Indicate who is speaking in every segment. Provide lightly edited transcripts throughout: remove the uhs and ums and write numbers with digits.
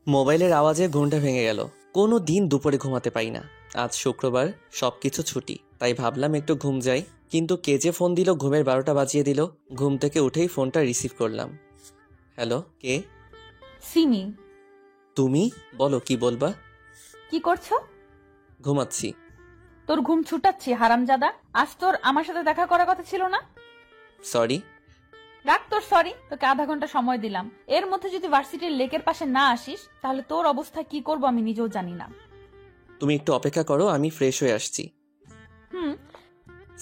Speaker 1: মোবাইলের আওয়াজে ঘুমটা ভেঙে গেল। কোনো দিন দুপুরে ঘুমাতে পাই না। আজ শুক্রবার, সবকিছু ছুটি, তাই ভাবলাম একটু ঘুম যাই। কিন্তু কে যে ফোন দিল, ঘুমের 12টা বাজিয়ে দিল। ঘুম থেকে উঠেই ফোনটা রিসিভ করলাম। হ্যালো, কে?
Speaker 2: সিমি।
Speaker 1: তুমি? বলো, কি বলবা?
Speaker 2: কি করছো?
Speaker 1: ঘুমাচ্ছি।
Speaker 2: তোর ঘুম ছুটাচ্ছি হারামজাদা। আজ তোর আমার সাথে দেখা করার কথা ছিল না?
Speaker 1: সরি।
Speaker 2: রাখ তোর সরি। তোকে আধা ঘন্টা সময় দিলাম, এর মধ্যে যদি ভার্সিটির লেকের পাশে না আসিস তাহলে তোর অবস্থা কি করবো আমি নিজেও জানি না।
Speaker 1: তুমি একটু অপেক্ষা করো, আমি ফ্রেশ হয়ে আসছি।
Speaker 2: হুম।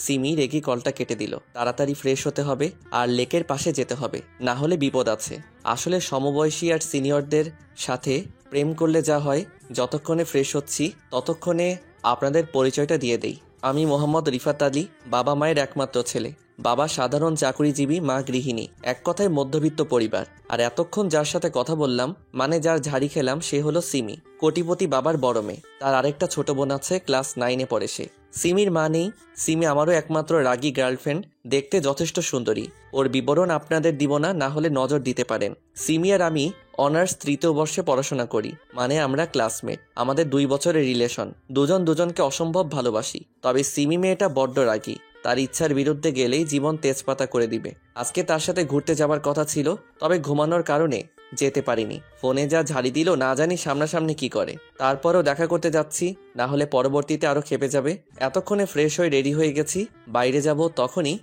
Speaker 1: সিমি রেগে কলটা কেটে দিল। তাড়াতাড়ি ফ্রেশ হতে হবে আর লেকের পাশে যেতে হবে, না হলে বিপদ আছে। আসলে সমবয়সী আর সিনিয়রদের সাথে প্রেম করলে যা হয়, যতক্ষণে ফ্রেশ হচ্ছি ততক্ষণে আপনাদের পরিচয়টা দিয়ে দেই। আমি মোহাম্মদ রিফাত আলী, বাবা মায়ের একমাত্র ছেলে। বাবা সাধারণ চাকুরিজীবী, মা গৃহিণী। এক কথায় মধ্যবিত্ত পরিবার। আর এতক্ষণ যার সাথে কথা বললাম, মানে যার ঝাড়ি খেলাম, সে হলো সিমি, কোটিপতি বাবার বড় মেয়ে। তার আরেকটা ছোট বোন আছে, ক্লাস 9-এ পড়ে সে। সিমির মা নেই। সিমি আমারও একমাত্র রাগী গার্লফ্রেন্ড, দেখতে যথেষ্ট সুন্দরী। ওর বিবরণ আপনাদের দিব না, না হলে নজর দিতে পারেন। সিমি আর আমি অনার্স 3য় বর্ষে পড়াশোনা করি, মানে আমরা ক্লাসমেট। আমাদের 2 বছরের রিলেশন। দুজন দুজনকে অসম্ভব ভালোবাসি। তবে সিমি মেয়েটা বড্ড রাগী। তার ইচ্ছার বিরুদ্ধে গেলেই জীবন তেজপাতা করে দিবে। আজকে তার সাথে ঘুরতে যাবার কথা ছিল, তবে ঘুমানোর কারণে যেতে পারিনি। ফোনে যা ঝাড়ি দিল, না জানি সামনাসামনি কি করে। তারপরও দেখা করতে যাচ্ছি, না হলে পরবর্তীতে আরো খেপে যাবে। এতক্ষণে ফ্রেশ হয়ে রেডি হয়ে গেছি, বাইরে যাব। তখনই,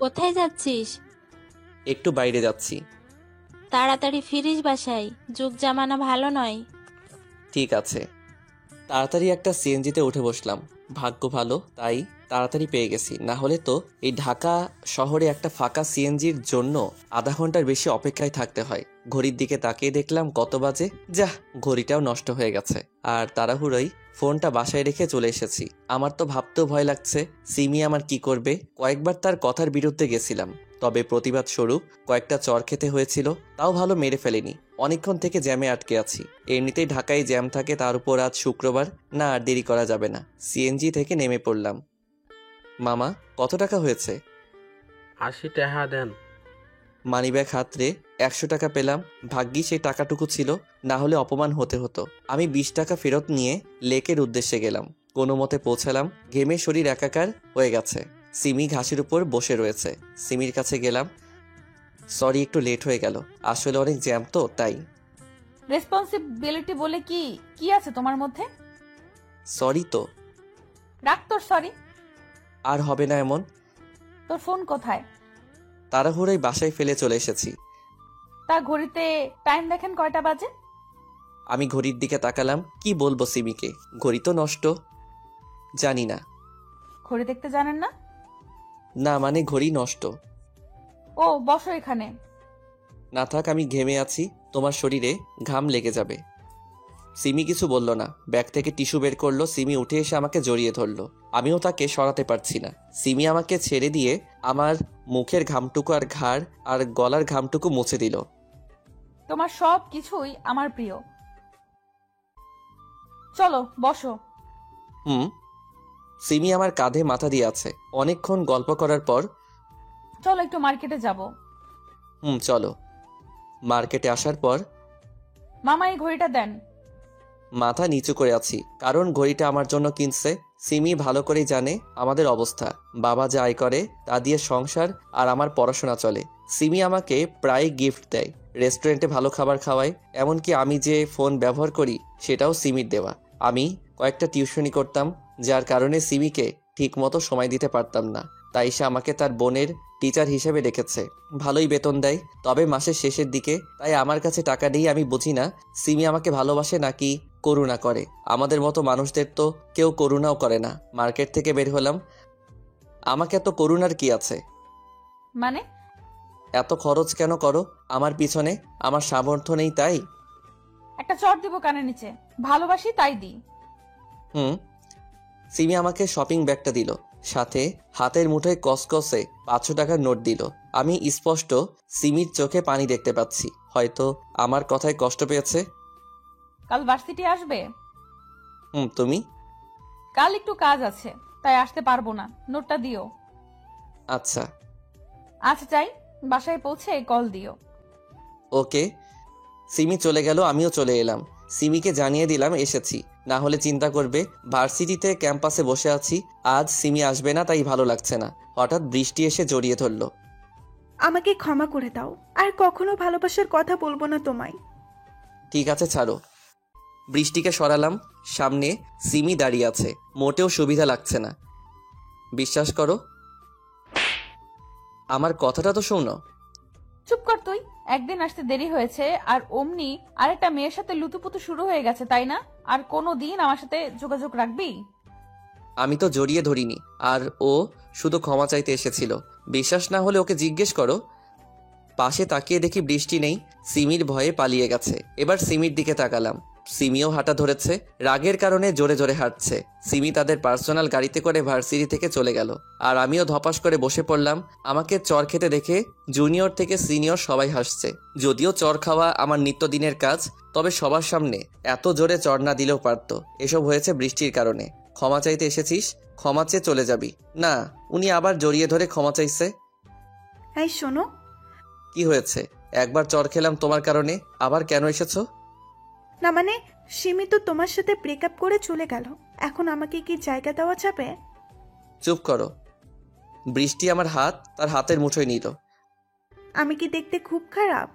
Speaker 3: কোথায় যাচ্ছিস?
Speaker 1: একটু বাইরে যাচ্ছি।
Speaker 3: তাড়াতাড়ি ফিরিস বাসায়, যুগ জামানা ভালো নয়।
Speaker 1: ঠিক আছে। তাড়াতাড়ি একটা সিএনজিতে উঠে বসলাম। ভাগ্য ভালো, তাই তাড়াতাড়ি পেয়ে গেছি। না হলে তো এই ঢাকা শহরে একটা ফাঁকা সিএনজির জন্য আধা ঘন্টার বেশি অপেক্ষায় থাকতে হয়। ঘড়ির দিকে তাকিয়ে দেখলাম কত বাজে। যাহ, ঘড়িটাও নষ্ট হয়ে গেছে। আর তাড়াহুড়োই ফোনটা বাসায় রেখে চলে এসেছি। আমার তো ভাবতেও ভয় লাগছে, সিমি আমার কি করবে। কয়েকবার তার কথার বিরুদ্ধে গেছিলাম, তবে প্রতিবাদ স্বরূপ কয়েকটা চর খেতে হয়েছিল। তাও ভালো মেরে ফেলেনি। অনেকক্ষণ থেকে জ্যামে আটকে আছি। এমনিতেই ঢাকায় জ্যাম থাকে, তার উপর আজ শুক্রবার। না, আর দেরি করা যাবে না। সিএনজি থেকে নেমে পড়লাম। মামা, কত টাকা হয়েছে?
Speaker 4: 80 টাকা দেন।
Speaker 1: মানিব্যাগ হাতরে 100 টাকা পেলাম। ভাগ্যি সেই টাকাটুকু ছিল, না হলে অপমান হতে হতো। আমি 20 টাকা ফেরত নিয়ে লেকের উদ্দেশ্যে গেলাম। কোনো মতে পৌঁছালাম। ঘেমে শরীর একাকার হয়ে গেছে। সিমি ঘাসের উপর বসে রয়েছে। সিমির কাছে গেলাম। সরি, একটু লেট হয়ে গেল। আসলে অনেক জ্যাম তো, তাই।
Speaker 2: রেসপন্সিবিলিটি বলে কি কি আছে তোমার মধ্যে?
Speaker 1: সরি তো।
Speaker 2: রাখ তোর সরি।
Speaker 1: আর হবে না এমন।
Speaker 2: তোর ফোন কোথায়?
Speaker 1: তাড়াহুড়োই বাসায় ফেলে চলে এসেছি।
Speaker 2: তা ঘড়িতে টাইম দেখেন কয়টা বাজে?
Speaker 1: আমি ঘড়ির দিকে তাকালাম। কি বলবো সিমিকে, ঘড়ি তো নষ্ট। জানি না।
Speaker 2: ঘড়ি দেখতে জানেন না?
Speaker 1: না মানে ঘড়ি নষ্ট।
Speaker 2: ও, বসো এখানে।
Speaker 1: না থাক, আমি ঘেমে আছি, তোমার শরীরে ঘাম লেগে যাবে। সিমি কিছু বলল না। ব্যাগ থেকে টিস্যু বের করলো। সিমি উঠে এসে আমাকে জড়িয়ে ধরলো। আমিও তাকে সরাতে পারছি না। সিমি আমাকে ছেড়ে দিয়ে আমার মুখের ঘামটুকু আর ঘাড় আর গলার ঘামটুকু মুছে দিল।
Speaker 2: তোমার সব কিছুই আমার প্রিয়। চলো বসো।
Speaker 1: হুম। সিমি আমার কাঁধে মাথা দিয়ে আছে। অনেকক্ষণ গল্প করার পর,
Speaker 2: চলো একটু মার্কেটে যাব।
Speaker 1: হুম চলো। মার্কেটে আসার পর
Speaker 2: মামা এই ঘড়িটা দেন।
Speaker 1: মাথা নিচু করে আছি, কারণ ঘড়িটা আমার জন্য কিনছে। সিমি ভালো করেই জানে আমাদের অবস্থা। বাবা যা আয় করে তা দিয়ে সংসার আর আমার পড়াশোনা চলে। সিমি আমাকে প্রায় গিফট দেয়, রেস্টুরেন্টে ভালো খাবার খাওয়ায়। এমনকি আমি যে ফোন ব্যবহার করি সেটাও সিমির দেওয়া। আমি কয়েকটা টিউশনি করতাম, যার কারণে সিমিকে ঠিক মতো সময় দিতে পারতাম না। তাই সে আমাকে তার বোনের টিচার হিসেবে রেখেছে। ভালোই বেতন দেয়, তবে মাসের শেষের দিকে। তাই আমার কাছে টাকা নেই। আমি বুঝি না সিমি আমাকে ভালোবাসে নাকি করুণা করে। আমাদের মতো মানুষদের তো কেউ করুণাও করে না। মার্কেট থেকে বের হলাম। আমাকে এত করুণার কি আছে?
Speaker 2: মানে?
Speaker 1: এত খরচ কেন করো আমার পিছনে? আমার সামর্থ্য নেই তাই?
Speaker 2: একটা চট দিব কানের নিচে। ভালোবাসি তাই দিই।
Speaker 1: হুম। সিমি আমাকে শপিং ব্যাগটা দিল, সাথে হাতের মুঠোয় কসকসে 500 টাকার নোট দিল। আমি স্পষ্ট সিমির চোখে পানি দেখতে পাচ্ছি। হয়তো আমার কথায় কষ্ট পেয়েছে।
Speaker 2: কাল ভার্সিটি আসবে?
Speaker 1: হুম। তুমি?
Speaker 2: কাল একটু কাজ আছে, তাই আসতে পারবো না। নোটটা দিও।
Speaker 1: আচ্ছা।
Speaker 2: আচ্ছা যাই, বাসায় পৌঁছে কল দিও।
Speaker 1: ওকে। সিমি চলে গেল, আমিও চলে এলাম। সিমিকে জানিয়ে দিলাম এসেছি, না হলে চিন্তা করবে ভার্সিটিতে ক্যাম্পাসে বসে আছি, আজ সিমি আসবে না, তাই ভালো লাগছে না। হঠাৎ বৃষ্টি এসে জড়িয়ে ধরলো।
Speaker 5: আমাকে ক্ষমা করে দাও, আর কখনো ভালোবাসার কথা বলবো না তোমায়।
Speaker 1: ঠিক আছে, ছাড়ো। বৃষ্টিকে সরালাম। সামনে সিমি দাঁড়িয়ে আছে, মোটেও সুবিধা লাগছে না। বিশ্বাস করো, আমার কথাটা তো শোনো।
Speaker 2: চুপ কর তুই। একদিন আসতে দেরি হয়েছে আর অমনি আরেকটা মেয়ের সাথে লুতুপুতু শুরু হয়ে গেছে, তাই না? আর কোনো দিন আমার সাথে যোগাযোগ রাখবি?
Speaker 1: আমি তো জড়িয়ে ধরিনি, আর ও শুধু ক্ষমা চাইতে এসেছিল। বিশ্বাস না হলে ওকে জিজ্ঞেস করো। পাশে তাকিয়ে দেখি বৃষ্টি নেই, সিমির ভয়ে পালিয়ে গেছে। এবার সিমির দিকে তাকালাম, সিমিও হাঁটা ধরেছে, রাগের কারণে জোরে জোরে হাঁটছে। সিমি তাদের পার্সোনাল গাড়িতে করে ভার্সিটি থেকে চলে গেল, আর আমিও ধপাস করে বসে পড়লাম। আমাকে চর খেতে দেখে জুনিয়র থেকে সিনিয়র সবাই হাসছে। যদিও চর খাওয়া আমার নিত্যদিনের কাজ, তবে সবার সামনে এত জোরে চর না দিলেও পারত। এসব হয়েছে বৃষ্টির কারণে। ক্ষমা চাইতে এসেছিস, ক্ষমা চেয়ে চলে যাবি না। উনি আবার জড়িয়ে ধরে ক্ষমা চাইছে।
Speaker 5: এই শোনো।
Speaker 1: কি হয়েছে? একবার চর খেলাম তোমার কারণে, আবার কেন এসেছো?
Speaker 5: না মানে, সিমি তো তোমার সাথে ব্রেকআপ করে চলে গেল, এখন আমাকে কি জায়গা দেওয়া যাবে?
Speaker 1: চুপ করো। বৃষ্টি আমার হাত তার হাতের মুঠোয় নিল।
Speaker 5: আমি কি দেখতে খুব খারাপ?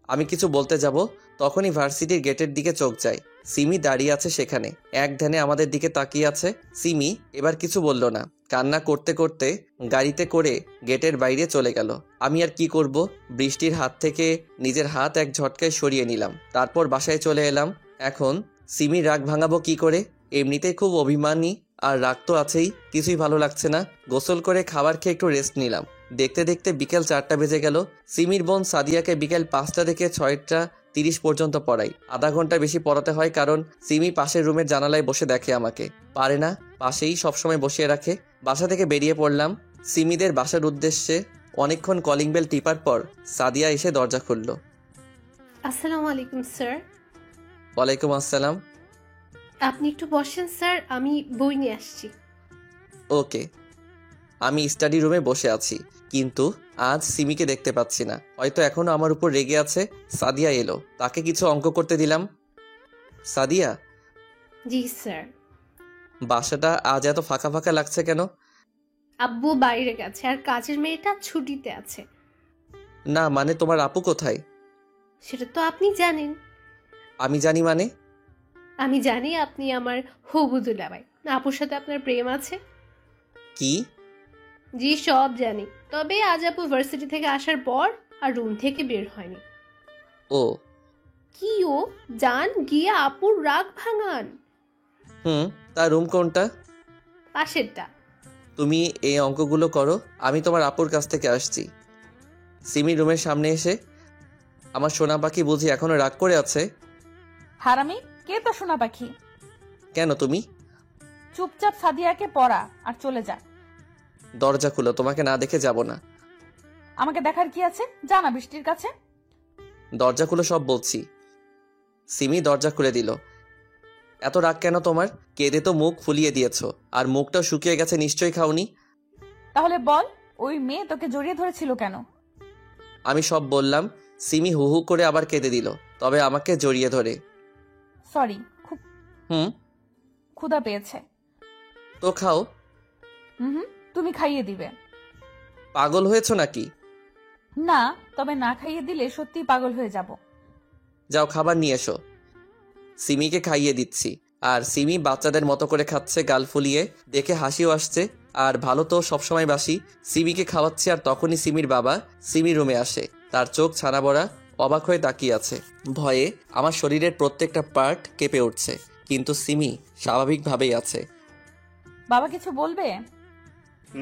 Speaker 1: আমি কিছু বলতে যাব, তখনই ভার্সিটির গেটের দিকে চোখ যায়। সিমি দাঁড়িয়ে আছে সেখানে, এক ধ্যানে আমাদের দিকে তাকিয়ে আছে। সিমি এবার কিছু বলল না, কান্না করতে করতে গাড়িতে করে গেটের বাইরে চলে গেল। আমি আর কি করব, বৃষ্টির হাত থেকে নিজের হাত এক ঝটকায় সরিয়ে নিলাম। তারপর বাসায় চলে এলাম। এখন সিমির রাগ ভাঙাবো কি করে? এমনিতেই খুব অভিমানী, আর রাগ তো আছেই। কিছুই ভালো লাগছে না। গোসল করে খাবার খেয়ে একটু রেস্ট নিলাম। দেখতে দেখতে বিকেল 4টা বেজে গেল। সিমির বোন সাদিয়াকে বিকেল 5টা থেকে 6টা 30 পর্যন্ত পড়াই। আধা ঘন্টা বেশি পড়াতে হয়, কারণ সিমি পাশের রুমের জানালায় বসে দেখে আমাকে। পারে না, পাশেই সবসময় বসিয়ে রাখে। বাসা থেকে বেরিয়ে পড়লাম সিমিদের বাসার উদ্দেশ্যে। অনেকক্ষণ কলিং বেল টিপার পর সাদিয়া এসে দরজা খুলল।
Speaker 6: আসসালামু আলাইকুম স্যার।
Speaker 1: ওয়ালাইকুম আসসালাম।
Speaker 6: আপনি একটু বসেন স্যার, আমি বই নিয়ে আসছি।
Speaker 1: ওকে। আমি স্টাডি রুমে বসে আছি, কিন্তু আজ সিমিকে দেখতে পাচ্ছি না। হয়তো এখনো আমার উপর রেগে আছে। সাদিয়া এলো, তাকে কিছু অঙ্ক করতে দিলাম। সাদিয়া,
Speaker 6: জি স্যার।
Speaker 1: বাসাটা আজ এত ফাঁকা ফাঁকা লাগছে কেন?
Speaker 6: আব্বু বাইরে গেছে আর কাজের মেয়েটা ছুটিতে আছে।
Speaker 1: না মানে, তোমার আপু কোথায়?
Speaker 6: সেটা তো আপনি জানেন।
Speaker 1: আমি জানি মানে?
Speaker 6: আমি জানি আপনি আমার হবু দুলাভাই। আপুর সাথে আপনার প্রেম আছে।
Speaker 1: কি?
Speaker 6: জি সব জানি, তবে আজ আপু ভার্সিটি থেকে আসার পর আর রুম থেকে বের হয়নি।
Speaker 1: ও
Speaker 6: কি ও? যান গিয়ে আপুর রাগ ভাঙান।
Speaker 1: তার রুম কোনটা?
Speaker 6: পাশেরটা।
Speaker 1: তুমি এই অঙ্কগুলো করো, আমি তোমার আপুর কাছ থেকে আসছি। সিমি রুমের সামনে এসে, আমার সোনা পাখি বুঝি এখনো রাগ করে আছে?
Speaker 2: হারামি, কে তো সোনা পাখি?
Speaker 1: কেন তুমি?
Speaker 2: চুপচাপ সাদিয়াকে পড়া আর চলে যা।
Speaker 1: দরজা খুলো, তোমাকে না দেখে যাব না।
Speaker 2: আমাকে দেখার কি আছে? জানা বৃষ্টির কাছে।
Speaker 1: দরজা খুলো সব বলছি। সিমি দরজা খুলে দিল। এত রাগ কেন তোমার? কেঁদে তো মুখ ফুলিয়ে দিয়েছো, আর মুখটাও শুকিয়ে গেছে, নিশ্চয়ই খাওনি।
Speaker 2: তাহলে বল, ওই মেয়ে তোকে জড়িয়ে ধরেছিল কেন?
Speaker 1: আমি সব বললাম। সিমি হু হু করে আবার কেঁদে দিল, তবে আমাকে জড়িয়ে ধরে।
Speaker 2: সরি, খুব ক্ষুধা পেয়েছে।
Speaker 1: তো খাও।
Speaker 2: হুম, তুমি খাইয়ে দিবে।
Speaker 1: পাগল হয়েছো নাকি?
Speaker 2: না, তবে না খাইয়ে দিলে সত্যি পাগল হয়ে যাব।
Speaker 1: যাও খাবার নিয়ে এসো। সিমিকে খাইয়ে দিচ্ছি, আর সিমি বাচ্চাদের মতো করে খাচ্ছে, গাল ফুলিয়ে। দেখে হাসিও আসছে, আর ভালো তো সবসময় বাসি। সিমিকে খাওয়াচ্ছি, আর তখনই সিমির বাবা সিমি রুমে আসে। তার চোখ ছানা বড়া, অবাক হয়ে তাকিয়ে আছে। ভয়ে আমার শরীরের প্রত্যেকটা পার্ট কেঁপে উঠছে, কিন্তু সিমি স্বাভাবিকভাবেই আছে।
Speaker 2: বাবা কিছু বলবে?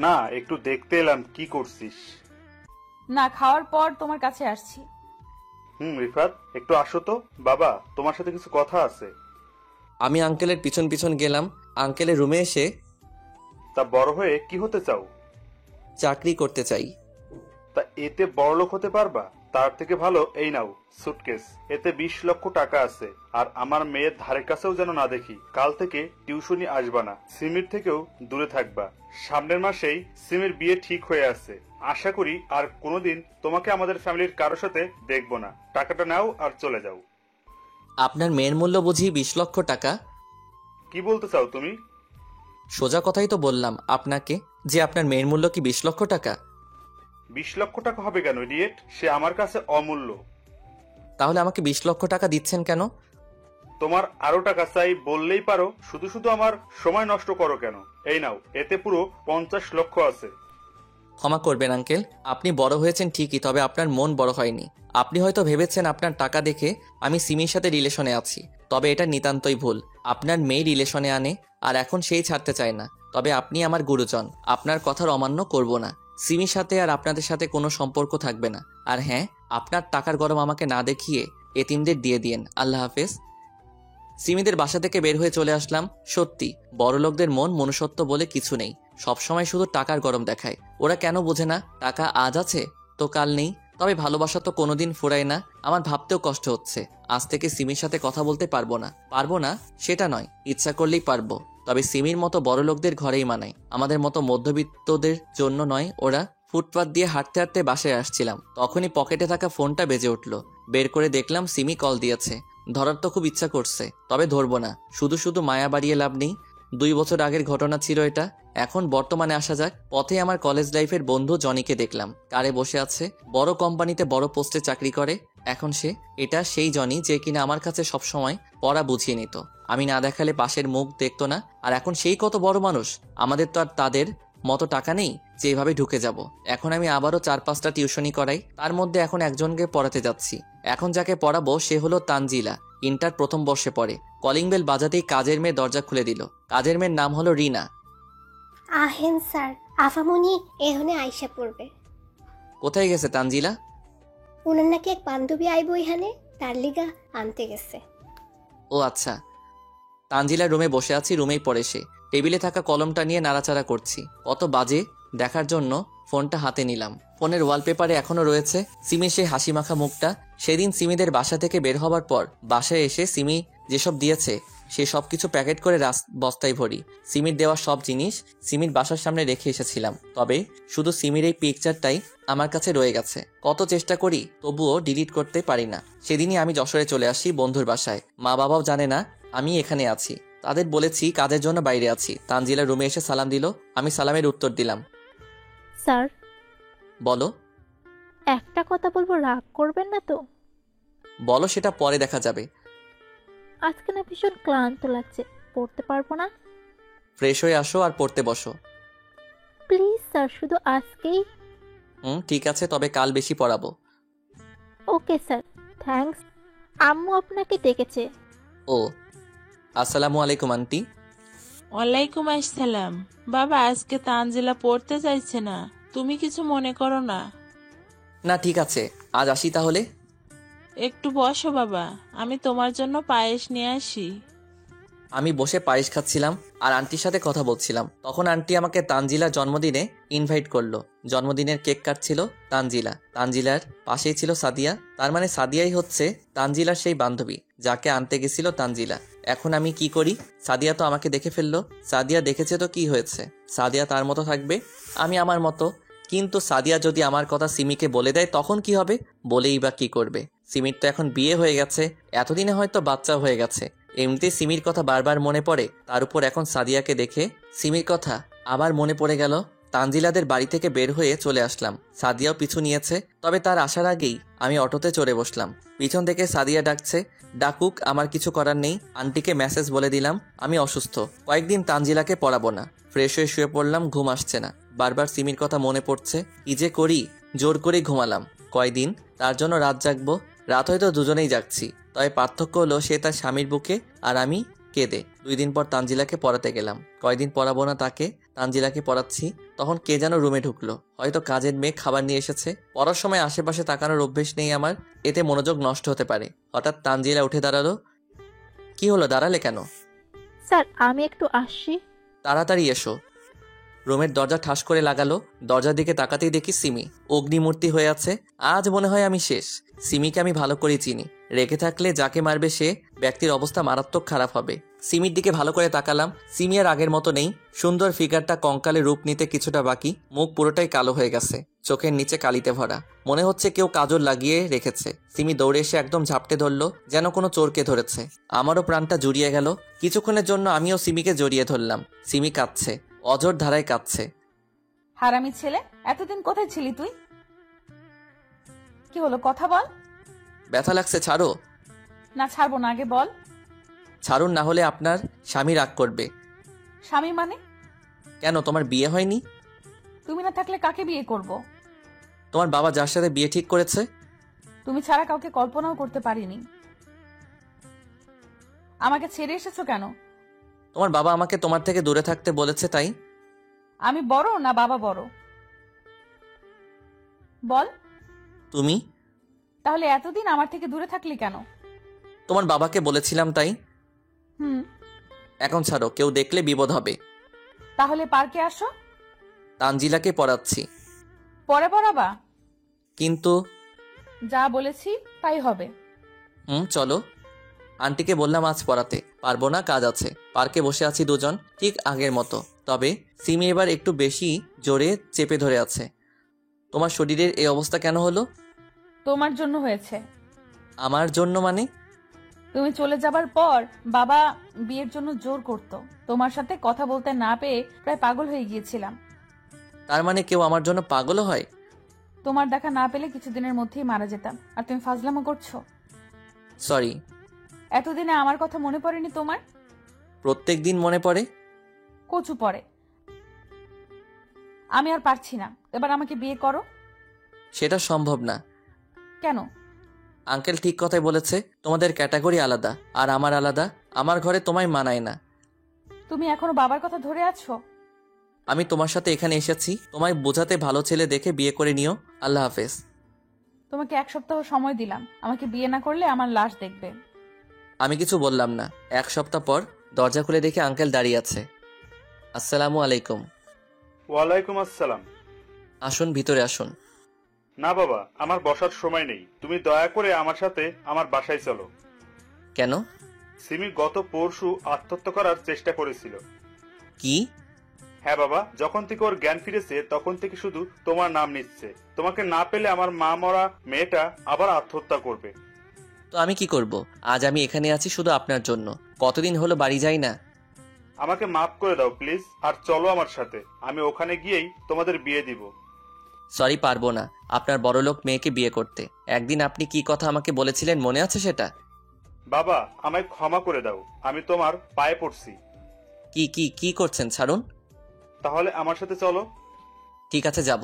Speaker 7: না, একটু দেখতে এলাম কি করছিস।
Speaker 2: না, খাওয়ার পর তোমার কাছে আসছি।
Speaker 7: রিফাত, একটু আসো তো। বাবা, তোমার সাথে কিছু কথা আছে।
Speaker 1: আমি আঙ্কেলের পিছন পিছন গেলাম। আঙ্কেলের রুমে এসে,
Speaker 7: তা বড় হয়ে কি হতে চাও?
Speaker 1: চাকরি করতে চাই।
Speaker 7: তা এতে বড়লোক হতে পারবা? তার থেকে ভালো এই নাও সুটকেস, এতে 20 লক্ষ টাকা আছে। আর আমার মেয়ের ধারে কাছেও যেন না দেখি। কাল থেকে টিউশনি আসবা না, সিমির থেকেও দূরে থাকবা। সামনের মাসেই সিমির বিয়ে ঠিক হয়ে আছে। আশা করি আর কোনোদিন তোমাকে আমাদের ফ্যামিলির কারোর সাথে দেখবো না। টাকাটা নাও আর চলে যাও।
Speaker 1: আপনার মেয়ের মূল্য বুঝি 20 লক্ষ টাকা?
Speaker 7: কি বলতে চাও তুমি?
Speaker 1: সোজা কথাই তো বললাম আপনাকে যে আপনার মেয়ের মূল্য কি 20 লক্ষ টাকা।
Speaker 7: 20 লক্ষ টাকা হবে কেন ইডিয়েট? সে আমার কাছে অমূল্য।
Speaker 1: তাহলে আমাকে 20 লক্ষ টাকা দিচ্ছেন কেন?
Speaker 7: তোমার আরো টাকা চাই বললেই পারো, শুধু শুধু আমার সময় নষ্ট করো কেন? এই নাও, এতে পুরো 50 লক্ষ আছে।
Speaker 1: ক্ষমা করবেন আঙ্কেল, আপনি বড় হয়েছেন ঠিকই, তবে আপনার মন বড় হয়নি। আপনি হয়তো ভেবেছেন আপনার টাকা দেখে আমি সিমির সাথে রিলেশনে আছি, তবে এটা নিতান্তই ভুল। আপনার মেয়ে রিলেশনে আনে আর এখন সেই ছাড়তে চায় না। তবে আপনি আমার গুরুজন, আপনার কথার অমান্য করব না। সিমির সাথে আর আপনাদের সাথে কোনো সম্পর্ক থাকবে না। আর হ্যাঁ, আপনার টাকার গরম আমাকে না দেখিয়ে এতিমদের দিয়ে দিয়েন। আল্লাহ হাফেজ। সিমিদের বাসা থেকে বের হয়ে চলে আসলাম। সত্যি বড়লোকদের মন মনুষ্যত্ব বলে কিছু নেই, সবসময় শুধু টাকার গরম দেখায়। ওরা কেন বোঝে না টাকা আজ আছে তো কাল নেই। তবে ভালোবাসা তো কোনোদিন ফুরায় না। আমার ভাবতেও কষ্ট হচ্ছে আজ থেকে সিমির সাথে কথা বলতে পারবো না সেটা নয়, ইচ্ছা করলেই পারবো। তবে সিমির মতো বড়লোকদের ঘরেই মানায়, আমাদের মতো মধ্যবিত্তদের জন্য নয়। ওরা ফুটপাত দিয়ে হাঁটতে হাঁটতে বাসায় আসছিলাম, তখনই পকেটে থাকা ফোনটা বেজে উঠল। বের করে দেখলাম সিমি কল দিয়েছে। ধরার তো খুব ইচ্ছা করছে, তবে ধরবো না। শুধু শুধু মায়া বাড়িয়ে লাভ নেই। 2 বছর আগের ঘটনা ছিল এটা। এখন বর্তমানে আসা যাক। পথে আমার কলেজ লাইফের বন্ধু জনিকে দেখলাম, কারে বসে আছে। বড় কোম্পানিতে বড় পোস্টে চাকরি করে এখন সে। এটা সেই জনি যে কিনা আমার কাছে সবসময় পড়া বুঝিয়ে নিত, আমি না দেখালে পাশের মুখ দেখতো না। আর এখন সেই কত বড় মানুষ। আমাদের তো আর তাদের মতো টাকা নেই যে এভাবে ঢুকে যাব। এখন আমি আবারও 4-5টা টিউশনি করাই, তার মধ্যে এখন একজনকে পড়াতে যাচ্ছি। এখন যাকে পড়াবো সে হলো তানজিলা, ইন্টার প্রথম বর্ষে পড়ে। কলিং বেল বাজাতেই কাজের মেয়ে দরজা খুলে দিল। কাজের মেয়ের নাম হলো রিনা।
Speaker 8: আহেন স্যার, আফামনি এহনে আইসা পড়বে।
Speaker 1: কোথায় গেছে তানজিলা?
Speaker 8: উনার নাকি এক বান্ধবী আইব এখানে, তার লিগা আনতে গেছে।
Speaker 1: ও আচ্ছা। তানজিলার রুমে বসে আছি, রুমেই পড়ে সে। টেবিলে থাকা কলমটা নিয়ে নাড়াচাড়া করছি। কত বাজে দেখার জন্য ফোনটা হাতে নিলাম। ফোনের ওয়ালপেপারে এখনো রয়েছে সিমির সেই হাসি মাখা মুখটা। সেদিন সিমিদের বাসা থেকে বের হবার পর বাসায় এসে সিমি যেসব দিয়েছে সে সব কিছু প্যাকেট করে বস্তায় ভরি। সিমির দেওয়া সব জিনিস সিমির বাসার সামনে রেখে এসেছিলাম, তবে শুধু সিমির এই পিকচারটাই আমার কাছে রয়ে গেছে। কত চেষ্টা করি তবুও ডিলিট করতে পারি না। সেদিনই আমি যশোরে চলে আসি বন্ধুর বাসায়। মা বাবাও জানে না আমি এখানে আছি। তাদের বলেছি কাজের জন্য বাইরে আছি। তানজিলা রুমে এসে সালাম দিল, আমি সালামের উত্তর দিলাম।
Speaker 9: স্যার,
Speaker 1: বলো।
Speaker 9: একটা কথা বলবো, রাগ করবেন না তো?
Speaker 1: বলো, সেটা পরে দেখা যাবে।
Speaker 9: আজকে না ভীষণ ক্লান্ত লাগছে, পড়তে পারবো না।
Speaker 1: ফ্রেশ হয়ে আসো আর পড়তে বসো।
Speaker 9: প্লিজ স্যার, শুধু আজকেই।
Speaker 1: ঠিক আছে, তবে কাল বেশি পড়াবো।
Speaker 9: Okay sir, thanks. আম্মু আপনাকে ডেকেছে।
Speaker 1: ও, আসসালামু আলাইকুম আন্টি।
Speaker 10: ওয়ালাইকুম আসসালাম। বাবা, আজকে তানজিলা পড়তে চাইছে না, তুমি কিছু মনে করো না।
Speaker 1: না ঠিক আছে, আজ আসি তাহলে।
Speaker 10: একটু বসো বাবা, আমি তোমার জন্য পায়েস নিয়ে আসি।
Speaker 1: আমি বসে পায়েস খাচ্ছিলাম আর আন্টির সাথে কথা বলছিলাম। তখন আন্টি আমাকে তানজিলার জন্মদিনে ইনভাইট করলো। জন্মদিনের কেক কাটছিল তানজিলার পাশেই ছিল সাদিয়া। তার মানে সাদিয়াই হচ্ছে তানজিলার সেই বান্ধবী যাকে আনতে গেছিল তানজিলা। এখন আমি কি করি? সাদিয়া তো আমাকে দেখে ফেললো। সাদিয়া দেখেছে তো কি হয়েছে? সাদিয়া তার মতো থাকবে, আমি আমার মতো। কিন্তু সাদিয়া যদি আমার কথা সিমিকে বলে দেয় তখন কি হবে? বলেই বা কি করবে? সিমির তো এখন বিয়ে হয়ে গেছে, এতদিনে হয়তো বাচ্চা হয়ে গেছে। এমনিতে সিমির কথা বারবার মনে পড়ে, তার উপর এখন সাদিয়াকে দেখে সিমির কথা আবার মনে পড়ে গেল। তানজিলাদের বাড়ি থেকে বের হয়ে চলে আসলাম। সাদিয়াও পিছু নিয়েছে, তবে তার আসার আগেই আমি অটোতে চড়ে বসলাম। পিছন থেকে সাদিয়া ডাকছে, ডাকুক, আমার কিছু করার নেই। আন্টিকে মেসেজ বলে দিলাম আমি অসুস্থ, কয়েকদিন তানজিলাকে পড়াবো না। ফ্রেশ হয়ে শুয়ে পড়লাম, ঘুম আসছে না। বারবার সিমির কথা মনে পড়ছে। কি যে করি, জোর করেই ঘুমালাম। কয়দিন তার জন্য রাত জাগবো? রাত হয়তো দুজনেই জাগছি, তবে পার্থক্য হলো সে তার স্বামীর বুকে আর আমি কেঁদে। 2 দিন পর তানজিলাকে পড়াতে গেলাম। কয়দিন পড়াবো না তাকে, তানজিলাকে পড়াচ্ছি। তখন কে যেন রুমে ঢুকলো, হয়তো কাজের মেয়ে খাবার নিয়ে এসেছে। পড়ার সময় আশেপাশে তাকানোর অভ্যেস নেই আমার, এতে মনোযোগ নষ্ট হতে পারে। হঠাৎ তানজিলা উঠে দাঁড়ালো। কি হলো, দাঁড়ালে কেন?
Speaker 9: স্যার, আমি একটু আসছি।
Speaker 1: তাড়াতাড়ি এসো। রুমের দরজা ঠাস করে লাগালো। দরজার দিকে তাকাতেই দেখি সিমি অগ্নিমূর্তি হয়ে আছে। আজ মনে হয় আমি শেষ। সিমিকে আমি ভালো করে চিনি। রেখে থাকলে যাকে মারবে সে ব্যক্তির অবস্থা মারাত্মক খারাপ হবে। সিমির দিকে ভালো করে তাকালাম। সিমি আর আগের মতো নেই। সুন্দর ফিগারটা কঙ্কালে রূপ নিতে কিছুটা বাকি, মুখ পুরোটাই কালো হয়ে গেছে, চোখের নিচে কালিতে ভরা। মনে হচ্ছে কেউ কাজল লাগিয়ে রেখেছে। সিমি দৌড়ে এসে একদম ঝাপটে ধরলো, যেন কোনো চোরকে ধরেছে। আমারও প্রাণটা জুড়িয়ে গেল। কিছুক্ষণের জন্য আমিও সিমিকে জড়িয়ে ধরলাম। সিমি কাঁদছে, অঝোর ধারায় কাঁদছে।
Speaker 2: হারামি ছেলে, এতদিন কোথায় ছিলি তুই? কি হলো, কথা বল।
Speaker 1: ব্যথা লাগছে, ছাড়ো।
Speaker 2: না, ছাড়বো না, আগে বল।
Speaker 1: ছাড়ুন, না হলে আপনার স্বামী রাগ করবে।
Speaker 2: স্বামী মানে?
Speaker 1: কেন, তোমার বিয়ে হয়নি?
Speaker 2: তুমি না থাকলে কাকে বিয়ে করব?
Speaker 1: তোমার বাবা যার সাথে বিয়ে ঠিক করেছে।
Speaker 2: তুমি ছাড়া কাউকে কল্পনাও করতে পারিনি। আমাকে ছেড়ে এসেছো কেন?
Speaker 1: তোমার বাবা আমাকে তোমার থেকে দূরে থাকতে বলেছে, তাই।
Speaker 2: আমি বড় না বাবা বড়? বল।
Speaker 1: তুমি।
Speaker 2: তাহলে এতদিন আমার থেকে দূরে থাকলি কেন?
Speaker 1: তোমার বাবাকে বলেছিলাম, তাই।
Speaker 2: হুম।
Speaker 1: এখন ছাড়ো, কেউ দেখলে বিপদ হবে।
Speaker 2: তাহলে পার্কে আসো।
Speaker 1: তানজিলাকে পড়াচ্ছি।
Speaker 2: পরে পড়াবা?
Speaker 1: কিন্তু।
Speaker 2: যা বলেছি তাই হবে।
Speaker 1: চলো। আন্টিকে বললাম আজ পড়াতে পারবো না, কাজ আছে। পার্কে বসে আছি দুজন, ঠিক আগের মতো। তবে সিমি এবার একটু বেশি জোরে চেপে ধরে আছে। তোমার শরীরের এই অবস্থা কেন হলো?
Speaker 2: তোমার জন্য হয়েছে।
Speaker 1: আমার জন্য মানে?
Speaker 2: তুমি চলে যাবার পর বাবা বিয়ের জন্য জোর করত। তোমার সাথে কথা বলতে না পেয়ে প্রায় পাগল হয়ে গিয়েছিলাম।
Speaker 1: তার মানে কেউ আমার জন্য পাগলও হয়?
Speaker 2: তোমার দেখা না পেলে কিছুদিনের মধ্যেই মারা যেতাম, আর তুমি ফাজলামো করছো।
Speaker 1: সরি।
Speaker 2: এতদিনে আমার কথা মনে পড়েনি তোমার?
Speaker 1: প্রত্যেক দিন মনে পড়ে।
Speaker 2: কচু পড়ে। আমি আর পারছি না, এবার আমাকে বিয়ে করো।
Speaker 1: সেটা সম্ভব না।
Speaker 2: কেন?
Speaker 1: আঙ্কেল ঠিক কথাই বলেছে, তোমাদের ক্যাটাগরি আলাদা আর আমার আলাদা। আমার ঘরে তোমায় মানায় না।
Speaker 2: তুমি এখনো বাবার কথা ধরে আছো?
Speaker 1: আমি তোমার সাথে এখানে এসেছি তোমায় বোঝাতে, ভালো ছেলে দেখে বিয়ে করে নিও। আল্লাহ হাফেজ।
Speaker 2: তোমাকে 1 সপ্তাহ সময় দিলাম, আমাকে বিয়ে না করলে আমার লাশ দেখবে।
Speaker 1: আমি কিছু বললাম না। 1 সপ্তাহ পর দরজা খুলে দেখে আঙ্কেল দাঁড়িয়ে আছে। আসসালামু আলাইকুম।
Speaker 7: ওয়ালাইকুম আসসালাম।
Speaker 1: আসুন, ভিতরে আসুন।
Speaker 7: না বাবা, আমার বসার সময় নেই। তুমি দয়া করে আমার সাথে আমার বাসায় চলো।
Speaker 1: কেন?
Speaker 7: সিমি গত পরশু আত্মহত্যা করার চেষ্টা করেছিল।
Speaker 1: কি?
Speaker 7: হ্যাঁ বাবা, যখন থেকে ওর জ্ঞান ফিরেছে তখন থেকে শুধু তোমার নাম নিচ্ছে। তোমাকে না পেলে আমার মা মরা মেয়েটা আবার আত্মহত্যা করবে।
Speaker 1: তো আমি কি করব? আজ আমি এখানে আছি শুধু আপনার জন্য। কতদিন হলো বাড়ি যাই না।
Speaker 7: আমাকে মাফ করে দাও প্লিজ, আর চলো আমার সাথে। আমি ওখানে গিয়েই তোমাদের বিয়ে দিব।
Speaker 1: সরি, পারবো না আপনার বড়লোক মেয়েকে বিয়ে করতে। একদিন আপনি কি কথা আমাকে বলেছিলেন, মনে আছে সেটা?
Speaker 7: বাবা, আমায় ক্ষমা করে দাও। আমি তোমার পায়ে পড়ছি।
Speaker 1: কি কি কি করছেন? ছাড়ুন।
Speaker 7: তাহলে আমার সাথে চলো।
Speaker 1: ঠিক আছে, যাব।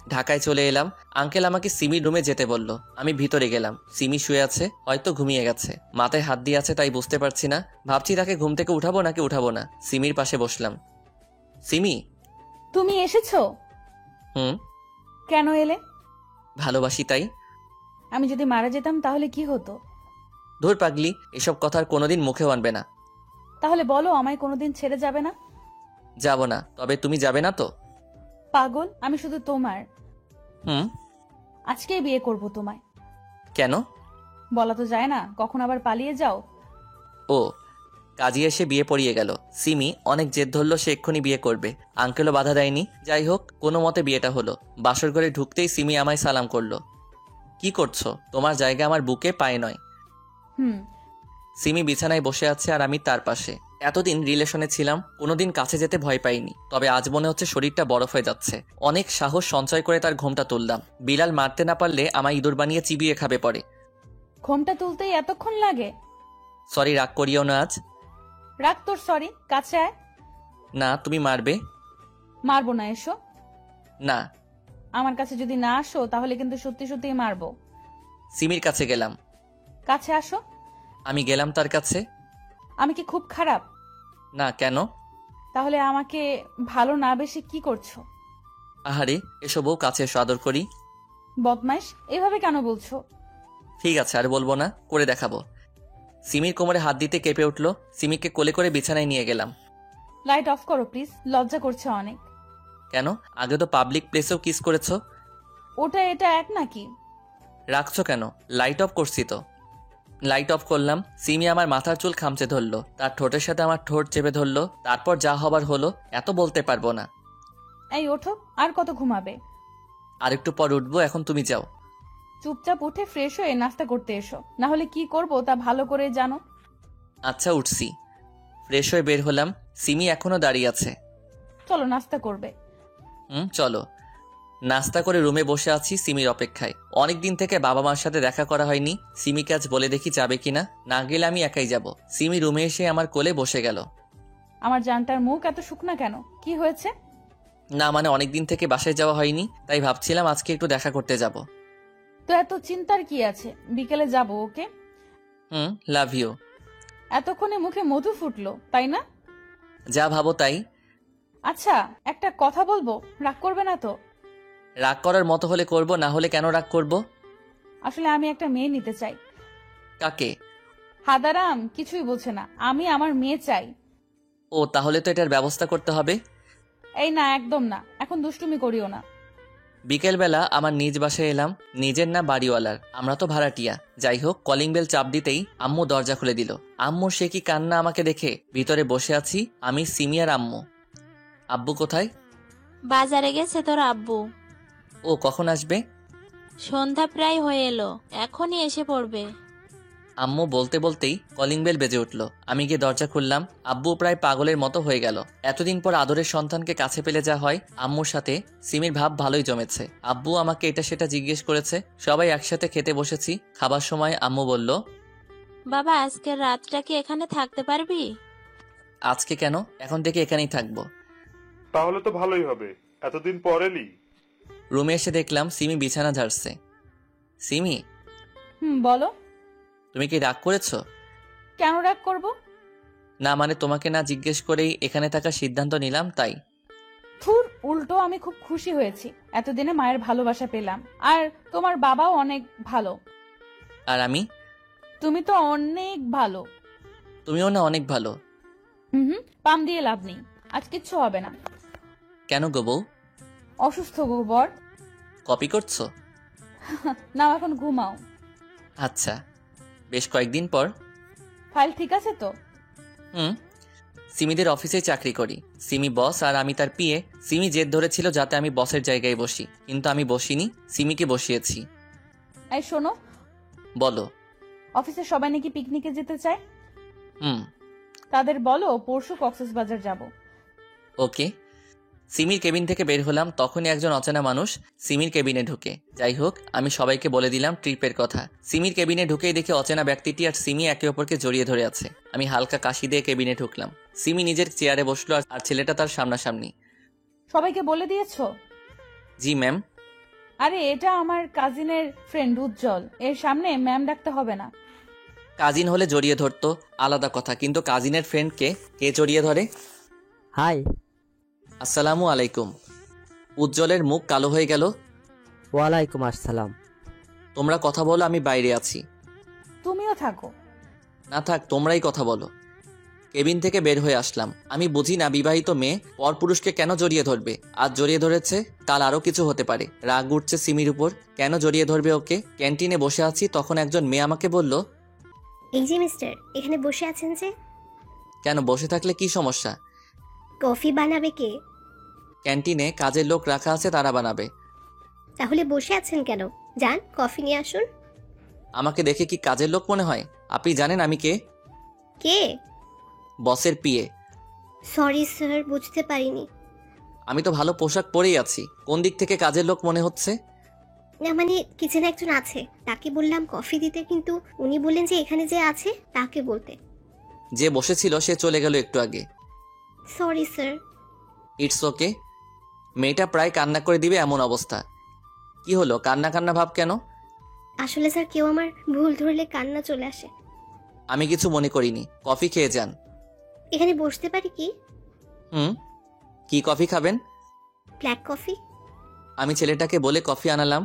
Speaker 1: ঢাকায় চলে এলাম। আঙ্কেল আমাকে সিমির রুমে যেতে বলল। আমি ভিতরে গেলাম। সিমি শুয়ে আছে, হয়তো ঘুমিয়ে গেছে। মাথায় হাত দিয়ে আছে, তাই বুঝতে পারছি না। ভাবছি তাকে ঘুম থেকে উঠাবো নাকি উঠাবো না। সিমির পাশে বসলাম। সিমি।
Speaker 2: তুমি এসেছো?
Speaker 1: হুম।
Speaker 2: কেন এলে?
Speaker 1: ভালোবাসি তাই।
Speaker 2: আমি যদি মারা যেতাম তাহলে কি হতো?
Speaker 1: ধুর পাগলি, এসব কথা আর কোনোদিন মুখেও আনবে না।
Speaker 2: তাহলে বলো, আমায় কোনোদিন ছেড়ে যাবে না?
Speaker 1: যাব না। তবে তুমি যাবে না তো?
Speaker 2: পাগল, আমি শুধু তোমার।
Speaker 1: হুম।
Speaker 2: আজকেই বিয়ে করব তোমায়।
Speaker 1: কেন?
Speaker 2: বলা তো যায় না, কখন আবার পালিয়ে যাও।
Speaker 1: ও, কাজী এসে বিয়ে পড়িয়ে গেল। সিমি অনেক জেদ ধরলো, সে এক্ষুনি বিয়ে করবে। আঙ্কেলও বাধা দেয়নি। যাই হোক, কোনো মতে বিয়েটা হলো। বাসর ঘরে ঢুকতেই সিমি আমায় সালাম করলো। কি করছো? তোমার জায়গা আমার বুকে, পায়ে নয়।
Speaker 2: হুম।
Speaker 1: সিমি বিছানায় বসে আছে আর আমি তার পাশে। এতদিন রিলেশনে ছিলাম, কোনোদিন কাছে যেতে ভয় পাইনি। তবে আজ মনে হচ্ছে শরীরটা বরফ হয়ে যাচ্ছে। অনেক সাহস সঞ্চয় করে তার ঘোমটা তুললাম। বিলাল মারতে না পারলে আমায় ইঁদুর বানিয়ে চিবিয়ে খাবে পরে।
Speaker 2: ঘোমটা তুলতেই এতক্ষণ লাগে?
Speaker 1: সরি, রাগ করিও না আজ।
Speaker 2: রাগ তোর সরি, কাছে আয়।
Speaker 1: না, তুমি মারবে।
Speaker 2: মারবো না, এসো।
Speaker 1: না।
Speaker 2: আমার কাছে যদি না আসো তাহলে কিন্তু সত্যি সত্যিই মারবো।
Speaker 1: সিমির কাছে গেলাম।
Speaker 2: কাছে আসো।
Speaker 1: আমি গেলাম তার কাছে।
Speaker 2: আমি কি খুব খারাপ?
Speaker 1: না। কেন?
Speaker 2: তাহলে আমাকে ভালো না বেশি কি করছো?
Speaker 1: আহারে, এসবও কাছে এসো, আদর করি।
Speaker 2: বদমাইশ, এভাবে কেন বলছো?
Speaker 1: ঠিক আছে, আর বলবো না, করে দেখাবো। সিমির কোমরে হাত দিতে কেঁপে উঠলো। সিমিকে কোলে করে বিছানায় নিয়ে গেলাম।
Speaker 2: লাইট অফ করো প্লিজ, লজ্জা করছে অনেক।
Speaker 1: কেন? আগে তো পাবলিক প্লেসেও কিস করেছো।
Speaker 2: ওটা এটা এক নাকি?
Speaker 1: রাখছো কেন? লাইট অফ করছি তো। লাইট অফ করলাম। সিমি আমার মাথার চুল খামচে ধরলো, তার ঠোঁটের সাথে আমার ঠোঁট চেপে ধরলো। তারপর যা হবার হলো, এত বলতে পারবো না।
Speaker 2: এই ওঠো, আর কত ঘুমাবে?
Speaker 1: আর একটু পর উঠবো, এখন তুমি যাও।
Speaker 2: চুপচাপ উঠে ফ্রেশ হয়ে নাস্তা করতে এসো, না হলে কি করব তা ভালো করে জানো।
Speaker 1: আচ্ছা উঠছি। ফ্রেশ হয়ে বের হলাম। সিমি এখনো দাঁড়িয়ে আছে।
Speaker 2: চলো নাস্তা করবে।
Speaker 1: চলো। নাস্তা করে রুমে বসে আছি সিমির অপেক্ষায়। অনেক দিন থেকে বাবা মার সাথে দেখা করা হয়নি। সিমিকে আজ বলে দেখি যাবে কিনা। না গেলে আমি একাই যাব। সিমি রুমে এসে আমার কোলে বসে গেল।
Speaker 2: আমার জানটার মুখ এত শুকনা কেন? কি হয়েছে?
Speaker 1: না মানে অনেক দিন থেকে বাসায় যাওয়া হয়নি, তাই ভাবছিলাম আজকে একটু দেখা করতে যাব।
Speaker 2: তো এত চিন্তার কি আছে? বিকেলে যাব, ওকে?
Speaker 1: Love you.
Speaker 2: এতক্ষণে মুখে মধু ফুটলো, তাই না?
Speaker 1: যা ভাবো তাই।
Speaker 2: আচ্ছা, একটা কথা বলবো, রাগ করবে না তো?
Speaker 1: রাগ করার মতো হলে করব, না হলে কেন রাগ করব?
Speaker 2: আসলে আমি একটা মেয়ে নিতে চাই।
Speaker 1: কাকে?
Speaker 2: হাদারাম কিছুই বলছে না, আমি আমার মেয়ে চাই।
Speaker 1: ও তাহলে তো এটার ব্যবস্থা করতে হবে।
Speaker 2: এই না, একদম না, এখন দুষ্টুমি করিও না।
Speaker 1: বিকেলবেলা আমার নিজ বাসায় এলাম। নিজের না বাড়িওয়ালার, আমরা তো ভাড়াটিয়া। যাই হোক, কলিং বেল চাপ দিতেই আম্মু দরজা খুলে দিল। আম্মু সে কি কান্না আমাকে দেখে। ভিতরে বসে আছি আমি, সিমি আর আম্মু। আব্বু কোথায়?
Speaker 3: বাজারে গেছে তোর আব্বু।
Speaker 1: ও কখন আসবে?
Speaker 3: সন্ধ্যা প্রায় হয়ে এলো, এখনই এসে পড়বে।
Speaker 1: আম্মু বলতে বলতেই কলিং বেল বেজে উঠল। আমি গিয়ে দরজা খুললাম। আব্বু প্রায় পাগলের মতো হয়ে গেল। এতদিন পর আদরের সন্তানকে কাছে পেলে যা হয়। আম্মুর সাথে সিমির ভাব ভালোই জমেছে। আব্বু আমাকে এটা সেটা জিজ্ঞেস করেছে। সবাই একসাথে খেতে বসেছি। খাবার সময় আম্মু বলল,
Speaker 3: বাবা আজকের রাতটা কি এখানে থাকতে পারবি?
Speaker 1: আজকে কেন, এখন থেকে এখানেই থাকবো।
Speaker 7: তাহলে তো ভালোই হবে, এতদিন পর এলি।
Speaker 1: রুমে এসে দেখলাম সিমি বিছানা ঝাড়ছে। সিমি,
Speaker 2: বলো।
Speaker 1: তুমি কি রাগ করেছো?
Speaker 2: কেন রাগ করব?
Speaker 1: না মানে তোমাকে না জিজ্ঞেস করেই এখানে থাকার সিদ্ধান্ত নিলাম, তাই।
Speaker 2: থুর, উল্টো আমি খুব খুশি হয়েছি। এতদিনে মায়ের ভালোবাসা পেলাম। আর তোমার বাবাও অনেক ভালো।
Speaker 1: আর আমি?
Speaker 2: তুমি তো অনেক ভালো।
Speaker 1: তুমিও না অনেক ভালো।
Speaker 2: পাম দিয়ে লাভ নেই, আজ কিচ্ছু হবে না।
Speaker 1: কেন গো বউ?
Speaker 2: অসুস্থ গোবর।
Speaker 1: কপি করছো?
Speaker 2: না, এখন ঘুমাও।
Speaker 1: আচ্ছা। বেশ কয়েকদিন পর।
Speaker 2: ফাইল ঠিক আছে তো?
Speaker 1: সিমিদের অফিসে চাকরি করি। সিমি বস আর আমি তার পিএ। সিমি জেদ ধরেছিল যাতে আমি বসের জায়গায় বসি, কিন্তু আমি বসিনি, সিমিকে বসিয়েছি।
Speaker 2: এই শোনো।
Speaker 1: বলো।
Speaker 2: অফিসে সবাই নাকি পিকনিকে যেতে চায়।
Speaker 1: হুম।
Speaker 2: তাদের বলো পরশু কক্সবাজার যাব।
Speaker 1: ওকে। সিমির কেবিন থেকে বের হলাম, তখনই একজন অচেনা মানুষ সিমির কেবিনে ঢুকে। যাই হোক, আমি সবাইকে বলে দিলাম ট্রিপের কথা। সিমির কেবিনে ঢুকেই দেখে অচেনা ব্যক্তিটি আর সিমি একে অপরকে জড়িয়ে ধরে আছে। আমি হালকা কাশি দিয়ে কেবিনে ঢুকলাম। সিমি নিজের চেয়ারে বসলো আর ছেলেটা তার সামনাসামনি।
Speaker 2: সবাইকে বলে দিয়েছো?
Speaker 1: জি ম্যাম।
Speaker 2: আরে এটা আমার কাজিনের ফ্রেন্ড উজ্জ্বল, এর সামনে ম্যাম ডাকতে হবে না।
Speaker 1: কাজিন হলে জড়িয়ে ধরতো, আলাদা কথা, কিন্তু কাজিনের ফ্রেন্ডকে কে জড়িয়ে ধরে?
Speaker 11: হাই।
Speaker 1: আসসালামু আলাইকুম। উজ্জ্বলের মুখ কালো হয়ে গেল।
Speaker 11: ওয়ালাইকুম আসসালাম।
Speaker 1: তোমরা কথা বলো, আমি বাইরে আছি।
Speaker 2: তুমিও থাকো।
Speaker 1: না থাক, তোমরাই কথা বলো। কেবিন থেকে বের হয়ে আসলাম। আমি বুঝি না বিবাহিত মেয়ে পরপুরুষকে কেন জড়িয়ে ধরবে। আজ জড়িয়ে ধরেছে, কাল আরো কিছু হতে পারে। রাগ উঠছে সিমির উপর, কেন জড়িয়ে ধরবে ওকে। ক্যান্টিনে বসে আছি, তখন একজন মেয়ে আমাকে বলল,
Speaker 8: এই যে মিস্টার, এখানে বসে আছেন যে?
Speaker 1: কেন, বসে থাকলে কি সমস্যা?
Speaker 8: কফি বানাবে কে?
Speaker 1: ক্যান্টিনে কাজের লোক রাখা আছে, তারা বানাবে।
Speaker 8: তাহলে বসে আছেন কেন? যান কফি নিয়ে আসুন।
Speaker 1: আমাকে দেখে কি কাজের লোক মনে হয়? আপনি জানেন আমি কে?
Speaker 8: কে?
Speaker 1: বসের পিএ।
Speaker 8: সরি স্যার, বুঝতে পারিনি।
Speaker 1: আমি তো ভালো পোশাক পরেই আছি, কোন দিক থেকে কাজের লোক মনে হচ্ছে?
Speaker 8: না মানে কিচেনে একজন আছে, তাকে বললাম কফি দিতে, কিন্তু উনি বললেন যে এখানে যে আছে তাকে বলতে।
Speaker 1: যে বসেছিল সে চলে গেল একটু আগে।
Speaker 8: Sorry sir.
Speaker 1: It's okay. মেয়েটা প্রায় কান্না করে দিবে এমন অবস্থা। কি হলো, কান্না কান্না ভাব কেন?
Speaker 8: আসলে স্যার, কেউ আমার ভুল ধরলে কান্না চলে আসে।
Speaker 1: আমি কিছু মনে করিনি, কফি খেয়ে যান।
Speaker 8: এখানে বসতে পারি কি?
Speaker 1: কি কফি খাবেন?
Speaker 8: Black coffee.
Speaker 1: আমি ছেলেটাকে বলে কফি আনালাম।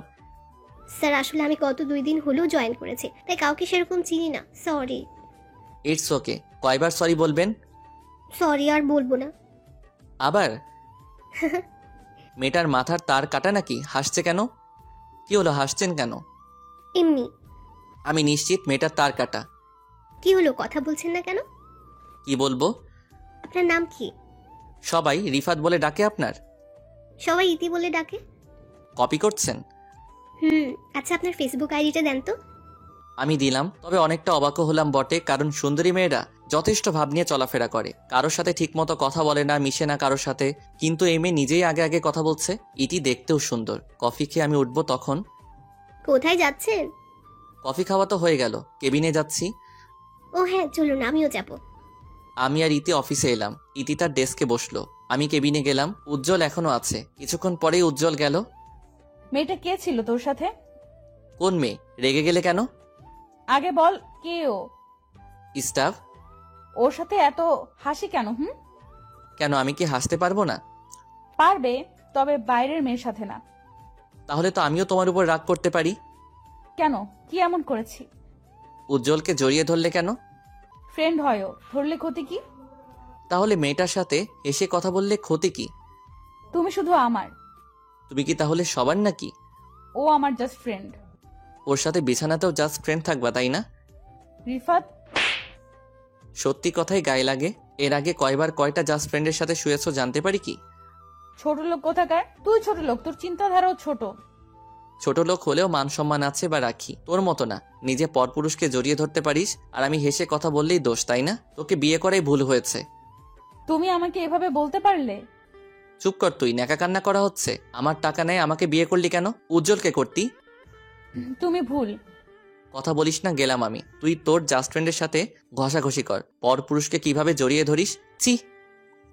Speaker 8: স্যার আসলে আমি গত 2 দিন হলেও জয়েন করেছি, তাই কাউকে সেরকম চিনি না, সরি।
Speaker 1: It's okay. কয়বার সরি বলবেন?
Speaker 8: সরি আর বলবো না।
Speaker 1: আবার? মেয়েটার মাথার তার কাটা নাকি? হাসছে কেন? কি হলো, হাসছেন কেন?
Speaker 8: এমনি।
Speaker 1: আমি নিশ্চিত মেয়েটা তার কাটা।
Speaker 8: কি হলো, কথা বলছেন না কেন?
Speaker 1: কি বলবো?
Speaker 8: আপনার নাম কি?
Speaker 1: সবাই রিফাত বলে ডাকে আপনার?
Speaker 8: সবাই ইতি বলে ডাকে।
Speaker 1: কপি করছেন?
Speaker 8: আচ্ছা, আপনার ফেসবুক আইডিটা দেন তো।
Speaker 1: আমি দিলাম, তবে অনেকটা অবাকও হলাম বটে, কারণ সুন্দরী মেয়েরা যথেষ্ট ভাব নিয়ে চলাফেরা করে, কারোর সাথে ঠিকমতো কথা বলে না, মিশে না কারোর সাথে। কিন্তু এই মেয়ে নিজেই আগে আগে কথা বলছে। ইতি দেখতেও সুন্দর। কফি খেয়ে আমি উঠবো তখন।
Speaker 8: কোথায় যাচ্ছেন?
Speaker 1: কফি খাওয়া তো হয়ে গেল, কেবিনে যাচ্ছি।
Speaker 8: ও হ্যাঁ, চলুন, আমিও যাব।
Speaker 1: আমি আর ইতি অফিসে এলাম। ইতি তার ডেস্কে বসলো, আমি কেবিনে গেলাম। উজ্জ্বল এখনো আছে। কিছুক্ষণ পরেই উজ্জ্বল গেল।
Speaker 2: মেয়েটা কে ছিল তোর সাথে?
Speaker 1: কোন মেয়ে? রেগে গেলে কেন?
Speaker 2: আগে বল, কে ও?
Speaker 1: স্টাফ।
Speaker 2: ওর সাথে এত হাসি কেন?
Speaker 1: কেন, আমি কি হাসতে পারবো না?
Speaker 2: পারবে, তবে বাইরের মেয়ের সাথে না।
Speaker 1: তাহলে তো আমিও তোমার উপর রাগ করতে পারি।
Speaker 2: কেন, কি এমন করেছি?
Speaker 1: উজ্জ্বলকে জড়িয়ে ধরলে কেন?
Speaker 2: ফ্রেন্ড হয়ও, ধরলে ক্ষতি কি?
Speaker 1: তাহলে মেয়েটার সাথে হেসে কথা বললে ক্ষতি কি?
Speaker 2: তুমি শুধু আমার।
Speaker 1: তুমি কি তাহলে সবার নাকি?
Speaker 2: ও আমার জাস্ট ফ্রেন্ড।
Speaker 1: ওর সাথে বিছানাতেও জাস্ট ফ্রেন্ড থাকবা, তাই না?
Speaker 2: রিফাত,
Speaker 1: সত্যি কথাই গায়ে লাগে। এর আগে কয়বার কয়টা জাস্ট ফ্রেন্ডের সাথে শুয়েছো জানতে পারি কি?
Speaker 2: ছোট লোক কোথাকার? তুই ছোট লোক, তোর চিন্তাধারাও ছোট।
Speaker 1: ছোট লোক হলেও মান সম্মান আছে বা রাখি, তোর মতো না। নিজে পরপুরুষকে জড়িয়ে ধরতে পারিস, আর আমি হেসে কথা বললেই দোষ, তাই না? তোকে বিয়ে করাই ভুল হয়েছে।
Speaker 2: তুমি আমাকে এভাবে বলতে পারলে?
Speaker 1: চুপ কর তুই, ন্যাকা কান্না করা হচ্ছে। আমার টাকা নেই, আমাকে বিয়ে করলি কেন? উজ্জ্বলকে করতি।
Speaker 2: তুমি ভুল
Speaker 1: কথা বলিস না, গেলাম আমি। তুই তোর জাস্ট ফ্রেন্ডের সাথে ঘষাঘষি কর, পরপুরুষকে কিভাবে জড়িয়ে ধরিস, ছি।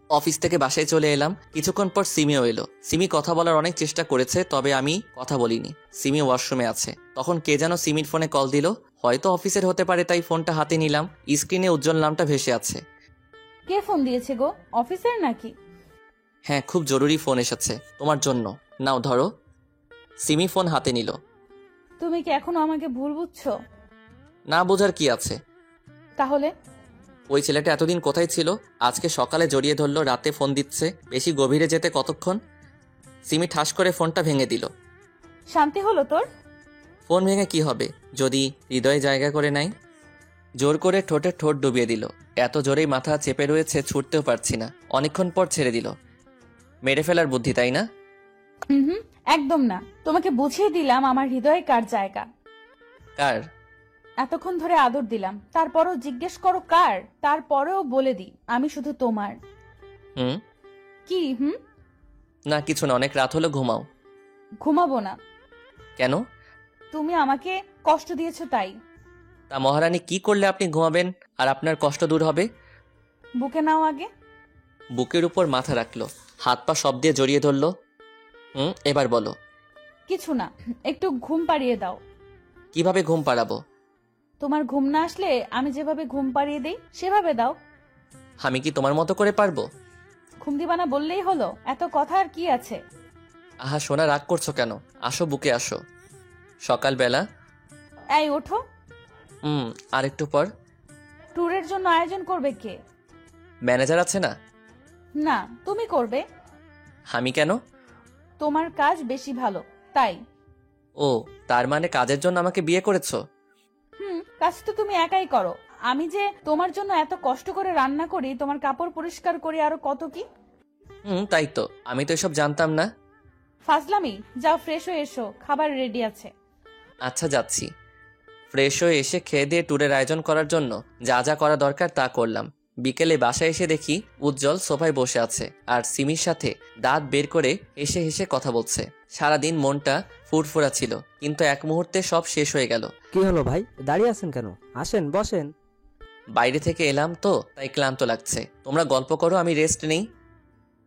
Speaker 1: অফিস থেকে বাসায় চলে এলাম। কিছুক্ষণ পর সিমিও এলো। সিমি কথা বলার অনেক চেষ্টা করেছে, তবে আমি কথা বলিনি। সিমি ওয়াশরুমে আছে। তখন কে যেন সিমির ফোনে কল দিল। হয়তো অফিসের হতে পারে, তাই ফোনটা হাতে নিলাম। স্ক্রিনে উজ্জ্বল নামটা ভেসে আছে।
Speaker 2: কে ফোন দিয়েছে গো? অফিসের নাকি?
Speaker 1: হ্যাঁ, খুব জরুরি ফোন এসেছে তোমার জন্য। নাও ধরো। সিমি ফোন হাতে নিল।
Speaker 2: তুমি কি এখনো আমাকে ভুল বুঝছো?
Speaker 1: না বোঝার কি আছে?
Speaker 2: তাহলে
Speaker 1: ওই ছেলেটা এতদিন কোথায় ছিল? আজকে সকালে জড়িয়ে ধরলো, রাতে ফোন দিচ্ছে। বেশি গভীরে যেতে কতক্ষণ? সিমি ঠাস করে ফোনটা ভেঙে দিল।
Speaker 2: শান্তি হলো তোর?
Speaker 1: ফোন ভেঙে কি হবে যদি হৃদয়ে জায়গা করে নাই? জোর করে ঠোঁটে ঠোঁট ডুবিয়ে দিল। এত জোরেই মাথা চেপে রয়েছে, ছুটতেও পারছি না। অনেকক্ষণ পর ছেড়ে দিল। মেরে ফেলার বুদ্ধি, তাই না?
Speaker 2: হুম, একদম না। তোমাকে বুঝিয়ে দিলাম আমার হৃদয়ে কার জায়গা।
Speaker 1: কার?
Speaker 2: এতক্ষণ ধরে আদর দিলাম, তারপরও জিজ্ঞেস করো কার? তারপরেও বলে দিই আমি শুধু তোমার।
Speaker 1: হুম?
Speaker 2: কি
Speaker 1: না কিছু না, অনেক রাত হলো, ঘুমাও।
Speaker 2: ঘুমাবো না।
Speaker 1: কেন?
Speaker 2: তুমি আমাকে কষ্ট দিয়েছো তাই।
Speaker 1: তা মহারানী, কি করলে আপনি ঘুমাবেন আর আপনার কষ্ট দূর হবে?
Speaker 2: বুকে নাও আগে।
Speaker 1: বুকের উপর মাথা রাখলো, হাত পা সব দিয়ে জড়িয়ে ধরলো। এবার বলো।
Speaker 2: কিছু না, একটু ঘুম পাড়িয়ে দাও।
Speaker 1: কিভাবে ঘুম পাড়াবো?
Speaker 2: তোমার ঘুম না আসলে আমি যেভাবে ঘুম পাড়িয়ে দিই সেভাবে দাও।
Speaker 1: আমি কি তোমার মতো করে পারবো?
Speaker 2: ঘুম দিবা না বললেই হলো, এত কথা আর কি আছে?
Speaker 1: আহা সোনা, রাগ করছো কেন? আসো, বুকে আসো। সকালবেলা।
Speaker 2: এই ওঠো।
Speaker 1: আর একটু পর।
Speaker 2: ট্যুরের জন্য আয়োজন করবে কে?
Speaker 1: ম্যানেজার আছে না?
Speaker 2: না, তুমি করবে।
Speaker 1: আমি কেন?
Speaker 2: তোমার কাজ বেশি ভালো তাই।
Speaker 1: ও, তার মানে কাজের জন্য আমাকে বিয়ে করেছো?
Speaker 2: কাজ তো তুমি একাই করো। আমি যে তোমার জন্য এত কষ্ট করে রান্না করি, তোমার কাপড় পরিষ্কার করি, আরো কত কি।
Speaker 1: তাই তো, আমি তো এসব জানতাম না।
Speaker 2: ফাজলামি, যাও ফ্রেশ হয়ে এসো, খাবার রেডি আছে।
Speaker 1: আচ্ছা যাচ্ছি। ফ্রেশ হয়ে এসে খেয়ে দিয়ে ট্যুরের আয়োজন করার জন্য যা যা করা দরকার তা করলাম। বিকেলে বাসায় এসে দেখি উজ্জ্বল সোফায় বসে আছে আর সিমির সাথে দাঁত বের করে হেসে হেসে কথা বলছে। সারাদিন মনটা ফুরফুরা ছিল, কিন্তু এক মুহূর্তে সব শেষ হয়ে গেল।
Speaker 11: কি হলো ভাই, দাঁড়িয়ে আছেন কেন? আসেন, বসেন।
Speaker 1: বাইরে থেকে এলাম তো, তাই ক্লান্ত লাগছে। তোমরা গল্প করো, আমি রেস্ট নেই।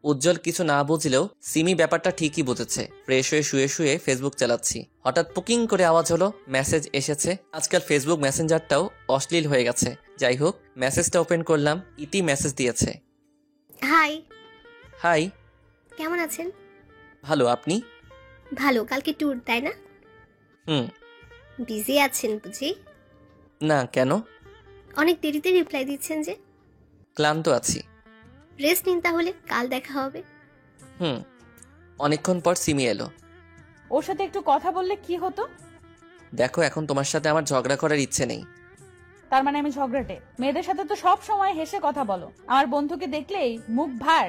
Speaker 1: উজ্জ্বল কিছু না বুঝলেও সিমি ব্যাপারটা ঠিকই বুঝেছে। ফ্রেশ হয়ে শুয়ে শুয়ে ফেসবুক চালাচ্ছি। হঠাৎ পুকিং করে আওয়াজ হলো, মেসেজ এসেছে। আজকাল ফেসবুক মেসেঞ্জারটাও অশ্লীল হয়ে গেছে। যাই হোক, মেসেজটা ওপেন করলাম। ইতি মেসেজ দিয়েছে।
Speaker 8: হাই।
Speaker 1: হাই।
Speaker 8: কেমন আছেন?
Speaker 1: ভালো, আপনি?
Speaker 8: ভালো। কালকে ট্যুর, তাই না? বিজি আছেন বুঝি?
Speaker 1: না, কেন?
Speaker 8: অনেক দেরিতে রিপ্লাই দিচ্ছেন যে।
Speaker 1: ক্লান্ত আছি।
Speaker 8: রেস্ট নিন তাহলে, কাল দেখা হবে।
Speaker 1: অনেকক্ষণ পর সিমি এলো।
Speaker 2: ওর সাথে একটু কথা বললে কি হতো?
Speaker 1: দেখো এখন তোমার সাথে আমার ঝগড়া করার ইচ্ছে নেই।
Speaker 2: তার মানে আমি ঝগড়াটে? মেয়েদের সাথে তো সব সময় হেসে কথা বলো, আমার বন্ধুকে দেখলেই মুখ ভার।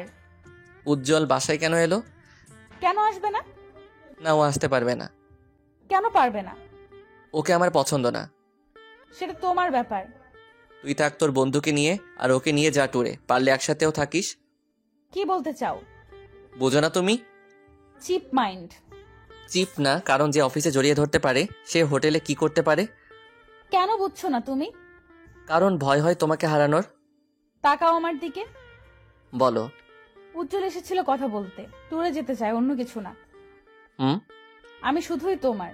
Speaker 1: উজ্জ্বল বাসায় কেন এলো?
Speaker 2: কেন আসবে না?
Speaker 1: না, ও আসতে পারবে না।
Speaker 2: কেন পারবে না?
Speaker 1: ওকে আমার পছন্দ না।
Speaker 2: সেটা তোমার ব্যাপার।
Speaker 1: তুই থাক তোর বন্ধুকে নিয়ে, আর ওকে নিয়ে যা ট্যুরে, পারলে একসাথেও থাকিস।
Speaker 2: কি বলতে চাও?
Speaker 1: বোঝো না তুমি?
Speaker 2: Chip mind.
Speaker 1: চিফ না, কারণ যে অফিসে জড়িয়ে ধরতে পারে সে হোটেলে কি করতে পারে?
Speaker 2: কেন বুঝছো না তুমি?
Speaker 1: কারণ ভয় হয় তোমাকে হারানোর।
Speaker 2: তাকাও আমার দিকে।
Speaker 1: বলো।
Speaker 2: উজ্জ্বল এসেছিল কথা বলতে, ট্যুরে যেতে চায়, অন্য কিছু না।
Speaker 1: হুম।
Speaker 2: আমি শুধুই তোমার।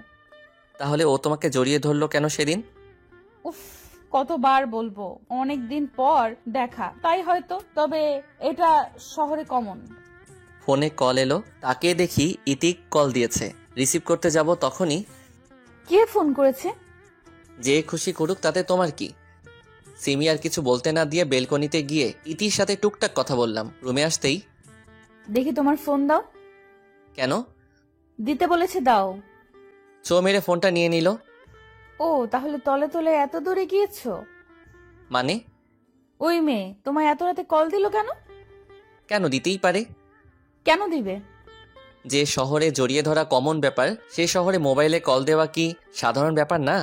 Speaker 1: তাহলে ও তোমাকে জড়িয়ে ধরলো কেন সেদিন?
Speaker 2: উফ, কতবার বলবো, অনেক দিন পর দেখা তাই হয়তো, তবে এটা শহরে কমন।
Speaker 1: ফোনে কল এলো, তাকে দেখি ইতিক কল দিয়েছে। রিসিভ করতে যাব তখনই
Speaker 2: কে ফোন করেছে?
Speaker 1: যে খুশি করুক তাতে তোমার কি। সিমি আর কিছু বলতে না দিয়ে বেলকনিতে গিয়ে ইতির সাথে টুকটাক কথা বললাম। রুমে আসতেই
Speaker 2: দেখি তোমার ফোন দাও।
Speaker 1: কেন?
Speaker 2: দিতে বলেছে, দাও।
Speaker 1: চো মেরে ফোনটা নিয়ে নিল।
Speaker 2: ও, তাহলে তলে তলে এত দূরে গিয়েছো?
Speaker 1: মানে?
Speaker 2: ওই মেয়ে তোমায় এত রাতে কল দিল কেন?
Speaker 1: কেন দিতেই পারে।
Speaker 2: কেন দিবে?
Speaker 1: যে শহরে জড়িয়ে ধরা কমন ব্যাপার, সে শহরে মোবাইলে কল দেওয়া কি সাধারণ ব্যাপার না?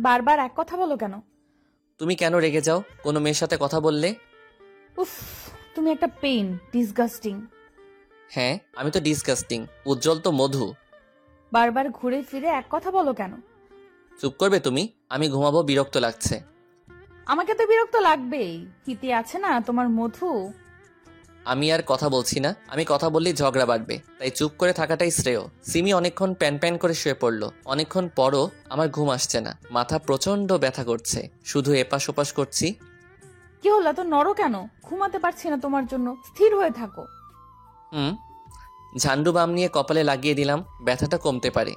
Speaker 2: বারবার এক কথা বলো কেন?
Speaker 1: তুমি কেন রেগে যাও কোনো মেয়ের সাথে কথা বললে?
Speaker 2: উফ, তুমি একটা পেইন, ডিসগাস্টিং।
Speaker 1: হ্যাঁ, আমি তো ডিসকাস্টিং, উজ্জ্বল তো মধু।
Speaker 2: বারবার ঘুরে ফিরে এক কথা বলো কেন?
Speaker 1: চুপ করবে তুমি? আমি ঘুমাবো, বিরক্ত লাগছে।
Speaker 2: আমাকে তো বিরক্ত লাগবেই, হিতে আছে না তোমার মধু।
Speaker 1: আমি আর কথা বলছি না, আমি কথা বললেই ঝগড়া বাড়বে, তাই চুপ করে থাকাটাই শ্রেয়। সিমি অনেকক্ষণ প্যান প্যান করে শুয়ে পড়লো। অনেকক্ষণ পরও আমার ঘুম আসছে না, মাথা প্রচন্ড ব্যথা করছে, শুধু এপাশ ওপাশ করছি।
Speaker 2: কি হলো, এত নড়ো কেন? ঘুমাতে পারছি না তোমার জন্য, স্থির হয়ে থাকো।
Speaker 1: ঝান্ডু বাম নিয়ে কপালে লাগিয়ে দিলাম, ব্যথাটা কমতে পারে।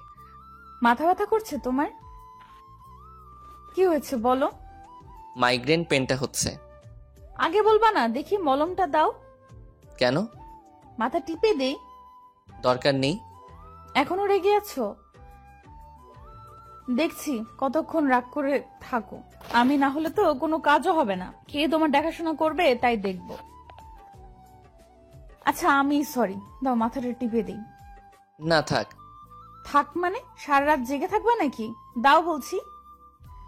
Speaker 2: মাথা ব্যথা করছে তোমার? কি হয়েছে বলো।
Speaker 1: মাইগ্রেন পেনটা হচ্ছে।
Speaker 2: আগে বলবা না, দেখি মলমটা দাও।
Speaker 1: কেন?
Speaker 2: মাথা টিপে দেই।
Speaker 1: দরকার নেই।
Speaker 2: এখনো রেগে আছো? দেখছি কতক্ষণ রাগ করে থাকো। আমি না হলে তো কোনো কাজও হবে না, কে তোমার দেখাশোনা করবে তাই দেখবো। আচ্ছা আমি সরি, দাও মাথাটা টিপে দিই।
Speaker 1: না থাক।
Speaker 2: থাক মানে সারা রাত জেগে থাকবে নাকি? দাও বলছি।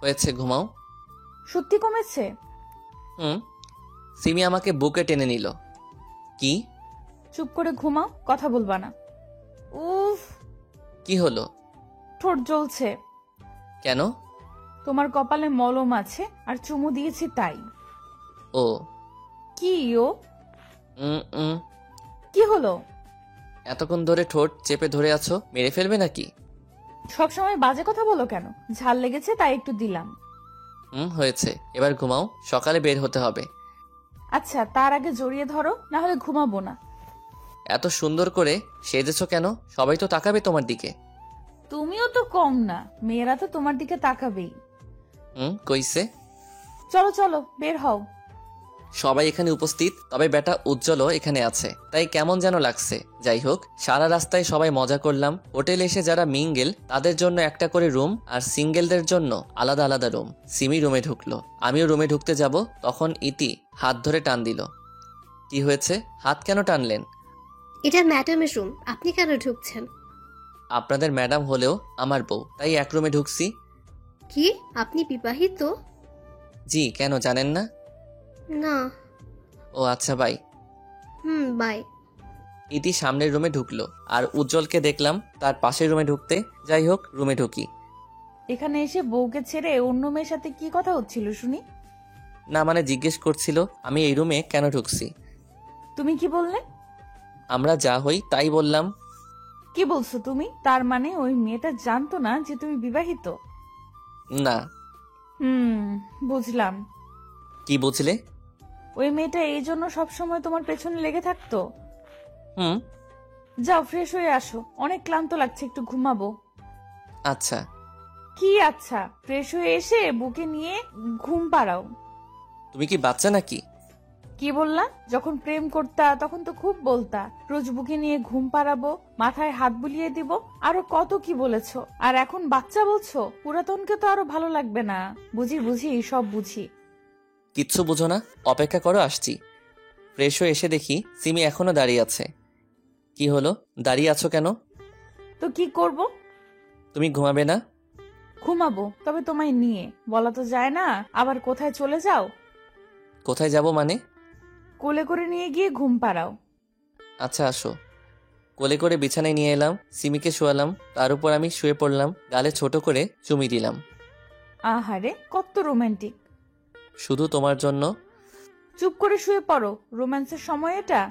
Speaker 1: হয়েছে, ঘুমাও।
Speaker 2: সত্যি কমেছে?
Speaker 1: সিমি আমাকে বুকে টেনে নিল। কি?
Speaker 2: চুপ করে ঘুমাও, কথা বলবা না। উফ,
Speaker 1: কি হলো?
Speaker 2: ঠোঁট জ্বলছে।
Speaker 1: কেন?
Speaker 2: তোমার কপালে মলম আছে আর চুমু দিয়েছি তাই।
Speaker 1: ও।
Speaker 2: কি ও? কি হলো?
Speaker 1: এতক্ষণ ধরে ঠোঁট চেপে ধরে আছো, মেরে ফেলবে নাকি?
Speaker 2: সবসময় বাজে কথা বলো কেন? ঝাল লেগেছে তাই একটু দিলাম।
Speaker 1: হয়েছে, এবার ঘুমাও, সকালে বের হতে হবে।
Speaker 2: আচ্ছা তার আগে জড়িয়ে ধরো, না হলে ঘুমাবো না।
Speaker 1: এত সুন্দর করে সেজেছো কেন? সবাই তো তাকাবে তোমার দিকে।
Speaker 2: তুমিও তো কম না, মেয়েরা তো তোমার দিকে তাকাবেই।
Speaker 1: কইছে।
Speaker 2: চলো চলো বের হও।
Speaker 1: সবাই এখানে উপস্থিত, তবে বেটা উজ্জ্বলও এখানে আছে, তাই কেমন যেন লাগছে। যাই হোক, সারা রাস্তায় সবাই মজা করলাম। হোটেলে এসে যারা মিঙ্গেল তাদের জন্য একটা করে রুম, আর সিঙ্গেলদের জন্য আলাদা আলাদা রুম। সিমি রুমে ঢুকলো, আমিও রুমে ঢুকতে যাব, তখন ইতি হাত ধরে টান দিল। কি হয়েছে? হাত কেন টানলেন?
Speaker 8: এটা ম্যাডামের রুম, আপনি কেন ঢুকছেন?
Speaker 1: আপনাদের ম্যাডাম হলেও আমার বউ, তাই এক রুমে ঢুকছি।
Speaker 8: কি আপনি বিবাহিত?
Speaker 1: জি, কেন জানেন না?
Speaker 8: না।
Speaker 1: ও আচ্ছা, বাই।
Speaker 8: বাই।
Speaker 1: ইতি সামনের রুমে ঢুকলো, আর উজ্জ্বলকে দেখলাম তার পাশের রুমে ঢুকতে। যাই হোক, রুমে ঢুকি।
Speaker 2: এখানে এসে বউকে ছেড়ে অন্য মেয়ের সাথে কি কথা হচ্ছিল শুনি?
Speaker 1: না মানে জিজ্ঞেস করছিল আমি এই রুমে কেন ঢুকছি।
Speaker 2: তুমি কি বললে?
Speaker 1: আমরা যা হই তাই বললাম।
Speaker 2: কি বলছো তুমি? তার মানে ওই মেয়েটা জানতো না যে তুমি বিবাহিত?
Speaker 1: না।
Speaker 2: বুঝলাম।
Speaker 1: কি বুঝলে?
Speaker 2: ওই মেয়েটা এই জন্য সবসময় তোমার পেছনে লেগে থাকতো। যাও ফ্রেশ হয়ে আসো, অনেক ক্লান্ত লাগছে, একটু ঘুমাবো।
Speaker 1: আচ্ছা।
Speaker 2: কি আচ্ছা? ফ্রেশ হয়ে এসে বুকে নিয়ে ঘুম পাড়াও।
Speaker 1: তুমি কি বাচ্চা নাকি?
Speaker 2: কি বললা? যখন প্রেম করতা তখন তো খুব বলতা, রোজ বুকে নিয়ে ঘুম পাড়াবো, মাথায় হাত বুলিয়ে দিব, আরো কত কি বলেছো। আর এখন বাচ্চা বলছো? পুরাতনকে তো আরো ভালো লাগবে না। বুঝি বুঝি, সব বুঝি।
Speaker 1: কিচ্ছু বুঝো না, অপেক্ষা করো, আসছি। ফ্রেশ হয়ে এসে দেখি সিমি এখনো দাঁড়িয়ে আছে। কি হলো, দাঁড়িয়ে আছো কেন?
Speaker 2: তো কি করব?
Speaker 1: তুমি ঘুমাবে না?
Speaker 2: ঘুমাবো, তবে তোমায় নিয়ে। বলা তো যায় না, আবার কোথায় চলে যাও।
Speaker 1: কোথায় যাব মানে?
Speaker 2: কোলে করে নিয়ে গিয়ে ঘুম পাড়াও।
Speaker 1: আচ্ছা আসো। কোলে করে বিছানায় নিয়ে এলাম, সিমিকে শোয়ালাম, তার উপর আমি শুয়ে পড়লাম, গালে ছোট করে চুমি দিলাম।
Speaker 2: আহারে, কত রোমান্টিক।
Speaker 1: শুধু তোমার জন্য।
Speaker 2: চুপ করে শুয়ে পড়ো, রোম্যান্সের সময় এটা।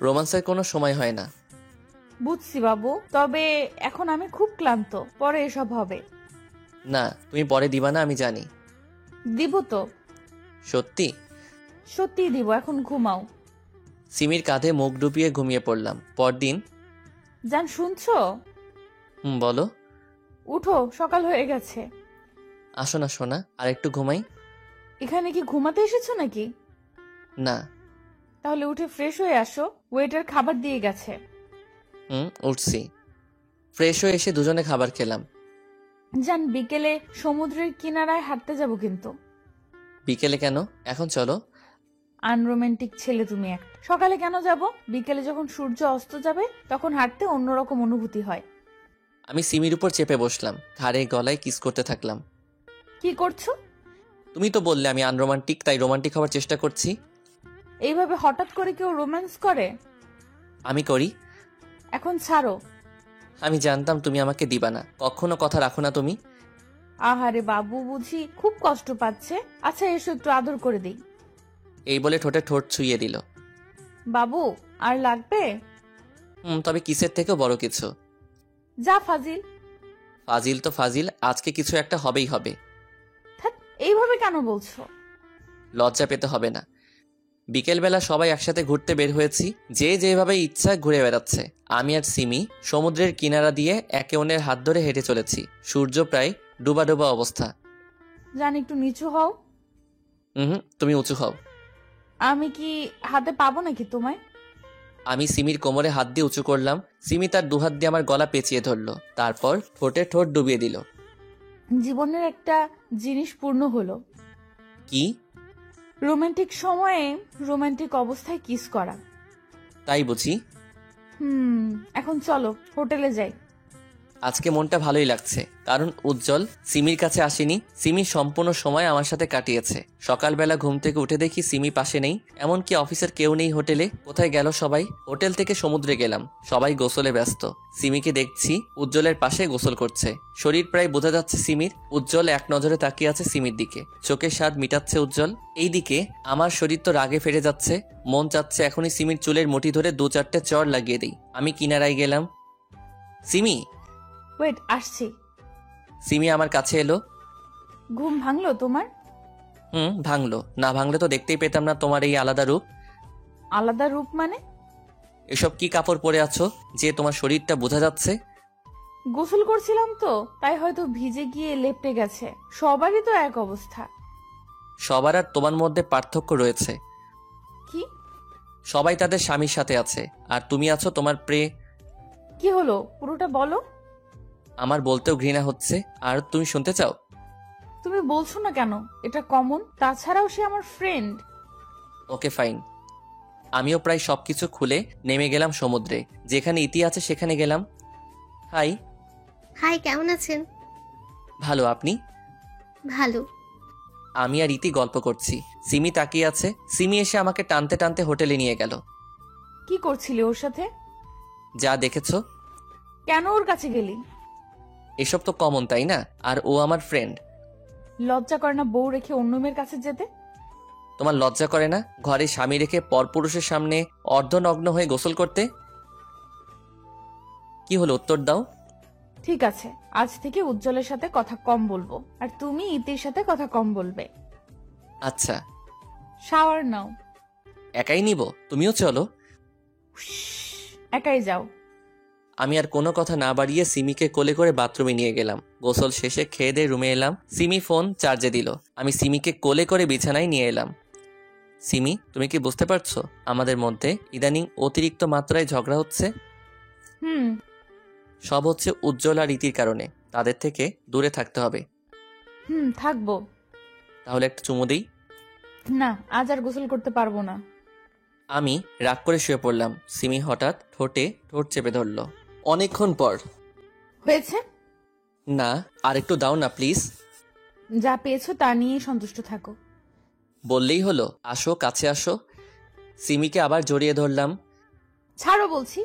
Speaker 1: রোমান্সের কোনো সময় হয় না।
Speaker 2: বুঝছি বাবু, তবে এখন আমি খুব ক্লান্ত, পরে এসব হবে।
Speaker 1: না, তুমি পরে দিবা না, আমি জানি।
Speaker 2: দিব তো।
Speaker 1: সত্যি?
Speaker 2: সত্যি দিব, এখন ঘুমাও।
Speaker 1: সিমির কাঁধে মুখ ডুবিয়ে ঘুমিয়ে পড়লাম। পরদিন।
Speaker 2: জান, শুনছো?
Speaker 1: বলো।
Speaker 2: উঠো, সকাল হয়ে গেছে।
Speaker 1: আসো না সোনা, আর একটু ঘুমাই।
Speaker 2: এখানে কি ঘুমাতে এসেছো নাকি?
Speaker 1: না।
Speaker 2: তাহলে উঠে ফ্রেশ হয়ে আসো, ওয়েটার খাবার দিয়ে গেছে।
Speaker 1: উঠছি। ফ্রেশ হয়ে এসে দুজনে খাবার খেলাম।
Speaker 2: জান, বিকেলে সমুদ্রের কিনারায় হাঁটতে যাব কিন্তু।
Speaker 1: বিকেলে কেন? এখন চলো।
Speaker 2: আনরোমান্টিক ছেলে তুমি একটা। সকালে কেন যাব? বিকেলে যখন সূর্য অস্ত যাবে তখন হাঁটতে অন্যরকম অনুভূতি হয়।
Speaker 1: আমি সিমির উপর চেপে বসলাম, ঘাড়ে গলায় কিস করতে থাকলাম।
Speaker 2: কি করছো?
Speaker 1: তুমি তো বললে আমি আনরোমান্টিক, তাই রোমান্টিক হওয়ার চেষ্টা করছি।
Speaker 2: এইভাবে হঠাৎ করে কেউ রোম্যান্স করে?
Speaker 1: আমি করি।
Speaker 2: এখন ছাড়ো।
Speaker 1: আমি জানতাম তুমি আমাকে দিবা না, কখনো কথা রাখো না তুমি।
Speaker 2: আহারে বাবু, বুঝি খুব কষ্ট পাচ্ছে। আচ্ছা এসো, একটু আদর করে দিই।
Speaker 1: এই বলে ঠোঁটে ঠোঁট ছুঁয়ে দিল।
Speaker 2: বাবু, আর লাগবে?
Speaker 1: তবে কিসের থেকেও বড় কিছু।
Speaker 2: যা ফাজিল।
Speaker 1: ফাজিল তো ফাজিল, আজকে কিছু একটা হবেই হবে।
Speaker 2: ধ্যাৎ, এইভাবে কেন বলছো?
Speaker 1: লজ্জা পেতে হবে না। বিকেলবেলা সবাই একসাথে ঘুরতে বের হয়েছি, যে যেভাবে ইচ্ছা ঘুরে বেড়াচ্ছে। আমি আর সিমি সমুদ্রের কিনারা দিয়ে একে অন্যের হাত ধরে হেঁটে চলেছি। সূর্য প্রায় ডুবা ডুবা অবস্থা।
Speaker 2: জান, একটু নিচু হও।
Speaker 1: তুমি উঁচু হও।
Speaker 2: আমি কি হাতে পাবো নাকি তোমায়?
Speaker 1: আমি সিমির কোমরে হাত দিয়ে উঁচু করলাম। সিমি তার দুহাত দিয়ে আমার গলা পেঁচিয়ে ধরলো, তারপর ঠোঁটে ঠোঁট ডুবিয়ে দিল।
Speaker 2: জীবনের একটা জিনিস পূর্ণ হলো।
Speaker 1: কি?
Speaker 2: রোমান্টিক সময়ে রোমান্টিক অবস্থায় কিস করা।
Speaker 1: তাই বুঝি।
Speaker 2: এখন চলো হোটেলে যাই।
Speaker 1: আজকে মনটা ভালোই লাগছে, কারণ উজ্জ্বল সিমির কাছে আসেনি। সিমি সম্পূর্ণ সময় আমার সাথে কাটিয়েছে। সকালবেলা ঘুম থেকে উঠে দেখি সিমি পাশে নেই, এমনকি অফিসের কেউ নেই হোটেলে। কোথায় গেল সবাই? হোটেল থেকে সমুদ্রে গেলাম, সবাই গোসলে ব্যস্ত। সিমিকে দেখছি উজ্জ্বলের পাশে গোসল করছে। শরীর প্রায় বোঝা যাচ্ছে সিমির। উজ্জ্বল এক নজরে তাকিয়ে আছে সিমির দিকে, চোখের স্বাদ মিটাচ্ছে উজ্জ্বল। এইদিকে আমার শরীর তো রাগে ফেটে যাচ্ছে। মন চাচ্ছে এখনই সিমির চুলের মুঠি ধরে 2-4টে চড় লাগিয়ে দিই। আমি কিনারায় গেলাম। সিমি।
Speaker 2: ওয়েট, আসছি।
Speaker 1: সিমি আমার কাছে এলো।
Speaker 2: ঘুম ভাঙলো তোমার?
Speaker 1: ভাঙলো। না ভাঙলে তো দেখতেই পেতাম না তোমার এই আলাদা রূপ।
Speaker 2: আলাদা রূপ মানে?
Speaker 1: এসব কি কাপড় পরে আছো যে তোমার শরীরটা বোঝা যাচ্ছে?
Speaker 2: গোসল করছিলাম তো, তাই হয়তো ভিজে গিয়ে লেপটে গেছে। সবারই তো এক অবস্থা।
Speaker 1: সবার আর তোমার মধ্যে পার্থক্য রয়েছে।
Speaker 2: কি?
Speaker 1: সবাই তাদের স্বামীর সাথে আছে, আর তুমি আছো তোমার
Speaker 2: কি হলো, পুরোটা বলো।
Speaker 1: আমার বলতেও ঘৃণা হচ্ছে, আর তুমি শুনতে চাও?
Speaker 2: তুমি বলছো না কেন? এটা কমন। তাছাড়াও সে আমার ফ্রেন্ড।
Speaker 1: Okay fine. আমিও প্রায় সবকিছু খুলে নেমে গেলাম সমুদ্রে। যেখানে ইতি আছে সেখানে গেলাম। হাই।
Speaker 8: হাই, কেমন আছেন?
Speaker 1: ভালো, আপনি?
Speaker 8: ভালো।
Speaker 1: আমি আর ইতি গল্প করছি, সিমি তাকিয়ে আছে। সিমি এসে আমাকে টানতে টানতে হোটেলে নিয়ে গেল।
Speaker 2: কি করছিলি ওর সাথে?
Speaker 1: যা দেখেছো।
Speaker 2: কেন ওর কাছে গেলি?
Speaker 1: এসব তো কমন, তাই না? আর ও আমার ফ্রেন্ড।
Speaker 2: লজ্জা করে না বউ রেখে অন্য মেয়ের কাছে যেতে?
Speaker 1: তোমার লজ্জা করে না ঘরে স্বামী রেখে পরপুরুষের সামনে অর্ধনগ্ন হয়ে গোসল করতে? কি হলো, উত্তর দাও।
Speaker 2: ঠিক আছে, আজ থেকে উজ্জ্বলের সাথে কথা কম বলবো, আর তুমি ইতির সাথে কথা কম বলবে।
Speaker 1: আচ্ছা।
Speaker 2: শাওয়ার নাও।
Speaker 1: একাই নিব? তুমিও চলো।
Speaker 2: একাই যাও।
Speaker 1: আমি আর কোনো কথা না বাড়িয়ে সিমিকে কোলে করে বাথরুমে নিয়ে গেলাম। গোসল শেষে খেয়ে দিয়ে রুমে এলাম। সিমি ফোন চার্জে দিল। আমি সিমিকে কোলে করে বিছানায় নিয়ে এলাম। সিমি, তুমি কি বুঝতে পারছো আমাদের মধ্যে ইদানিং অতিরিক্ত মাত্রায় ঝগড়া হচ্ছে?
Speaker 2: হুম।
Speaker 1: সব হচ্ছে উজ্জ্বল আর রীতির কারণে। তাদের থেকে দূরে থাকতে হবে।
Speaker 2: থাকবো।
Speaker 1: তাহলে একটা চুমু দিই।
Speaker 2: না, আজ আর গোসল করতে পারবো না।
Speaker 1: আমি রাগ করে শুয়ে পড়লাম। সিমি হঠাৎ ঠোঁটে ঠোঁট চেপে ধরল। অনেকক্ষণ পর।
Speaker 2: হয়েছে?
Speaker 1: না, আর একটু দাও না প্লিজ।
Speaker 2: যা পেয়েছো তা নিয়ে সন্তুষ্ট থাকো।
Speaker 1: বললেই হলো, আসো কাছে আসো। সিমিকে আবার জড়িয়ে ধরলাম।
Speaker 2: ছাড়ো বলছি।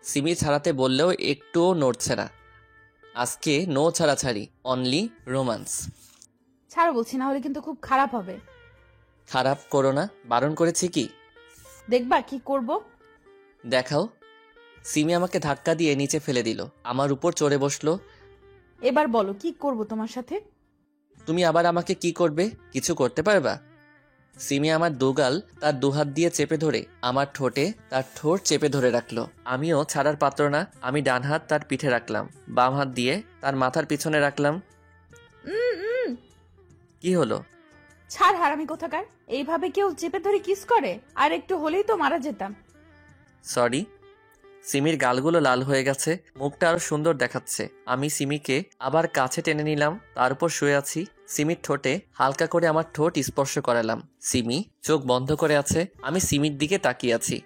Speaker 1: সিমি ছাড়াতে বললেও একটুও নড়ছে না। আজকে নো ছাড়াছাড়ি, অনলি রোমান্স।
Speaker 2: ছাড়ো বলছি, না হলে কিন্তু খুব খারাপ হবে।
Speaker 1: খারাপ করো না, বারণ করেছি কি?
Speaker 2: দেখবা কি করব।
Speaker 1: দেখাও। সিমি আমাকে ধাক্কা দিয়ে নিচে ফেলে দিল, আমার উপর চড়ে বসলো।
Speaker 2: এবার বলো কি করব তোমার সাথে।
Speaker 1: তুমি আবার আমাকে কি করবে? কিছু করতে পারবা? সিমি আমার দুগাল তার দুহাত দিয়ে চেপে ধরে আমার ঠোঁটে তার ঠোঁট চেপে ধরে রাখলো। আমিও ছাড়ার পাত্র না। আমি ডান হাত তার পিঠে রাখলাম, বাম হাত দিয়ে তার মাথার পিছনে রাখলাম। কি হলো?
Speaker 2: ছাড় হারামি কোথাকার। এইভাবে কেউ চেপে ধরে কিস করে? আর একটু হলেই তো মারা যেতাম।
Speaker 1: সরি। সিমির গালগুলো লাল হয়ে গেছে, মুখটা আরো সুন্দর দেখাচ্ছে। আমি সিমিকে আবার কাছে টেনে নিলাম, তার উপর শুয়ে আছি। সিমির ঠোঁটে হালকা করে আমার ঠোঁট স্পর্শ করালাম। সিমি চোখ বন্ধ করে আছে। আমি সিমির দিকে তাকিয়ে আছি।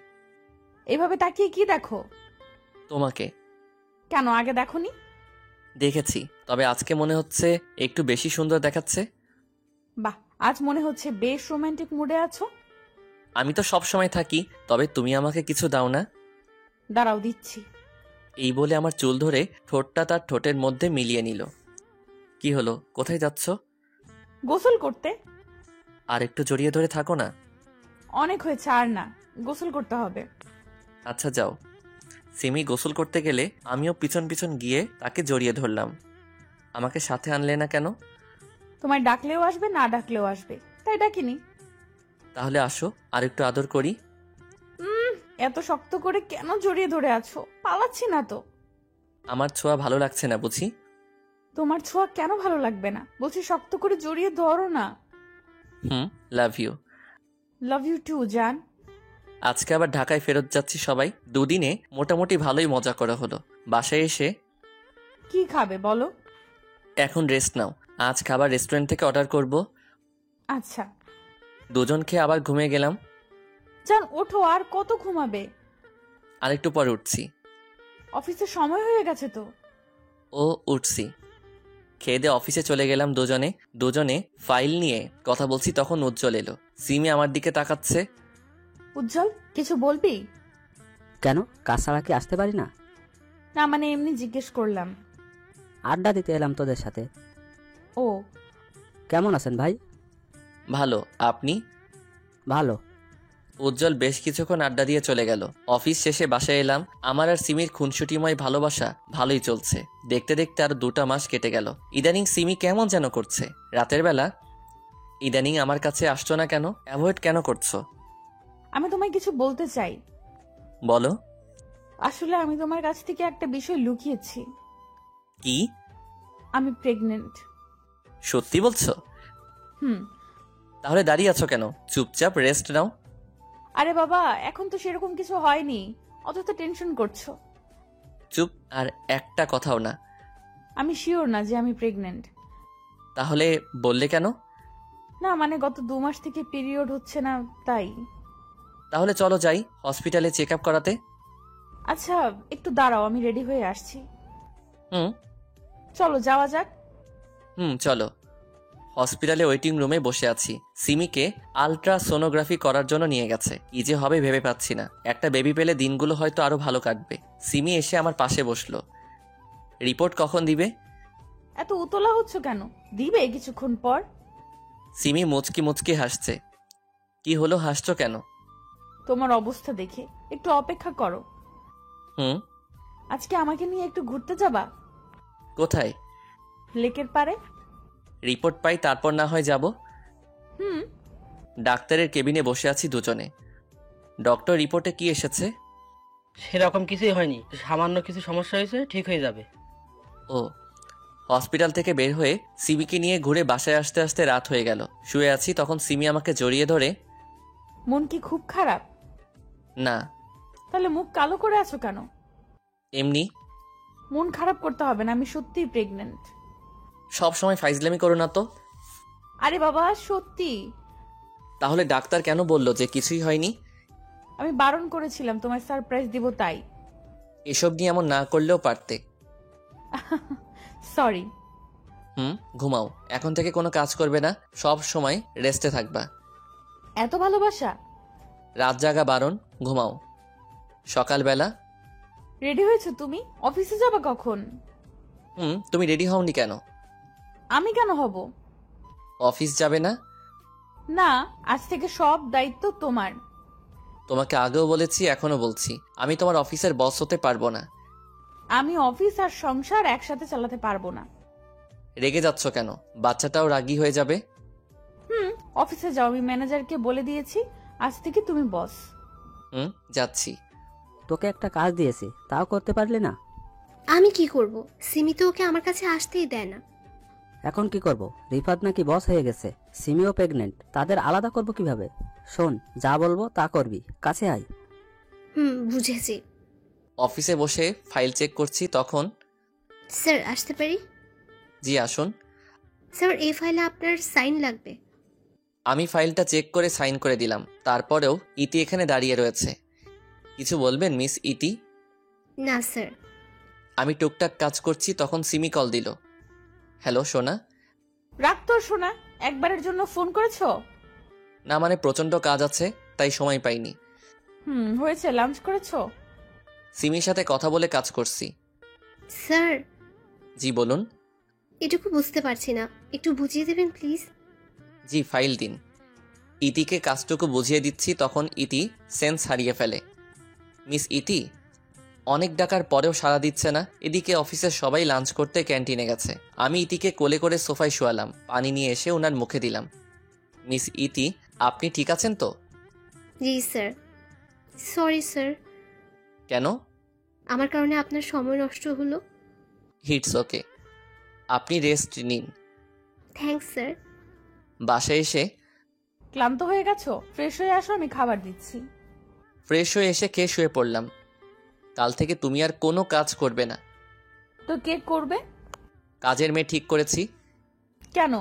Speaker 2: এইভাবে তাকিয়ে কি দেখো?
Speaker 1: তোমাকে।
Speaker 2: কেন আগে দেখোনি?
Speaker 1: দেখেছি, তবে আজকে মনে হচ্ছে একটু বেশি সুন্দর দেখাচ্ছে।
Speaker 2: বাহ, আজ মনে হচ্ছে বেশ রোমান্টিক মুডে আছো।
Speaker 1: আমি তো সব সময় থাকি, তবে তুমি আমাকে কিছু দাও না?
Speaker 2: দাঁড়াও দিচ্ছি।
Speaker 1: এই বলে আমার চুল ধরে ঠোঁটটা তার ঠোঁটের মধ্যে মিলিয়ে নিল। কি হলো, কোথায় যাচ্ছ?
Speaker 2: গোসল করতে।
Speaker 1: আর একটু জড়িয়ে ধরে থাকো না।
Speaker 2: অনেক হয়েছে, আর না, গোসল করতে হবে।
Speaker 1: আচ্ছা যাও। সিমি গোসল করতে গেলে আমিও পিছন পিছন গিয়ে তাকে জড়িয়ে ধরলাম। আমাকে সাথে আনলে না কেন?
Speaker 2: তোমায় ডাকলেও আসবে, না ডাকলেও আসবে, তাই ডাকিনি।
Speaker 1: তাহলে আসো, আর একটু আদর করি।
Speaker 2: এত শক্ত করে কেন জড়িয়ে ধরে আছো? পালাচ্ছি না তো।
Speaker 1: আমার ছোঁয়া ভালো লাগছে না বুঝি?
Speaker 2: তোমার ছোঁয়া কেন ভালো লাগবে না? বলছি শক্ত করে জড়িয়ে ধরো না।
Speaker 1: Love you.
Speaker 2: Love you too জান।
Speaker 1: আজকে আবার ঢাকায় ফেরত যাচ্ছি সবাই। দুদিনে মোটামুটি ভালোই মজা করা হলো। বাসায় এসে
Speaker 2: কি খাবে বলো?
Speaker 1: এখন রেস্ট নাও। আজ খাবার রেস্টুরেন্ট থেকে অর্ডার করব।
Speaker 2: আচ্ছা।
Speaker 1: দুজন খেয়ে আবার ঘুমিয়ে গেলাম।
Speaker 2: জান ওঠো, আর কত ঘুমাবে?
Speaker 1: আর একটু পরে উঠছি।
Speaker 2: অফিসের সময় হয়ে গেছে তো।
Speaker 1: ও উঠছি। খেয়ে দিয়ে অফিসে চলে গেলাম দুজনে ফাইল নিয়ে কথা বলছি, তখন উজ্জ্বল এলো। সিমি আমার দিকে তাকাচ্ছে।
Speaker 2: উজ্জ্বল, কিছু বলবি?
Speaker 11: কেন, কাজ ছাড়া কি আসতে পারি না?
Speaker 2: না মানে এমনি জিজ্ঞেস করলাম।
Speaker 11: আড্ডা দিতে এলাম তোদের সাথে।
Speaker 2: ও।
Speaker 11: কেমন আছেন ভাই?
Speaker 1: ভালো, আপনি?
Speaker 11: ভালো।
Speaker 1: উজ্জ্বল বেশ কিছুক্ষণ আড্ডা দিয়ে চলে গেল। অফিস শেষে বাসায় এলাম। আমার আর সিমির খুনসুটিময় ভালোবাসা ভালোই চলছে। দেখতে দেখতে আর 2টা মাস কেটে গেল। ইদানিং সিমি কেমন যেন করছে। রাতের বেলা ইদানিং আমার কাছে আসছো না কেন? অ্যাভয়েড কেন করছো?
Speaker 2: আমি তোমায় কিছু বলতে চাই।
Speaker 1: বলো।
Speaker 2: আসলে আমি তোমার কাছ থেকে একটা বিষয় লুকিয়েছি।
Speaker 1: কি?
Speaker 2: আমি প্রেগনেন্ট।
Speaker 1: সত্যি বলছো?
Speaker 2: হুম।
Speaker 1: তাহলে দাঁড়িয়ে আছো কেন? চুপচাপ রেস্ট নাও।
Speaker 2: আরে বাবা, এখন তো সেরকম কিছু হয়নি, অথচ টেনশন করছো।
Speaker 1: চুপ, আর একটা কথাও না।
Speaker 2: আমি শিওর না যে আমি প্রেগনেন্ট।
Speaker 1: তাহলে বললে কেন?
Speaker 2: না মানে গত 2 মাস থেকে পিরিয়ড হচ্ছে না, তাই।
Speaker 1: তাহলে চলো যাই হসপিটালে চেক আপ করাতে।
Speaker 2: আচ্ছা একটু দাঁড়াও, আমি রেডি হয়ে আসছি।
Speaker 1: হুম।
Speaker 2: চলো যাওয়া যাক।
Speaker 1: চলো। হসপিটালে ওয়েটিং রুমে বসে আছি। সিমিকে আলট্রাসোনোগ্রাফি করার জন্য নিয়ে গেছে। কি যে হবে ভেবে পাচ্ছি না। একটা বেবি পেলে দিনগুলো হয়তো আরো ভালো কাটবে। সিমি এসে আমার পাশে বসলো। রিপোর্ট কখন দিবে?
Speaker 2: এত উতলা হচ্ছ কেন? দিবে কিছুক্ষণ পর।
Speaker 1: সিমি মুচকি মুচকি হাসছে। কি হলো, হাসছো কেন?
Speaker 2: তোমার অবস্থা দেখে। একটু অপেক্ষা করো। আজকে আমাকে নিয়ে একটু ঘুরতে যাবা?
Speaker 1: কোথায়?
Speaker 2: লেকের পারে।
Speaker 1: রিপোর্ট পাই তারপর না হয় যাব।
Speaker 2: হুম।
Speaker 1: ডাক্তারের কেবিনে বসে আছি দুজনে। ডক্টর রিপোর্টে কি এসেছে?
Speaker 12: সেরকম কিছুই হয়নি, সামান্য কিছু সমস্যা হয়েছে, ঠিক হয়ে যাবে।
Speaker 1: ও। হসপিটাল থেকে বের হয়ে সিমিকে নিয়ে ঘুরে বাসায় আসতে আসতে রাত হয়ে গেল। শুয়ে আছি, তখন সিমি আমাকে জড়িয়ে ধরে
Speaker 2: মন কি খুব খারাপ?
Speaker 1: না,
Speaker 2: তাহলে মুখ কালো করে আছো কেন?
Speaker 1: এমনি।
Speaker 2: মন খারাপ করতে হবে না, আমি সত্যিই প্রেগনেন্ট।
Speaker 1: সব সময় ফাইজলামি করো না তো।
Speaker 2: আরে বাবা সত্যি।
Speaker 1: তাহলে ডাক্তার কেন বললো যে কিছুই হয়নি?
Speaker 2: আমি বারণ করেছিলাম তোমায় সারপ্রাইজ দিব তাই।
Speaker 1: এসব নিয়ে এমন না করলেও পারতে।
Speaker 2: সরি।
Speaker 1: ঘুমাও, এখন থেকে কোনো কাজ করবে না, সব সময় রেস্টে থাকবা।
Speaker 2: এত ভালোবাসা?
Speaker 1: রাত জাগা বারণ, ঘুমাও। সকালবেলা
Speaker 2: রেডি হয়েছো তুমি? অফিসে যাবা কখন?
Speaker 1: তুমি রেডি হওনি কেন?
Speaker 2: আমি কেন হব?
Speaker 1: অফিস যাবে না?
Speaker 2: না, আজ থেকে সব দায়িত্ব তোমার।
Speaker 1: তোমাকে আগেও বলেছি, এখনো বলছি, আমি তোমার অফিসের বস হতে পারবো না।
Speaker 2: আমি অফিস আর সংসার একসাথে চালাতে পারবো না।
Speaker 1: রেগে যাচ্ছ কেন? বাচ্চাটাও রাগী হয়ে যাবে।
Speaker 2: অফিসে যাও, আমি ম্যানেজারকে বলে দিয়েছি আজ থেকে তুমি বস।
Speaker 1: যাচ্ছি।
Speaker 11: তোকে একটা কাজ দিয়েছি, তাও করতে পারলি না।
Speaker 8: আমি কি করব? সিমি তো ওকে আমার কাছে আসতেই দেয় না।
Speaker 11: এখন কি করব? রিফাত নাকি বস হয়ে গেছে, সিমিও প্রেগনেন্ট, তাদের আলাদা করব কিভাবে? শোন, যা বলবো তা করবি, কাছে আয়।
Speaker 8: বুঝেছি।
Speaker 1: অফিসে বসে ফাইল চেক করছি তখন।
Speaker 8: স্যার আসতে পারি?
Speaker 1: জি আসুন।
Speaker 8: স্যার এই ফাইলে আপনার সাইন লাগবে।
Speaker 1: আমি ফাইলটা চেক করে সাইন করে দিলাম, তারপরেও ইতি এখানে দাঁড়িয়ে রয়েছে। কিছু বলবেন মিস ইতি?
Speaker 8: না স্যার।
Speaker 1: আমি টুকটাক কাজ করছি তখন সিমি কল দিল। হ্যালো সোনা।
Speaker 2: রাখ তোর সোনা, একবারের জন্য ফোন করেছো?
Speaker 1: না মানে প্রচন্ড কাজ আছে তাই সময় পাইনি।
Speaker 2: হয়েছে, লাঞ্চ করেছো?
Speaker 1: সিমির সাথে কথা বলে কাজ করছি।
Speaker 8: স্যার।
Speaker 1: জি বলুন।
Speaker 8: এটুকু বুঝতে পারছি না, একটু বুঝিয়ে দেবেন প্লিজ।
Speaker 1: জি ফাইল দিন। ইতিকে কাজটুকু বুঝিয়ে দিচ্ছি তখন ইতি সেন্স হারিয়ে ফেলে। মিস ইতি, অনেক ডাকার পরেও সাড়া দিচ্ছে না। এদিকে অফিসের সবাই লাঞ্চ করতে ক্যান্টিনে গেছে। আমি ইতিকে কোলে করে সোফায় শোয়ালাম, পানি নিয়ে এসে ওনার মুখে দিলাম। মিস ইতি, আপনি ঠিক আছেন তো?
Speaker 8: জি স্যার। Sorry sir.
Speaker 1: কেন?
Speaker 8: আমার কারণে আপনার সময় নষ্ট হলো।
Speaker 1: হিটস ওকে, আপনি রেস্ট নিন।
Speaker 8: Thanks sir.
Speaker 1: বাসায় এসে
Speaker 2: ক্লান্ত হয়ে গেছো? ফ্রেশ হয়ে আসো, আমি খাবার দিচ্ছি।
Speaker 1: ফ্রেশ হয়ে এসে খেয়ে শুয়ে পড়লাম। কাল থেকে তুমি আর কোনো কাজ করবে না।
Speaker 2: তো কে করবে?
Speaker 1: কাজের মেয়ে ঠিক করেছি।
Speaker 2: কেন?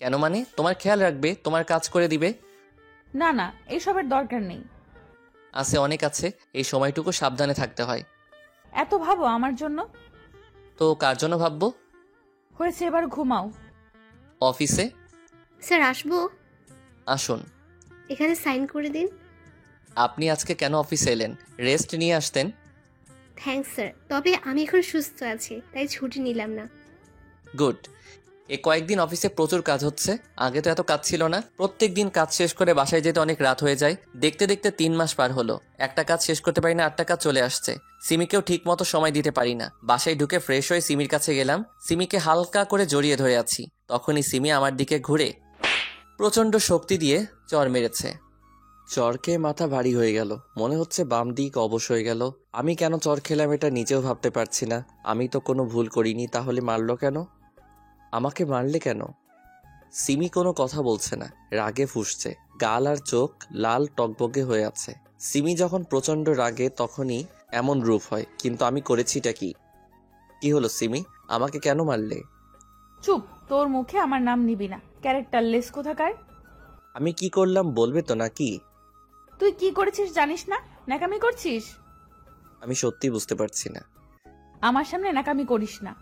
Speaker 1: কেন মানে তোমার খেয়াল রাখবে, তোমার কাজ করে দিবে।
Speaker 2: না না, এইসবের দরকার নেই।
Speaker 1: আছে, অনেক আছে, এই সময়টুকু সাবধানে থাকতে হয়।
Speaker 2: এত ভাবো আমার জন্য?
Speaker 1: তো কার জন্য ভাববো?
Speaker 2: হয়েছে, এবার ঘুমাও।
Speaker 1: অফিসে?
Speaker 8: স্যার আসবো?
Speaker 1: আসুন।
Speaker 8: এখানে সাইন করে দিন।
Speaker 1: আপনি আজকে কেন অফিসে এলেন? রেস্ট নিয়ে আসতেন।
Speaker 8: থ্যাঙ্কস স্যার, তবে আমি এখন সুস্থ আছি তাই ছুটি নিলাম না।
Speaker 1: গুড। এই কয়েকদিন অফিসে প্রচুর কাজ হচ্ছে, আগে তো এত কাজ ছিল না। প্রত্যেক দিন কাজ শেষ করে বাসায় যেতে অনেক রাত হয়ে যায়। দেখতে দেখতে 3 মাস পার হলো, একটা কাজ শেষ করতে পারি না, 8টা কাজ চলে আসছে। সিমিকেও ঠিক মতো সময় দিতে পারি না। বাসায় ঢুকে ফ্রেশ হয়ে সিমির কাছে গেলাম, সিমিকে হালকা করে জড়িয়ে ধরে আছি। তখনই সিমি আমার দিকে ঘুরে প্রচন্ড শক্তি দিয়ে চড় মেরেছে। চর খেয়ে মাথা ভারী হয়ে গেল, মনে হচ্ছে বাম দিক অবশ হয়ে গেল। আমি কেন চর খেলাম এটা নিজেও ভাবতে পারছি না। আমি তো কোনো ভুল করিনি, তাহলে মারলো কেন? আমাকে মারলে কেন? সিমি কোনো কথা বলছে না, রাগে ফুঁসছে, গাল আর চোখ লাল টকবগে হয়ে আছে। সিমি যখন প্রচন্ড রাগে তখনই এমন রূপ হয়, কিন্তু আমি করেছিটা কি? কি হলো সিমি, আমাকে কেন মারলে?
Speaker 2: চুপ, তোর মুখে আমার নাম নিবি না, ক্যারেক্টারলেস কোথাকার।
Speaker 1: আমি কি করলাম বলবে তো নাকি?
Speaker 2: তুই কি করেছিস জানিস না? ন্যাকামি করছিস।
Speaker 1: আমি সত্যি বুঝতে পারছি না।
Speaker 2: আমার সামনে ন্যাকামি করিস না।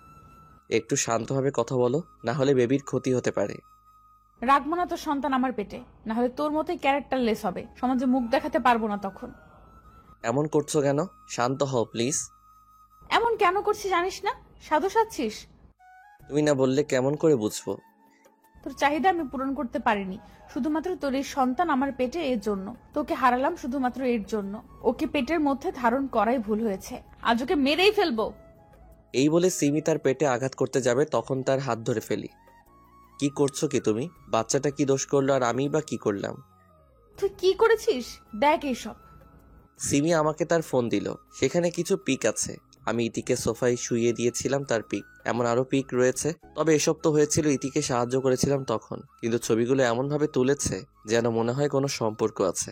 Speaker 1: একটু শান্তভাবে কথা বলো, না হলে বেবির ক্ষতি হতে পারে।
Speaker 2: রাখবো না তোর সন্তান আমার পেটে, না হলে তোর মতোই ক্যারেক্টারলেস হবে, সমাজে মুখ দেখাতে পারবো না তখন।
Speaker 1: এমন করছো কেন? শান্ত হও প্লিজ।
Speaker 2: এমন কেন করছিস জানিস না? সাধু সাজছিস।
Speaker 1: তুমি না বললে কেমন করে বুঝবো?
Speaker 2: তোর চাহিদা আমি পূরণ করতে পারিনি, শুধুমাত্র তোর এই সন্তান আমার পেটে, এর জন্য তোকে হারালাম, শুধুমাত্র এর জন্য। ওকে পেটের মধ্যে ধারণ করাই ভুল হয়েছে, আজ ওকে মেরেই ফেলবো।
Speaker 1: এই বলে সিমি তার পেটে আঘাত করতে যাবে, তখন তার হাত ধরে ফেলি। কি করছো কি তুমি? বাচ্চাটা কি দোষ করলো আর আমি বা কি করলাম?
Speaker 2: তুই কি করেছিস দেখ এইসব।
Speaker 1: সিমি আমাকে তার ফোন দিল, সেখানে কিছু পিক আছে, আমি ইতিকে সোফায় শুইয়ে দিয়েছিলাম তার পিক। এমন আরো পিক রয়েছে, তবে এসব তো হয়েছিল ইতিকে সাহায্য করেছিলাম তখন। কিন্তু ছবিগুলো এমনভাবে তুলেছে যেন মনে হয় কোনো সম্পর্ক আছে।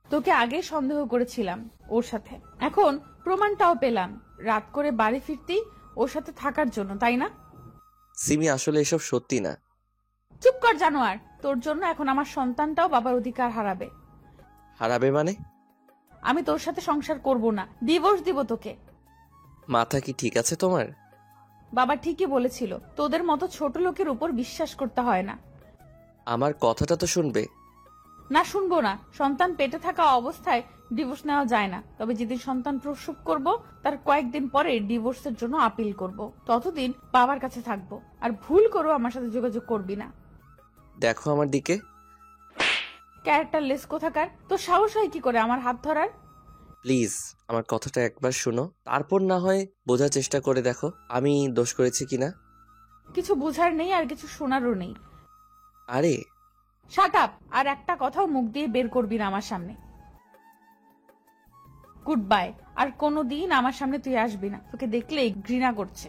Speaker 2: তোকে আগে সন্দেহ করেছিলাম ওর সাথে, এখন প্রমাণটাও পেলাম। রাত করে বাড়ি ফিরতি ওর সাথে থাকার জন্য, তাই না?
Speaker 1: সিমি, আসলে এসব সত্যি না।
Speaker 2: চুপ কর জানোয়ার, তোর জন্য এখন আমার সন্তানটাও বাবার অধিকার হারাবে।
Speaker 1: হারাবে মানে?
Speaker 2: আমি তোর সাথে সংসার করব না, ডিভোর্স দিব তোকে।
Speaker 1: মাথা কি ঠিক আছে তোমার?
Speaker 2: বাবা ঠিকই বলেছিল, তোদের মতো ছোট লোকের উপর বিশ্বাস করতে হয় না।
Speaker 1: আমার কথাটা তো শুনবে।
Speaker 2: না, শুনবো না। সন্তান পেটে থাকা অবস্থায় ডিভোর্স নেওয়া যায় না, তবে যেদিন সন্তান প্রসব করব তার কয়েকদিন পরে ডিভোর্সের জন্য আপিল করব। ততদিন বাবার কাছে থাকবো, আর ভুল করো আমার সাথে যোগাযোগ করবি না।
Speaker 1: দেখো আমার দিকে।
Speaker 2: ক্যারেক্টারলেস কোথাকার, তোর সাহস হয় কি করে আমার হাত ধরার?
Speaker 1: প্লিজ আমার কথাটা একবার শোনো, তারপর না হয় বোঝার চেষ্টা করে দেখো আমি দোষ করেছি কিনা।
Speaker 2: কিছু বোঝার নেই আর কিছু শোনারও নেই।
Speaker 1: আরে
Speaker 2: শাট আপ, আর একটা কথাও মুখ দিয়ে বের করবি না আমার সামনে। গুড বাই, আর কোনোদিন আমার সামনে তুই আসবি না, তোকে দেখলেই ঘৃণা করছে।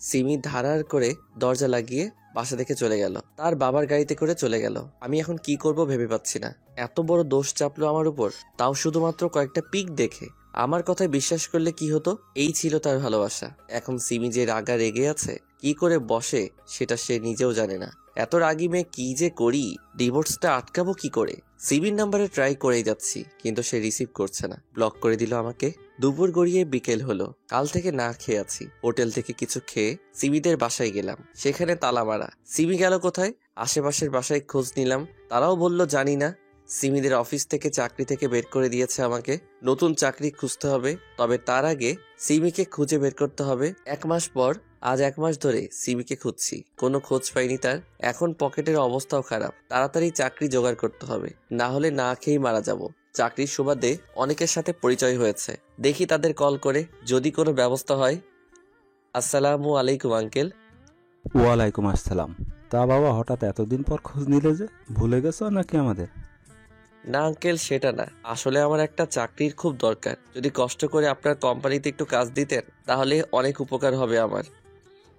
Speaker 1: সিমি ধারার করে দরজা লাগিয়ে বাসা থেকে চলে গেল, তার বাবার গাড়িতে করে চলে গেল। আমি এখন কি করব ভেবে পাচ্ছি না। এত বড় দোষ চাপলো আমার উপর, তাও শুধুমাত্র কয়েকটা পিক দেখে। আমার কথায় বিশ্বাস করলে কি হতো? এই ছিল তার ভালোবাসা। এখন সিমি যে রাগা রেগে আছে, কি করে বসে সেটা সে নিজেও জানে না। এত রাগি মেয়ে কি যে করি, ডিভোর্সটা আটকাবো কি করে? সিবির নাম্বারে ট্রাই করেই যাচ্ছি, কিন্তু সে রিসিভ করছে না, ব্লক করে দিল আমাকে। দুপুর গড়িয়ে বিকেল হলো, কাল থেকে না খেয়ে আছি। হোটেল থেকে কিছু খেয়ে সিমিদের বাসায় গেলাম, সেখানে তালা মারা। সিমি গেল কোথায়? আশেপাশের বাসায় খোঁজ নিলাম, তারাও বলল জানি না। সিমিদের অফিস থেকে চাকরি থেকে বের করে দিয়েছে আমাকে। নতুন চাকরি খুঁজতে হবে, তবে তার আগে সিমিকে খুঁজে বের করতে হবে। 1 মাস পর, আজ 1 মাস ধরে সিমিকে খুঁজছি, কোনো খোঁজ পাইনি তার। এখন পকেটের অবস্থাও খারাপ, তাড়াতাড়ি চাকরি জোগাড় করতে হবে, না হলে না খেয়েই মারা যাব। চাকরির সুবাদে অনেকের সাথে পরিচয় হয়েছে, দেখি তাদের কল করে যদি কোনো ব্যবস্থা হয়। আসসালামু আলাইকুম আঙ্কেল।
Speaker 13: ওয়ালাইকুম আসসালাম। তা বাবা, হঠাৎ এতদিন পর খোঁজ নিলে যে, ভুলে গেছো নাকি আমাদের?
Speaker 1: না আঙ্কেল, সেটা না, আসলে আমার একটা চাকরির খুব দরকার। যদি কষ্ট করে আপনার কোম্পানিতে একটু কাজ দিতেন তাহলে অনেক উপকার হবে আমার।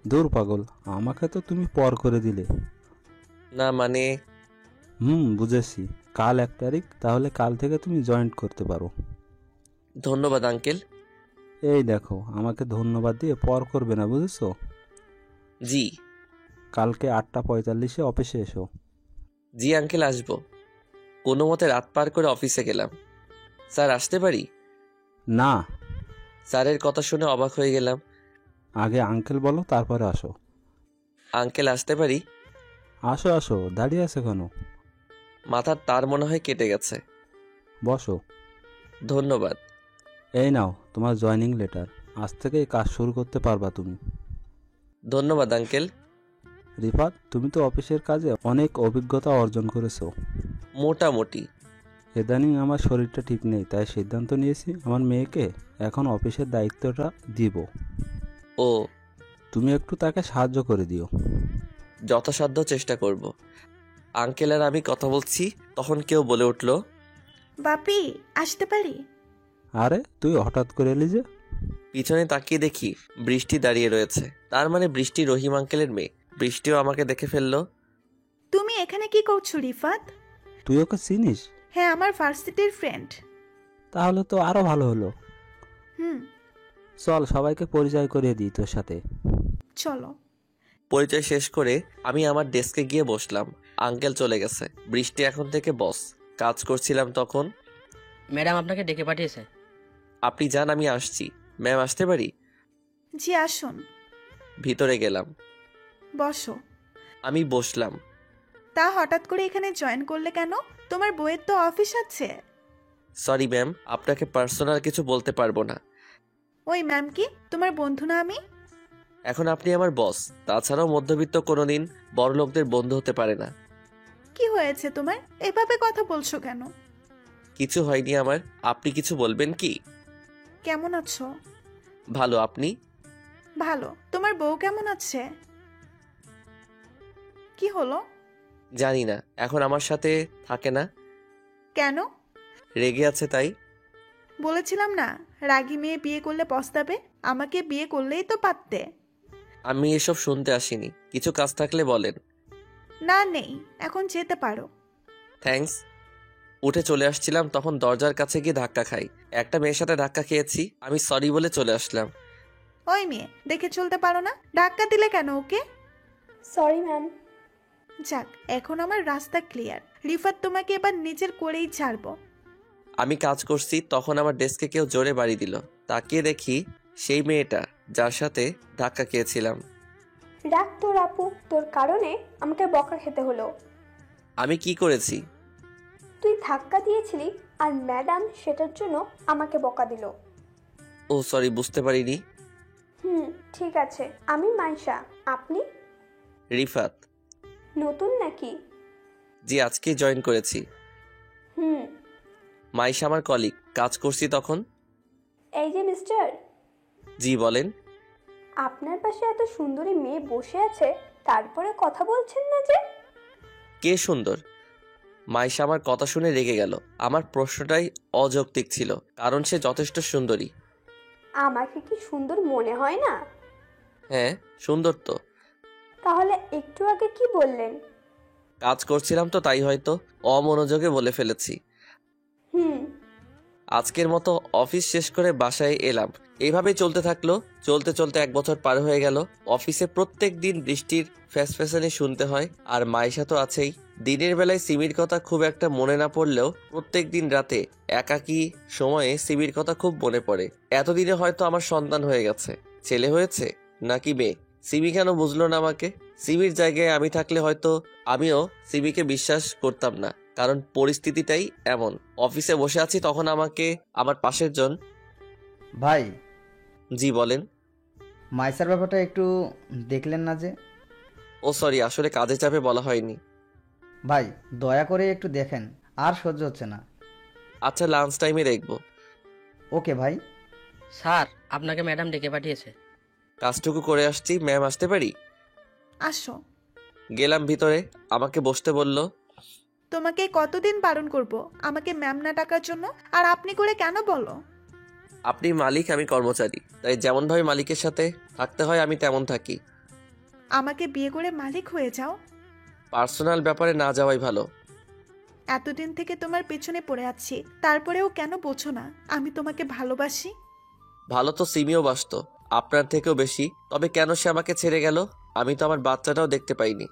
Speaker 13: দূর পাগল, আমাকে তো তুমি পর করে দিলে।
Speaker 1: না মানে।
Speaker 13: বুঝেছি। কাল 1 তারিখ, তাহলে কাল থেকে তুমি জয়েন্ট করতে পারো।
Speaker 1: ধন্যবাদ আঙ্কেল।
Speaker 13: এই দেখো, আমাকে ধন্যবাদ দিয়ে পর করবে না, বুঝেছো?
Speaker 1: জি।
Speaker 13: কালকে 8:45-এ অফিসে এসো।
Speaker 1: জি আঙ্কেল, আসবো। কোনো মতে রাত পার করে অফিসে গেলাম। স্যার, আসতে পারি?
Speaker 13: না।
Speaker 1: স্যারের কথা শুনে অবাক হয়ে গেলাম।
Speaker 13: আগে আঙ্কেল বলো, তারপরে আসো।
Speaker 1: আঙ্কেল, আসতে পারি?
Speaker 13: আসো আসো, দাঁড়িয়ে আছে কেন?
Speaker 1: মাথার তার মনে হয় কেটে গেছে।
Speaker 13: বসো।
Speaker 1: ধন্যবাদ।
Speaker 13: এই নাও তোমার জয়েনিং লেটার, আজ থেকেই কাজ শুরু করতে পারবা তুমি।
Speaker 1: ধন্যবাদ আঙ্কেল।
Speaker 13: রিফাত, তুমি তো অফিসের কাজে অনেক অভিজ্ঞতা অর্জন করেছো।
Speaker 1: মোটামুটি।
Speaker 13: ইদানিং আমার শরীরটা ঠিক নেই, তাই সিদ্ধান্ত নিয়েছি আমার মেয়েকে এখন অফিসের দায়িত্বটা দিব।
Speaker 1: ও,
Speaker 13: তুমি একটু তাকে সাহায্য করে দিও।
Speaker 1: যথাসাধ্য চেষ্টা করব। আঙ্কেল আর আমি কথা বলছি, তখন কেউ বলে উঠল,
Speaker 5: বাপি, আসতে পারি?
Speaker 13: আরে তুই হঠাৎ করে এলি যে?
Speaker 1: পিছনে তাকিয়ে দেখি বৃষ্টি দাঁড়িয়ে রয়েছে। তার মানে বৃষ্টি রহিম আঙ্কেলের মেয়ে। বৃষ্টিও আমাকে দেখে ফেললো।
Speaker 5: তুমি এখানে কি করছো রিফাত?
Speaker 13: তুই ওকে চিনিস?
Speaker 5: হ্যাঁ, আমার ভার্সিটির ফ্রেন্ড।
Speaker 13: তাহলে তো আরো ভালো হলো। চল সবাইকে পরিচয় করিয়ে দিই তোর সাথে।
Speaker 5: চলো।
Speaker 1: পরিচয় শেষ করে আমি আমার ডেস্কে গিয়ে বসলাম। আঙ্কেল চলে গেছে, বৃষ্টি এখন থেকে বস। কাজ করছিলাম তখন।
Speaker 12: ম্যাডাম আপনাকে ডেকে পাঠিয়েছে।
Speaker 1: আপনি যান, আমি আসছি। ম্যাম, আসতে পারি?
Speaker 5: জি, আসুন।
Speaker 1: ভিতরে গেলাম।
Speaker 5: বসো।
Speaker 1: আমি বসলাম।
Speaker 5: তা হঠাৎ করে এখানে জয়েন করলে কেন? তোমার বইয়ের তো অফিস আছে।
Speaker 1: সরি ম্যাম, আপনাকে পার্সোনাল কিছু বলতে পারবো না।
Speaker 5: ওই ম্যাম কি তোমার বন্ধু না? আমি
Speaker 1: এখন আপনি আমার বস, তাছাড়াও মধ্যবিত্ত কোনোদিন বড় লোকদের বন্ধু হতে পারে না।
Speaker 5: কি হয়েছে তোমার? এভাবে কথা বলছো কেন?
Speaker 1: কিছু হয়নি আমার। আপনি কিছু বলবেন কি?
Speaker 5: কেমন আছো?
Speaker 1: ভালো, আপনি?
Speaker 5: ভালো। তোমার বউ কেমন আছে? কি হলো?
Speaker 1: জানি না, এখন আমার সাথে থাকে না।
Speaker 5: কেন?
Speaker 1: রেগে আছে তাই।
Speaker 5: বলেছিলাম না, রাগী মেয়ে বিয়ে করলে পস্তাবে। আমাকে বিয়ে করলেই তো পারতে।
Speaker 1: আমি এসব শুনতে আসিনি, কিছু কাজ থাকলে বলেন।
Speaker 5: না, নেই, এখন যেতে পারো।
Speaker 1: থ্যাঙ্কস। উঠে চলে আসছিলাম তখন দরজার কাছে গিয়ে ধাক্কা খাই। একটা মেয়ের সাথে ধাক্কা খেয়েছি, আমি সরি বলে চলে আসলাম।
Speaker 5: ওই মেয়ে, দেখে চলতে পারো না? ধাক্কা দিলে কেন ওকে?
Speaker 14: Sorry ma'am.
Speaker 5: যাক, এখন আমার রাস্তা ক্লিয়ার। রিফাত তোমাকে এবার নিজের করেই ছাড়বো।
Speaker 1: আমি কাজ করছি তখন আমার ডেস্কে কেউ জোরে বাড়ি দিল। তাকিয়ে দেখি সেই মেয়েটা যার সাথে ধাক্কা খেয়েছিলাম।
Speaker 14: রাগ তোর আপু, তোর কারণে আমাকে বকা খেতে হলো।
Speaker 1: আমি কি করেছি?
Speaker 14: তুই ধাক্কা দিয়েছিলি আর ম্যাডাম সেটার জন্য আমাকে বকা দিল।
Speaker 1: ও সরি, বুঝতে পারিনি।
Speaker 14: ঠিক আছে। আমি মাইশা, আপনি?
Speaker 1: রিফাত।
Speaker 14: নতুন নাকি?
Speaker 1: জি, আজকে জয়েন করেছি। মাইশা আমার কলিগ, কাজ করছি তখন।
Speaker 14: এই যে মিস্টার।
Speaker 1: জি বলেন।
Speaker 14: আপনার পাশে এত সুন্দরী মেয়ে বসে আছে, তারপরে কথা বলছেন না যে?
Speaker 1: কে সুন্দর? মাইশা আমার কথা শুনে রেগে গেল। আমার প্রশ্নটাই অযৌক্তিক ছিল, কারণ সে যথেষ্ট সুন্দরী।
Speaker 14: আমাকে কি সুন্দর মনে হয় না?
Speaker 1: হ্যাঁ, সুন্দর তো।
Speaker 14: তাহলে একটু আগে কি বললেন?
Speaker 1: কাজ করছিলাম তো, তাই হয়তো অমনোযোগে বলে ফেলেছি। আজকের মতো অফিস শেষ করে বাসায় এলাম। এইভাবেই চলতে থাকলো। চলতে চলতে 1 বছর পার হয়ে গেল। অফিসে প্রত্যেক দিন বৃষ্টির ফ্যাসফ্যাসানি শুনতে হয়, আর মাইশা তো আছেই। দিনের বেলায় সিমির কথা খুব একটা মনে না পড়লেও প্রত্যেক দিন রাতে একাকী সময়ে সিমির কথা খুব মনে পড়ে। এতদিনে হয়তো আমার সন্তান হয়ে গেছে। ছেলে হয়েছে নাকি মেয়ে, সিমি কেন বুঝলো না আমাকে? সিমির জায়গায় আমি থাকলে হয়তো আমিও সিমিকে বিশ্বাস করতাম না, কারণ পরিস্থিতিটাই এমন। অফিসে বসে আছি তখন আমাকে আমার পাশের জন।
Speaker 15: ভাই।
Speaker 1: জি বলেন।
Speaker 15: মাইসার ব্যাপারটা একটু দেখলেন না যে?
Speaker 1: ও সরি, আসলে কাজে চাপে বলা হয়নি।
Speaker 15: ভাই, দয়া করে একটু দেখেন, আর সহ্য হচ্ছে না।
Speaker 1: আচ্ছা, লাঞ্চ টাইমে দেখবো।
Speaker 15: ওকে ভাই।
Speaker 12: স্যার, আপনাকে ম্যাডাম ডেকে পাঠিয়েছে।
Speaker 1: কাজটুকু করে আসছি, ম্যাম আসতে পারি?
Speaker 5: আসো।
Speaker 1: গেলাম ভিতরে, আমাকে বসতে বলল।
Speaker 5: তোমাকে কতদিন বারণ করব আমাকে ম্যাম না ডাকার জন্য? আর আপনি করে কেন বলো?
Speaker 1: আপনি মালিক, আমি কর্মচারী, তাই যেমন ভাবে মালিকের সাথে থাকতে হয় আমি তেমন থাকি।
Speaker 5: আমাকে বিয়ে করে মালিক হয়ে যাও।
Speaker 1: পার্সোনাল ব্যাপারে না যাওয়াই ভালো।
Speaker 5: এতদিন থেকে তোমার পেছনে পড়ে আছি, তারপরেও কেন বোঝো না আমি তোমাকে ভালোবাসি?
Speaker 1: ভালো তো সিমিও বাসতো, আপনার থেকেও বেশি। তবে কেন সে আমাকে ছেড়ে গেল? আমি তো আমার বাচ্চাটাও দেখতে পাইনি।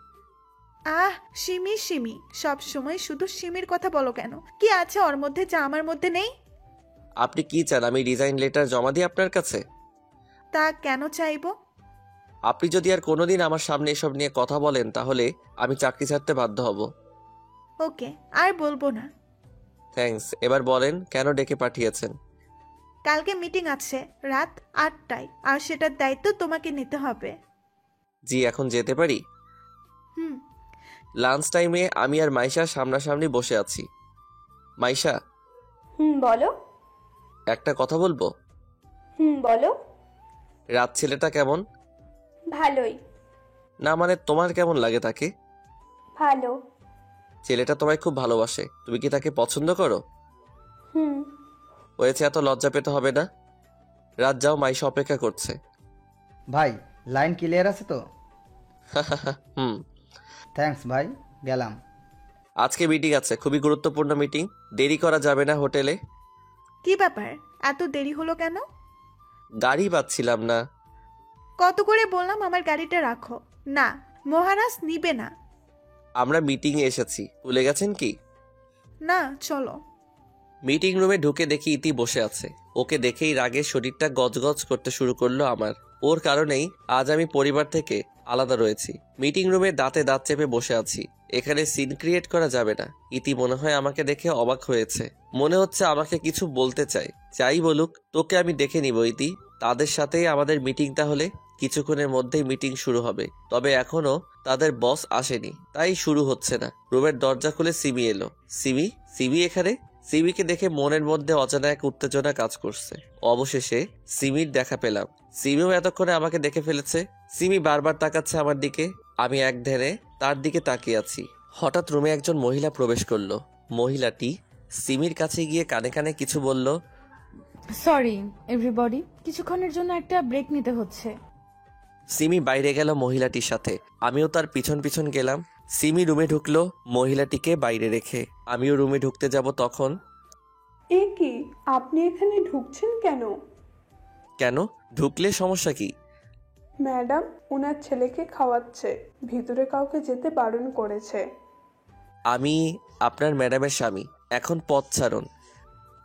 Speaker 5: আহ, সিমি সিমি, সব সময় শুধু সিমির কথা বলো কেন? কি আছে ওর মধ্যে যা আমার মধ্যে নেই?
Speaker 1: আপনি কি চান আমি রিজাইন লেটার জমা দিই আপনার কাছে?
Speaker 5: তা কেন চাইবো?
Speaker 1: আপনি যদি আর কোনোদিন আমার সামনে এসব নিয়ে কথা বলেন তাহলে আমি চাকরি ছাড়তে বাধ্য হব।
Speaker 5: ওকে, আর বলবো না।
Speaker 1: থ্যাঙ্কস। এবার বলেন কেন ডেকে পাঠিয়েছেন?
Speaker 5: কালকে মিটিং আছে রাত 8টায়, আর সেটার দায়িত্ব তোমাকে নিতে হবে।
Speaker 1: জি, এখন যেতে পারি?
Speaker 5: হুম।
Speaker 1: লাঞ্চ টাইমে আমি আর মাইশা সামনাসামনি বসে আছি। মাইশা।
Speaker 14: বলো।
Speaker 1: একটা কথা বলবো?
Speaker 14: বলো।
Speaker 1: রাত ছেলেটা কেমন?
Speaker 14: ভালোই।
Speaker 1: না মানে তোমার কেমন লাগে তাকে?
Speaker 14: ভালো।
Speaker 1: ছেলেটা তোমায় খুব ভালোবাসে, তুমি কি তাকে পছন্দ করো? হয়েছে, এত লজ্জা পেতে হবে না। রাত যাও, মাইশা অপেক্ষা করছে।
Speaker 15: ভাই, লাইন ক্লিয়ার আছে তো? থ্যাঙ্কস ভাই, গেলাম।
Speaker 1: আজকে মিটিং আছে, খুবই গুরুত্বপূর্ণ মিটিং, দেরি করা যাবে না হোটেলে।
Speaker 5: কি ব্যাপার, এত দেরি হলো কেন?
Speaker 1: গাড়ি পাচ্ছিলাম না।
Speaker 5: কত করে বললাম আমার গাড়িটা রাখো। না, মহারাজ নিবে না।
Speaker 1: আমরা মিটিং এ এসেছি, ভুলে গেছেন কি?
Speaker 5: না, চলো।
Speaker 1: মিটিং রুমে ঢুকে দেখি ইতি বসে আছে। ওকে দেখেই রাগে শরীরটা গজগজ করতে শুরু করলো আমার। ওর কারণেই আজ আমি পরিবার থেকে আলাদা রয়েছি। মিটিং রুমে দাঁতে দাঁত চেপে বসে আছি। এখানে সিন ক্রিয়েট করা যাবে না। ইতি মনে হয় আমাকে দেখে অবাক হয়েছে, মনে হচ্ছে আমাকে কিছু বলতে চায়। যাই বলুক, তোকে আমি দেখে নিব ইতি। তাদের সাথেই আমাদের মিটিং, তাহলে কিছুক্ষণের মধ্যেই মিটিং শুরু হবে। তবে এখনো তাদের বস আসেনি, তাই শুরু হচ্ছে না। রুমের দরজা খুলে সিমি এলো। সিমি? সিমি এখানে? সিমিকে দেখে মনের মধ্যে অজানা এক উত্তেজনা কাজ করছে। অবশেষে সিমির দেখা পেলাম। সিমিও এতক্ষণে আমাকে দেখে ফেলেছে। সিমি বারবার তাকাচ্ছে আমার দিকে, আমি এক ধ্যানে তার দিকে তাকিয়ে আছি। হঠাৎ রুমে একজন মহিলা প্রবেশ করলো। মহিলাটি সিমির কাছে গিয়ে কানে কানে কিছু বলল।
Speaker 2: সরি এভরিবডি, কিছুক্ষণের জন্য একটা ব্রেক নিতে হচ্ছে।
Speaker 1: সিমি বাইরে গেল মহিলাটির সাথে, আমিও তার পিছন পিছন গেলাম। সিমি রুমে ঢুকলো মহিলাটিকে বাইরে রেখে, আমিও রুমে ঢুকতে যাব তখন।
Speaker 14: এ কি, আপনি এখানে ঢুকছেন কেন?
Speaker 1: কেন, ঢুকলে সমস্যা কি?
Speaker 14: ম্যাডাম ওনার ছেলেকে খাওয়াচ্ছে, ভিতরে কাউকে যেতে বারণ করেছে।
Speaker 1: আমি আপনার ম্যাডামের স্বামী, এখন পথ ছাড়ুন।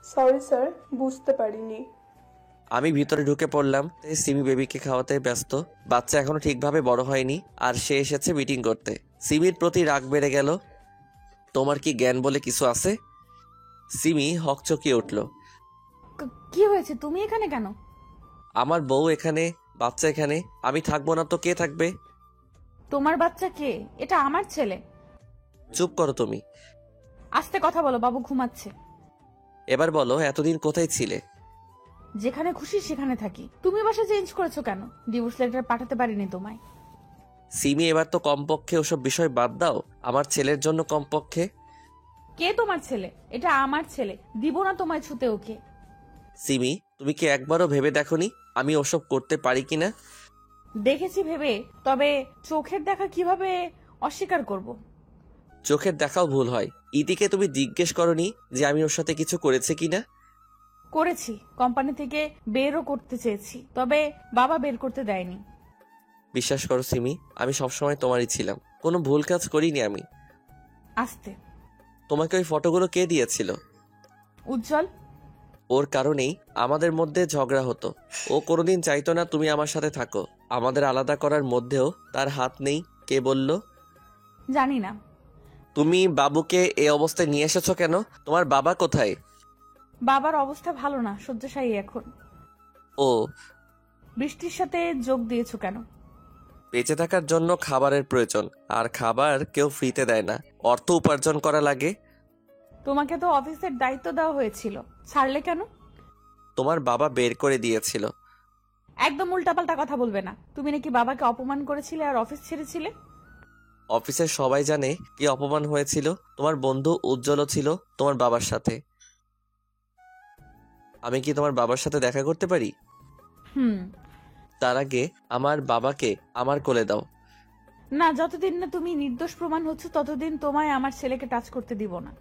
Speaker 14: সরি স্যার, বুঝতে পারিনি।
Speaker 1: আমি ভিতরে ঢুকে পড়লাম। সিমি বেবিকে খাওয়াতে ব্যস্ত, বাচ্চা এখনো ঠিকভাবে বড় হয়নি, আর সে এসেছে মিটিং করতে। সিমির প্রতি রাগ বেড়ে গেল। তোমার কি জ্ঞান বলে কিছু আছে? সিমি হকচকিয়ে উঠল।
Speaker 2: কি হয়েছে, তুমি এখানে কেন?
Speaker 1: আমার বউ এখানে, বাচ্চা এখানে, আমি থাকবো না তো কে থাকবে?
Speaker 2: তোমার বাচ্চা কে? এটা আমার ছেলে।
Speaker 1: চুপ করো তুমি।
Speaker 2: আস্তে কথা বলো, বাবু ঘুমাচ্ছে।
Speaker 1: এবার বলো, এতদিন কোথায় ছিলে?
Speaker 2: যেখানে খুশি সেখানে থাকি। তুমি বাসা চেঞ্জ করেছো কেন? ডিভোর্স লেটার পাঠাতে পারিনি তোমায়।
Speaker 1: সিমি এবার তো কমপক্ষে ওসব বিষয় বাদ দাও, আমার ছেলের জন্য কমপক্ষে।
Speaker 2: কে তোমার ছেলে? এটা আমার ছেলে, দিব না তোমায় ছুতে ওকে।
Speaker 1: সিমি, তুমি কি একবারও ভেবে দেখোনি আমি ওসব করতে পারি কিনা?
Speaker 2: দেখেছি ভেবে, তবে চোখের দেখা কিভাবে অস্বীকার করব?
Speaker 1: চোখের দেখাও ভুল হয়। ইতিকে তুমি জিজ্ঞেস করনি যে আমি ওর সাথে কিছু করেছে কিনা?
Speaker 2: করেছি, কোম্পানি থেকে বেরও করতে চেয়েছি, তবে বাবা বের করতে দেয়নি।
Speaker 1: বিশ্বাস করো সিমি, আমি সবসময় তোমারই ছিলাম, কোনো ভুল কাজ করিনি আমি।
Speaker 2: আস্তে।
Speaker 1: তোমাকে ওই ফটোগুলো কে দিয়েছিল?
Speaker 2: উজ্জ্বল।
Speaker 1: ওর কারণেই আমাদের মধ্যে ঝগড়া হতো। ও কোনোদিন চাইতো না তুমি আমার সাথে থাকো। আমাদের আলাদা করার মধ্যেও তার হাত নেই। কে বলল?
Speaker 2: জানি না।
Speaker 1: তুমি বাবুকে এই অবস্থায় নিয়ে এসেছো কেন? তোমার বাবা কোথায়?
Speaker 2: বাবার অবস্থা ভালো না, শয্যাশায়ী এখন।
Speaker 1: ও,
Speaker 2: বৃষ্টির সাথে যোগ দিয়েছো কেন?
Speaker 1: বেঁচে থাকার জন্য খাবারের প্রয়োজন, আর খাবার কেউ ফ্রিতে দেয় না, অর্থ উপার্জন করা লাগে।
Speaker 2: তোমাকে তো অফিসের দায়িত্ব দেওয়া হয়েছিল, ছাড়লে কেন?
Speaker 1: তোমার বাবা বের করে দিয়েছিল।
Speaker 2: একদম উল্টাপাল্টা কথা বলবে না। তুমি নাকি বাবাকে অপমান করেছিলে আর অফিস ছেড়েছিলে।
Speaker 1: অফিসের সবাই জানে কি অপমান হয়েছিল। তোমার বন্ধু উজ্জ্বলও ছিল তোমার বাবার সাথে। আমি কি তোমার বাবার সাথে দেখা করতে পারি? তার আগে আমার বাবাকে আমার কোলে দাও।
Speaker 2: না, যতদিন না তুমি নির্দোষ প্রমাণ হচ্ছ ততদিন তোমায় আমার ছেলেকে টাচ করতে দিব না।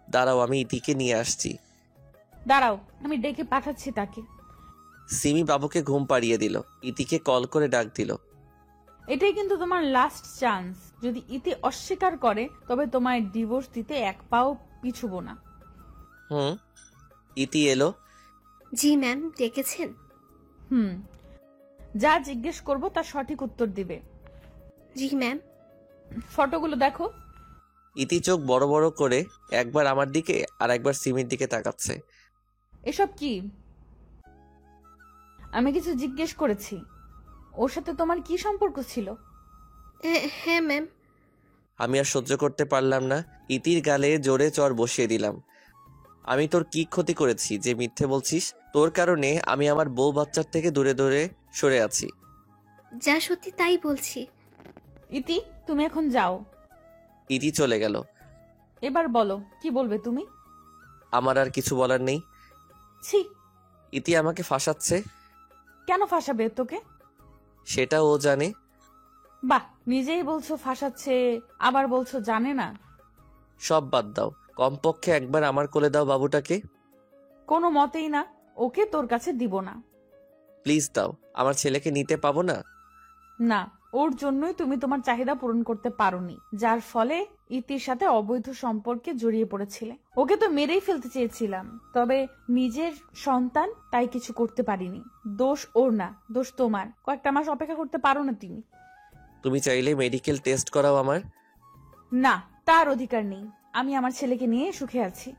Speaker 1: দাঁড়াও, আমি ইতিকে নিয়ে আসছি।
Speaker 2: দাঁড়াও, আমি ডেকে পাঠাচ্ছি তাকে।
Speaker 1: সিমি বাবুকে ঘুম পাড়িয়ে দিল, ইতিকে কল করে ডাক দিল।
Speaker 2: এটাই কিন্তু তোমার লাস্ট চান্স। যদি ইতি অস্বীকার করে তবে তোমায় ডিভোর্স দিতে এক পাও পিছুবো না।
Speaker 1: ইতি এলো।
Speaker 8: জি ম্যাম, ডেকেছেন?
Speaker 2: যা জিজ্ঞেস করব তার সঠিক উত্তর দিবে।
Speaker 8: জি ম্যাম।
Speaker 2: ফটোগুলো দেখো।
Speaker 1: ইতি চোখ বড় বড় করে একবার আমার দিকে আর একবার সিমির দিকে তাকাচ্ছে।
Speaker 2: এসব কি? আমি কিছু জিজ্ঞেস করেছি। ওর সাথে তোমার কি সম্পর্ক ছিল?
Speaker 8: হ্যাঁ ম্যাম।
Speaker 1: আমি আর সহ্য করতে পারলাম না, ইতির গালে জোরে চড় বসিয়ে দিলাম। আমি তোর কি ক্ষতি করেছি যে মিথ্যে বলছিস? তোর কারণে আমি আমার বউ বাচ্চার থেকে দূরে দূরে সরে আছি।
Speaker 8: যা সত্যি তাই বলছি।
Speaker 2: ইতি, তুমি এখন যাও।
Speaker 1: ইতি চলে গেল।
Speaker 2: এবার বলো, কি বলবে তুমি?
Speaker 1: আমার আর কিছু বলার নেই।
Speaker 2: ছি।
Speaker 1: ইতি আমাকে ফাঁসাচ্ছে।
Speaker 2: কেন ফাঁসাবে তোকে?
Speaker 1: সেটা ও জানে।
Speaker 2: বাহ, নিজেই বলছো ফাঁসাচ্ছে, আবার বলছো জানে না।
Speaker 1: সব বাদ দাও, কমপক্ষে একবার আমার কোলে দাও বাবুটাকে।
Speaker 2: কোনো মতেই না, ওকে তোর কাছে দিব না।
Speaker 1: প্লিজ দাও, আমার ছেলেকে নিতে পাবো না।
Speaker 2: না, ওর জন্যই তুমি তোমার চাহিদা পূরণ করতে পারোনি, যার ফলে ইতির সাথে অবৈধ সম্পর্কে জড়িয়ে পড়েছিলে। ওকে তো মেরেই ফেলতে চেয়েছিলাম, তবে নিজের সন্তান তাই কিছু করতে পারিনি। দোষ ওর না, দোষ তোমার। কয়েকটা মাস অপেক্ষা করতে পারো না তুমি?
Speaker 1: তুমি চাইলে মেডিকেল টেস্ট করাও আমার।
Speaker 2: না, তার অধিকার নেই। আমি আমার ছেলেকে নিয়ে সুখে আছি।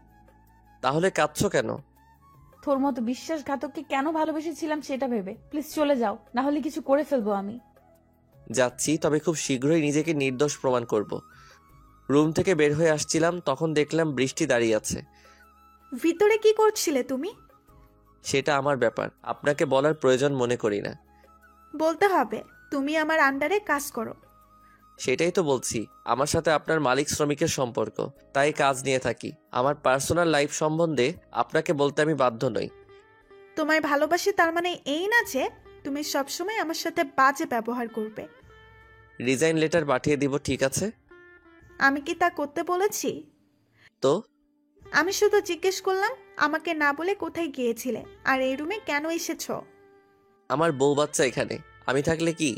Speaker 1: তাহলে কাঁদছো কেন?
Speaker 2: তোর মতো বিশ্বাসঘাতককে কেন ভালোবেসেছিলাম সেটা ভেবে। প্লিজ চলে যাও, না হলে কিছু করে ফেলবো আমি।
Speaker 1: যাচ্ছি, তবে খুব শীঘ্রই নিজেকে নির্দোষ প্রমাণ করব। রুম থেকে বের হয়ে আসছিলাম, তখন দেখলাম বৃষ্টি দাঁড়িয়ে আছে।
Speaker 5: ভিতরে কি করছিলে তুমি?
Speaker 1: সেটা আমার ব্যাপার, আপনাকে বলার প্রয়োজন মনে করি না।
Speaker 5: বলতে হবে, তুমি আমার আন্ডারে কাজ করো।
Speaker 1: সেটাই তো বলছি, আমার সাথে আপনার মালিক শ্রমিকের সম্পর্ক, তাই কাজ নিয়ে থাকি। আমার পার্সোনাল লাইফ সম্বন্ধে আপনাকে বলতে আমি বাধ্য নই।
Speaker 5: তোমায় ভালোবাসি তার মানে এই না যে তুমি সবসময় আমার সাথে বাজে ব্যবহার করবে।
Speaker 1: রিজাইন লেটার পাঠিয়ে দিব, ঠিক আছে?
Speaker 5: আমি কি তা করতে বলেছি?
Speaker 1: তো
Speaker 5: আমি শুধু জিজ্ঞেস করলাম আমাকে না বলে কোথায় গিয়েছিলে আর এই রুমে কেন এসেছো।
Speaker 1: আমার বউ বাচ্চা এখানে, আমি থাকলে কি?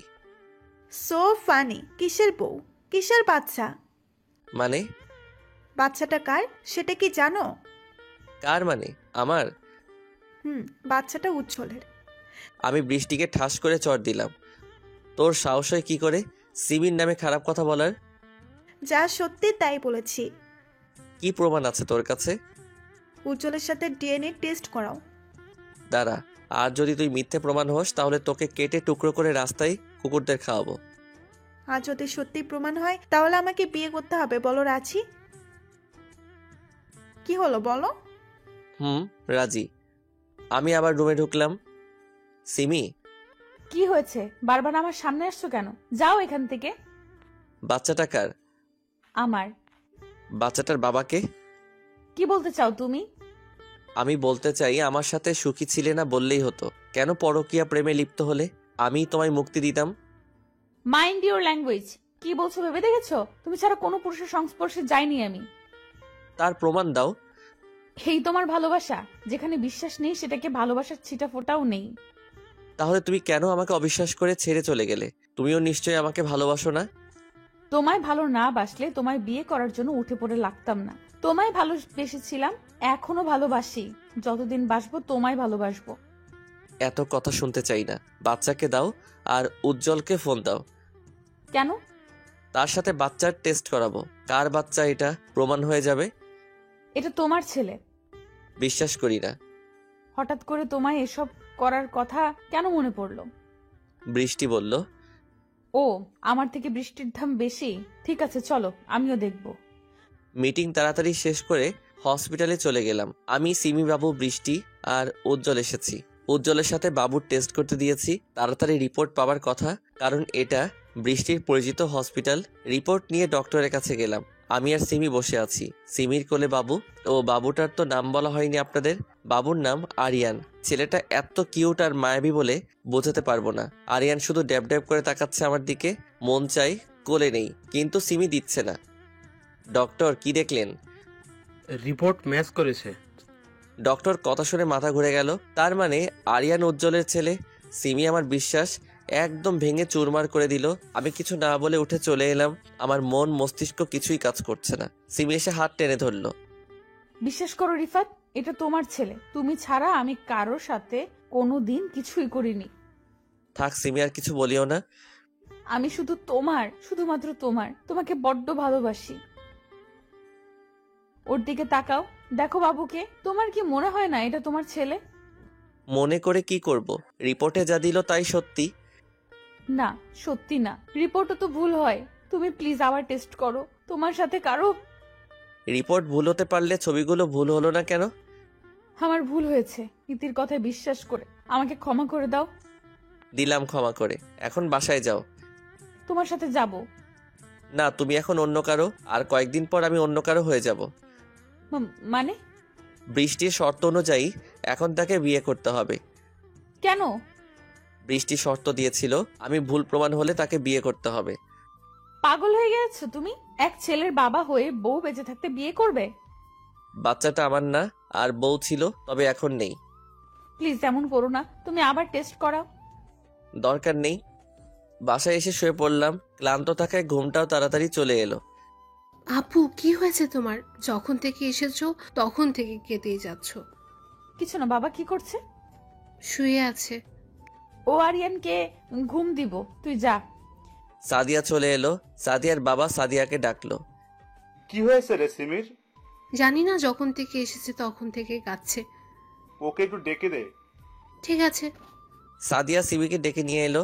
Speaker 5: So funny. কিসের বউ, কিসের বাচ্চা?
Speaker 1: মানে?
Speaker 5: বাচ্চাটা কার সেটা কি জানো?
Speaker 1: কার মানে? আমার?
Speaker 5: বাচ্চাটা উজ্জ্বলের।
Speaker 1: আমি বৃষ্টিকে ঠাস করে চড় দিলাম। তোর সাহস হয় কি করে সিমির নামে খারাপ কথা বলার?
Speaker 5: যা সত্যি তাই বলেছি।
Speaker 1: কি প্রমাণ আছে তোর কাছে?
Speaker 5: উজ্জ্বলের সাথে ডিএনএ টেস্ট করাও।
Speaker 1: দাঁড়া, আর যদি তুই মিথ্যে প্রমাণ হোস তাহলে তোকে কেটে টুকরো করে রাস্তায় কুকুরদের খাওয়াবো।
Speaker 5: আর যদি সত্যি প্রমাণ হয় তাহলে আমাকে বিয়ে করতে হবে, বলো রাজি? কি হলো বলো?
Speaker 1: রাজি। আমি আবার রুমে ঢুকলাম। সিমি,
Speaker 2: কি হয়েছে? বারবার আমার সামনে আসছো কেন? যাও এখান থেকে।
Speaker 1: বাচ্চাটা কার?
Speaker 2: আমার।
Speaker 1: বাচ্চাটার বাবাকে?
Speaker 2: কি বলতে চাও তুমি?
Speaker 1: আমি বলতে চাই আমার সাথে সুখী ছিলে না বললেই হতো। কেন পরকীয়া প্রেমে লিপ্ত হলে? আমি তোমায় মুক্তি দিতাম।
Speaker 2: Mind your language. কি বলছো ভেবে দেখেছো? তুমি ছাড়া কোনো পুরুষের সংস্পর্শে যাইনি আমি।
Speaker 1: তার প্রমাণ দাও।
Speaker 2: এই তোমার ভালোবাসা? যেখানে বিশ্বাস নেই সেটাকে ভালোবাসার ছিটা ফোটাও নেই।
Speaker 1: তাহলে তুমি কেন আমাকে অবিশ্বাস করে ছেড়ে চলে গেলে? তুমিও নিশ্চয়ই আমাকে ভালোবাসো না?
Speaker 2: তোমায় ভালো না বাসলে তোমায় বিয়ে করার জন্য উঠে পড়ে লাগতাম না। তোমায় ভালোবেসেছিলাম, এখনো ভালোবাসি। যতদিন বাসবো তোমায় ভালোবাসবো।
Speaker 1: এত কথা শুনতে চাই না। বাচ্চাকে দাও আর উজ্জ্বলকে ফোন দাও।
Speaker 2: কেন?
Speaker 1: তার সাথে বাচ্চার টেস্ট করাবো। কার বাচ্চা এটা প্রমাণ হয়ে যাবে।
Speaker 2: এটা তোমার ছেলে।
Speaker 1: বিশ্বাস করি না।
Speaker 2: হঠাৎ করে তোমায় এসব করার কথা কেন মনে পড়লো?
Speaker 1: বৃষ্টি বলল।
Speaker 2: ও, আমার থেকে বৃষ্টির দাম বেশি? ঠিক আছে চলো, আমিও দেখব।
Speaker 1: মিটিং তাড়াতাড়ি শেষ করে হসপিটালে চলে গেলাম। আমি, সিমি বাবু, বৃষ্টি আর উজ্জ্বল এসেছি। উজ্জ্বলের সাথে বাবুর টেস্ট করতে দিয়েছি। তাড়াতাড়ি রিপোর্ট পাওয়ার কথা, কারণ এটা বৃষ্টির পরিচিত হসপিটাল। রিপোর্ট নিয়ে ডক্টরের কাছে গেলাম। আমি আর সিমি বসে আছি। সিমির কোলে বাবু। ও বাবুটার তো নাম বলা হয়নি আপনাদের। বাবুর নাম আরিয়ান। ছেলেটা এত কিউট আর মায়াবী বলে বোঝাতে পারবো না। আরিয়ান শুধু ড্যাব ড্যাব করে তাকাচ্ছে আমার দিকে। মন চাই কোলে নেই, কিন্তু সিমি দিচ্ছে না। ডক্টর, কি দেখলেন?
Speaker 4: রিপোর্ট ম্যাচ করেছে।
Speaker 1: ডক্টর কথা শুনে মাথা ঘুরে গেল। তার মানে আরিয়ান উজ্জ্বলের ছেলে। সিমি আমার বিশ্বাস একদম ভেঙে চুরমার করে দিল। আমি কিছু না বলে উঠে চলে এলাম। আমার মন মস্তিষ্ক কিছুই কাজ করছে না। সিমি এসে হাত টেনে ধরলো।
Speaker 2: বিশ্বাস করো রিফাত, এটা তোমার ছেলে। তুমি ছাড়া আমি কারোর সাথে কোনোদিন কিছুই করিনি।
Speaker 1: থাক সিমি, আর কিছু বলিও না।
Speaker 2: আমি শুধু তোমার, শুধুমাত্র তোমার। তোমাকে বড্ড ভালোবাসি। ওর দিকে তাকাও, দেখো বাবুকে। তোমার কি মনে হয় না এটা তোমার ছেলে?
Speaker 1: মনে করে কি করব? রিপোর্টে যা দিল তাই সত্যি।
Speaker 2: না, সত্যি না। রিপোর্টও তো ভুল হয়। তুমি প্লিজ আবার টেস্ট করো। তোমার সাথে কারো।
Speaker 1: রিপোর্ট ভুল হতে পারলে ছবিগুলো ভুল হলো না কেন?
Speaker 2: আমার ভুল হয়েছে। ইতির কথায় বিশ্বাস করে আমাকে ক্ষমা করে দাও।
Speaker 1: দিলাম ক্ষমা করে। এখন বাসায় যাও।
Speaker 2: তোমার সাথে যাব
Speaker 1: না, তুমি এখন অন্য কারো, আর কয়েকদিন পর আমি অন্য কারো হয়ে যাব।
Speaker 2: মানে?
Speaker 1: বৃষ্টির শর্ত অনুযায়ী এখন তাকে বিয়ে করতে হবে।
Speaker 2: কেন?
Speaker 1: বৃষ্টি শর্ত দিয়েছিল আমি ভুল প্রমাণ হলে তাকে বিয়ে করতে হবে।
Speaker 2: পাগল হয়ে গেছো তুমি? এক ছেলের বাবা হয়ে বউ বেঁচে থাকতে বিয়ে করবে?
Speaker 1: বাচ্চাটা আমার না, আর বউ ছিল, তবে এখন নেই।
Speaker 2: প্লিজ এমন করো না। তুমি আবার টেস্ট করাও।
Speaker 1: দরকার নেই। বাসায় এসে শুয়ে পড়লাম। ক্লান্ত থাকায় ঘুমটাও তাড়াতাড়ি চলে এলো।
Speaker 6: আপু, কি হয়েছে তোমার? যখন থেকে এসেছো তখন থেকে কেঁদেই যাচ্ছ।
Speaker 2: কিছু না। বাবা কি করছে?
Speaker 6: শুয়ে আছে।
Speaker 2: ও আরিয়ানকে ঘুম দিব, তুই যা।
Speaker 1: সাদিয়া চলে এলো। সাদিয়ার বাবা সাদিয়াকে ডাকলো।
Speaker 7: কি হয়েছে রে সিমির?
Speaker 6: জানি না, যখন থেকে এসেছে তখন থেকে কাঁদছে।
Speaker 7: ওকে একটু ডেকে দে।
Speaker 6: ঠিক আছে।
Speaker 1: সাদিয়া সিমিকে ডেকে নিয়ে এলো।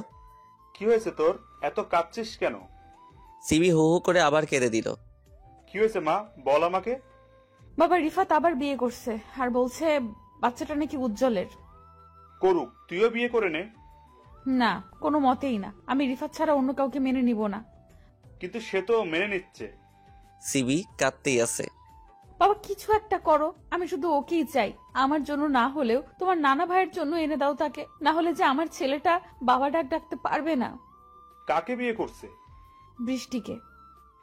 Speaker 7: কি হয়েছে তোর? এত কাঁদছিস কেন?
Speaker 1: সিমি হু হু করে আবার কেঁদে দিল।
Speaker 7: কি হয়েছে মা, বল আমাকে।
Speaker 2: বাবা, রিফাত আবার বিয়ে করছে আর বলছে বাচ্চাটা নাকি উজ্জ্বলের।
Speaker 7: করুক, তুইও বিয়ে করে নে।
Speaker 2: না, কোনো মতেই না। আমি রিফাত ছাড়া অন্য কাউকে মেনে নিব না।
Speaker 7: কিন্তু সে তো মেনে নিচ্ছে।
Speaker 1: সিমি কাঁদতেই আছে।
Speaker 2: বাবা কিছু একটা করো, আমি শুধু ওকেই চাই। আমার জন্য না হলেও তোমার নানা ভাইয়ের জন্য এনে দাও তাকে, না হলে যে আমার ছেলেটা বাবা ডাক ডাকতে পারবে না।
Speaker 7: কাকে বিয়ে করছে?
Speaker 2: বৃষ্টিকে।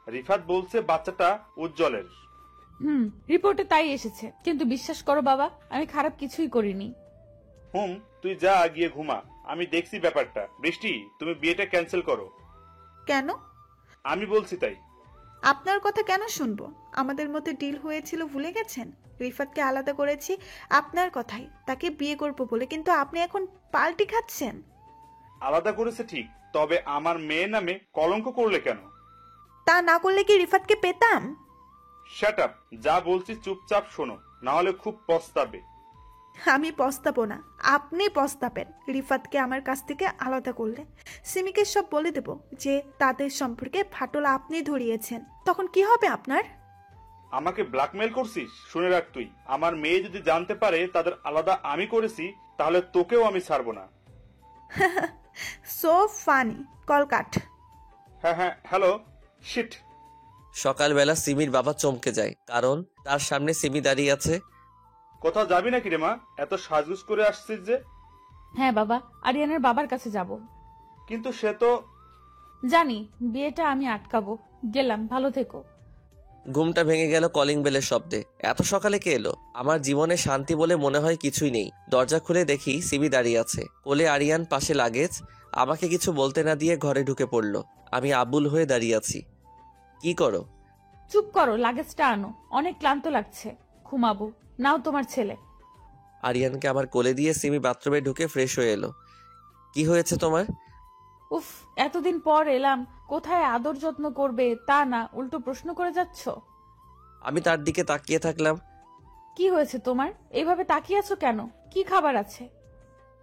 Speaker 7: রিফাত বলছে বাচ্চাটা উজ্জ্বলের।
Speaker 2: রিপোর্টে তাই এসেছে, কিন্তু বিশ্বাস করো বাবা, আমি খারাপ কিছুই করিনি।
Speaker 7: তুই যা গিয়ে ঘুমা, আমি দেখছি ব্যাপারটা। বৃষ্টি, তুমি বিয়েটা ক্যান্সেল করো।
Speaker 5: কেন?
Speaker 7: আমি বলছি তাই।
Speaker 5: আপনার কথা কেন শুনবো? আমাদের মধ্যে ডিল হয়েছিল ভুলে গেছেন? রিফাতকে আলাদা করেছি আপনার কথাই, তাকে বিয়ে করবো বলে, কিন্তু আপনি এখন পাল্টি খাচ্ছেন।
Speaker 7: আলাদা করেছে ঠিক, তবে আমার মেয়ে নামে কলঙ্ক করলে কেন?
Speaker 5: তা না করলে কি রিফাতকে পেতাম?
Speaker 7: শাট আপ, যা বলছি চুপচাপ শোনো, না হলে খুব পস্তাবে।
Speaker 5: আমি পস্তাবো না, আপনি পস্তাবেন রিফাতকে আমার কাছ থেকে আলাদা করলে। সিমিকে সব বলে দেব যে তাদের সম্পর্কে ফাটল আপনি ধরিয়েছেন, তখন কি হবে আপনার?
Speaker 7: আমাকে ব্ল্যাকমেল করছিস? শুনে রাখ, তুই আমার মেয়ে যদি জানতে পারে তাদের আলাদা আমি করেছি, তাহলে তোকেও আমি ছাড়বো না।
Speaker 5: So funny. কল কাট।
Speaker 7: হ্যাঁ, হ্যালো। শিট।
Speaker 1: সকালবেলা সিমির বাবা চমকে যায়, কারণ তার সামনে সিমি দাঁড়িয়ে আছে।
Speaker 7: কোথাও যাবি নাকি রে মা? এত সাজগুজ করে আসছিস যে?
Speaker 2: হ্যাঁ বাবা, আরিয়ানের বাবার কাছে যাব।
Speaker 7: কিন্তু সে তো...
Speaker 2: জানি, বিয়েটা আমি আটকাবো। গেলাম, ভালো থেকো।
Speaker 1: ঘুমটা ভেঙে গেল কলিং বেলের শব্দে। এত সকালে কে এলো? আমার জীবনে শান্তি বলে মনে হয় কিছুই নেই। দরজা খুলে দেখি সিমি দাঁড়িয়ে আছে, কোলে আরিয়ান, পাশে লাগেজ। আমাকে কিছু বলতে না দিয়ে ঘরে ঢুকে পড়লো। আমি আবুল হয়ে দাঁড়িয়ে আছি। কি করো?
Speaker 2: চুপ করো, লাগেজটা আনো, অনেক ক্লান্ত লাগছে, ঘুমাবো। নাও তোমার ছেলে।
Speaker 1: আরিয়ানকে আমার কোলে দিয়ে সিমি বাথরুমে ঢুকে ফ্রেশ হয়ে এলো। কি হয়েছে তোমার?
Speaker 2: উফ, এতদিন পর এলাম, কোথায় আদর যত্ন করবে তা না, উল্টো প্রশ্ন করে যাচ্ছ।
Speaker 1: আমি তার দিকে তাকিয়ে থাকলাম।
Speaker 2: কি হয়েছে তোমার? এইভাবে তাকিয়ে আছো কেন? কি খাবার আছে?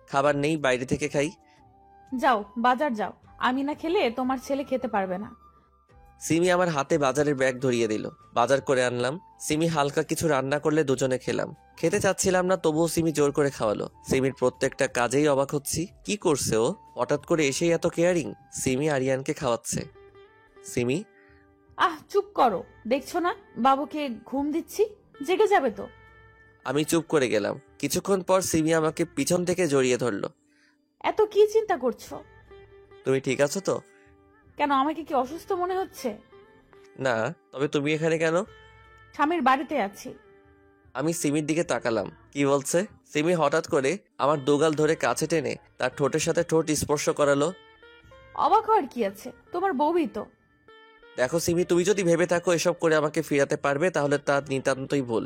Speaker 1: খাবার নেই, বাইরে থেকে খাই।
Speaker 2: যাও, বাজার যাও, আমি না খেলে তোমার ছেলে খেতে পারবে না।
Speaker 1: সিমি আমার হাতে বাজারের ব্যাগ ধরিয়ে দিল। বাজার করে আনলাম। সিমি হালকা কিছু রান্না করলে দুজনে খেলাম। খেতে চাচ্ছিলাম না, তবুও সিমি জোর করে খাওয়ালো। সিমির প্রত্যেকটা কাজেই অবাক হচ্ছি, কি করছে ও? হঠাৎ করে এসেই এত কেয়ারিং। সিমি আরিয়ানকে খাওয়াচ্ছে। সিমি,
Speaker 2: চুপ করো, দেখছো না বাবুকে ঘুম দিচ্ছি, জেগে যাবে তো।
Speaker 1: আমি চুপ করে গেলাম। কিছুক্ষণ পর সিমি আমাকে পিছন থেকে জড়িয়ে ধরলো।
Speaker 2: এত কি চিন্তা করছো?
Speaker 1: তুমি ঠিক আছো তো?
Speaker 2: কেন, আমাকে কি অসুস্থ মনে হচ্ছে?
Speaker 1: না, তবে তুমি এখানে কেন?
Speaker 2: স্বামীর বাড়িতে আছি।
Speaker 1: আমি সিমির দিকে তাকালাম। কি বলছে? সিমি হঠাৎ করে আমার দোগাল ধরে কাছে টেনে তার ঠোঁটের সাথে ঠোঁট স্পর্শ করালো।
Speaker 2: অবাক হওয়ার কি আছে, তোমার বউই তো।
Speaker 1: দেখো সিমি, তুমি যদি ভেবে থাকো এসব করে আমাকে ফিরাতে পারবে, তাহলে তা নিতান্তই ভুল।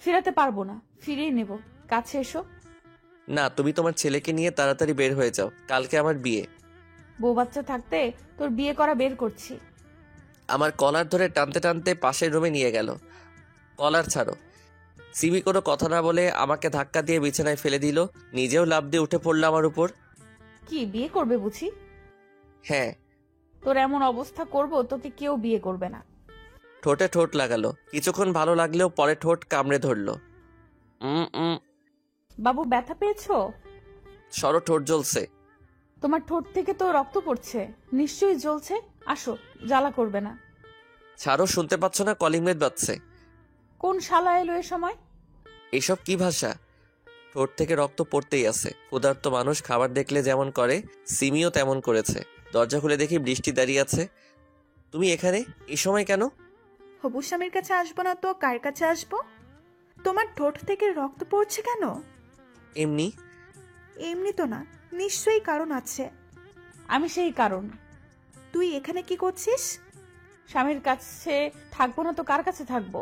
Speaker 2: ফিরাতে পারবো না, ফিরিয়ে নেব। কাছে এসো।
Speaker 1: না, তুমি তোমার ছেলেকে নিয়ে তাড়াতাড়ি বের হয়ে যাও, কালকে আমার বিয়ে।
Speaker 2: বউ বাচ্চা থাকতে তোর বিয়ে করা বের করছি।
Speaker 1: আমার কলার ধরে টানতে টানতে পাশের রুমে নিয়ে গেল। কলার ছাড়ো। সিমি কোনো কথা না বলে আমাকে ধাক্কা দিয়ে বিছানায় ফেলে দিল। নিজেও লাফ দিয়ে উঠে পড়লো আমার উপর।
Speaker 2: কি বিয়ে করবে বুঝি?
Speaker 1: হ্যাঁ।
Speaker 2: তোর এমন অবস্থা করব, তোকে কেউ বিয়ে করবে না।
Speaker 1: ঠোঁটে ঠোঁট লাগালো। কিছুক্ষণ ভালো লাগলেও পরে ঠোঁট কামড়ে ধরলো।
Speaker 2: বাবু, ব্যথা পেয়েছো?
Speaker 1: সরো, ঠোঁট জ্বলছে।
Speaker 2: তোমার ঠোঁট থেকে তো রক্ত পড়ছে, নিশ্চয়ই জ্বলছে। আসো, জ্বালা করবে না।
Speaker 1: ছাড়ো, শুনতে পাচ্ছ না কলিং বেল বাজছে?
Speaker 2: কোন শালা এলো এ সময়?
Speaker 1: এইসব কি ভাষা? ঠোঁট থেকে রক্ত পড়তেই আছে। ক্ষুধার্ত মানুষ খাবার দেখলে যেমন করে, সিমিও তেমন করেছে। দরজা খুলে দেখি বৃষ্টি দাঁড়িয়ে আছে। তুমি এখানে এই সময় কেন?
Speaker 5: হবু স্বামীর কাছে আসবো না তো কার কাছে আসবো? তোমার ঠোঁট থেকে রক্ত পড়ছে কেন?
Speaker 1: এমনি।
Speaker 5: এমনি তো না, নিশ্চয়ই কারণ আছে।
Speaker 2: আমি সেই কারণ।
Speaker 5: তুই এখানে কি করছিস?
Speaker 2: স্বামীর কাছে থাকবো না তো কার কাছে থাকবো?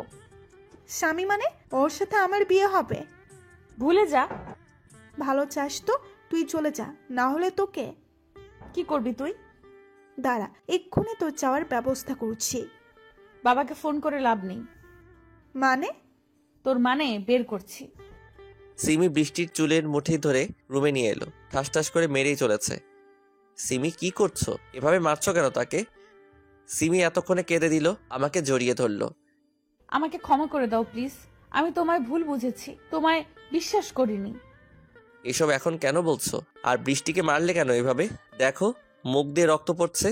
Speaker 5: স্বামী মানে? ওর সাথে আমার বিয়ে হবে।
Speaker 2: ভুলে যা।
Speaker 5: ভালো চাস তো তুই চলে যা, না হলে তোকে।
Speaker 2: কি করবি তুই?
Speaker 5: দাঁড়া, এক্ষুনি তোর যাওয়ার ব্যবস্থা করছি।
Speaker 2: বাবাকে ফোন করে লাভ নেই।
Speaker 5: মানে?
Speaker 2: তোর মানে বের করছি।
Speaker 1: সিমি বৃষ্টির চুলের মুঠি ধরে রুমে নিয়ে এলো। ঠাস ঠাস করে মেরেই চলেছে। সিমি, কি করছো? এভাবে মারছো কেন তাকে? সিমি এতক্ষণে কেঁদে দিল, আমাকে জড়িয়ে ধরলো।
Speaker 2: আমাকে ক্ষমা করে দাও প্লিজ, আমি তোমায় ভুল বুঝেছি, তোমায় বিশ্বাস করিনি।
Speaker 1: এসব এখন কেন বলছো? আর বৃষ্টিকে মারলে কেন এভাবে? দেখো, মুখ দিয়ে রক্ত পড়ছে।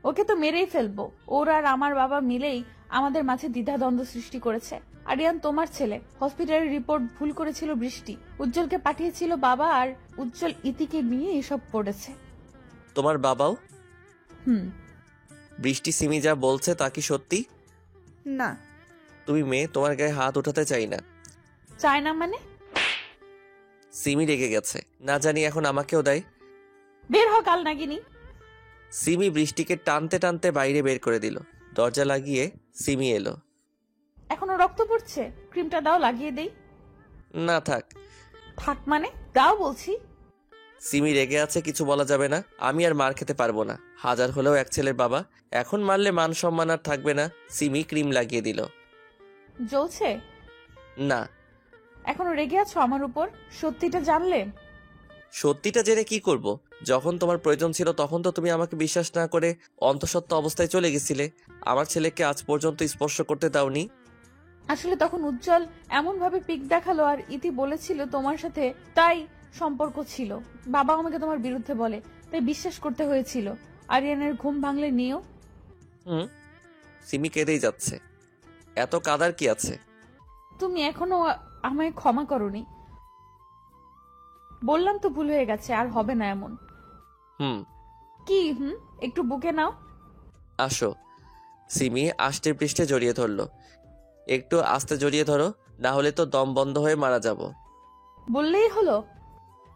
Speaker 2: ওকে তো মেরেই ফেলবো। ওর আর আমার বাবা মিলেই আমাদের মাঝে দ্বিধাদ্বন্দ্ব সৃষ্টি করেছে। আরিয়ান তোমার ছেলে, হসপিটালের রিপোর্ট ভুল করেছিল বৃষ্টি, উজ্জ্বলকে পাঠিয়েছিল বাবা, আর উজ্জ্বল ইতিকে নিয়ে এসব করেছে।
Speaker 1: তোমার বাবাও?
Speaker 2: হুম।
Speaker 1: বৃষ্টি সিমি যা বলছে তা কি সত্যি?
Speaker 5: না।
Speaker 1: তুমি মেয়ে, তোমার গায়ে হাত উঠাতে চাই না।
Speaker 2: চায় না মানে?
Speaker 1: সিমি রেগে গেছে, না জানি এখন আমাকেও দেয়।
Speaker 2: বের হ কাল নাগিনি।
Speaker 1: সিমি বৃষ্টিকে টানতে টানতে বাইরে বের করে দিল। দরজা লাগিয়ে সিমি এলো।
Speaker 2: এখনো রক্ত পড়ছে, ক্রিমটা দাও লাগিয়ে দেই।
Speaker 1: না থাক।
Speaker 2: থাক মানে? দাও বলছি।
Speaker 1: সিমি রেগে আছে, কিছু বলা যাবে না। আমি আর মার খেতে পারবো না, হাজার হলেও এক ছেলের বাবা। এখন মারলে মান সম্মান আর থাকবে না। সিমি ক্রিম লাগিয়ে দিল।
Speaker 2: জ্বলছে?
Speaker 1: না।
Speaker 2: এখনো রেগে আছো আমার উপর? সত্যিটা জানলে?
Speaker 1: সত্যিটা জেনে কি করব? যখন তোমার প্রয়োজন ছিল তখন তো তুমি আমাকে বিশ্বাস না করে অন্তঃসত্ত্বা অবস্থায় চলে গেছিলে। আমার ছেলেকে আজ পর্যন্ত স্পর্শ করতে দাওনি।
Speaker 2: আসলে তখন উজ্জ্বল এমন ভাবে পিক দেখালো আর ইতি বলেছিল তোমার সাথে তাই সম্পর্ক ছিল। বাবা আমাকে তোমার বিরুদ্ধে বলে, তাই বিশ্বাস করতে হয়েছিল। আরিয়ানের ঘুম ভাঙলে নিও।
Speaker 1: সিমি কেঁদেই যাচ্ছে। এত কাদার কি আছে?
Speaker 2: তুমি এখনো আমায় ক্ষমা করনি। বললাম তো ভুল হয়ে গেছে, আর হবে না এমন। কি একটু বুকে নাও।
Speaker 1: আসো। সিমি আষ্টে পৃষ্ঠে জড়িয়ে ধরলো। একটু আস্তে জড়িয়ে ধরো, না হলে তো দম বন্ধ হয়ে মারা যাব।
Speaker 2: বললেই হলো।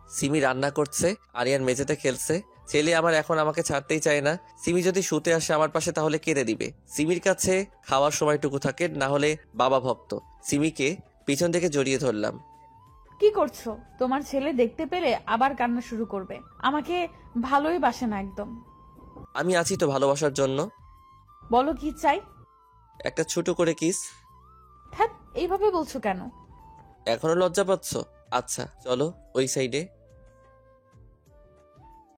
Speaker 1: সিমি রান্না করছে, আরিয়ান মেঝেতে খেলছে। ছেলে আমার এখন আমাকে ছাড়তেই চায় না। সিমি যদি শুতে আসে আমার পাশে তাহলে কেঁদে দিবে। সিমির কাছে খাওয়ার সময়টুকু থাকে, না হলে বাবা ভক্ত। সিমিকে পিছন থেকে জড়িয়ে ধরলাম।
Speaker 2: কি করছো? তোমার ছেলে দেখতে পেলে আবার কান্না শুরু করবে। আমাকে ভালোই বাসে না একদম।
Speaker 1: আমি আছি তো ভালোবাসার জন্য।
Speaker 2: বলো কি চাই?
Speaker 1: একটা ছোট করে কিস।
Speaker 2: হ্যাঁ, এইভাবে বলছো কেন?
Speaker 1: এখনো লজ্জা পাচ্ছ? আচ্ছা চলো ওই সাইডে।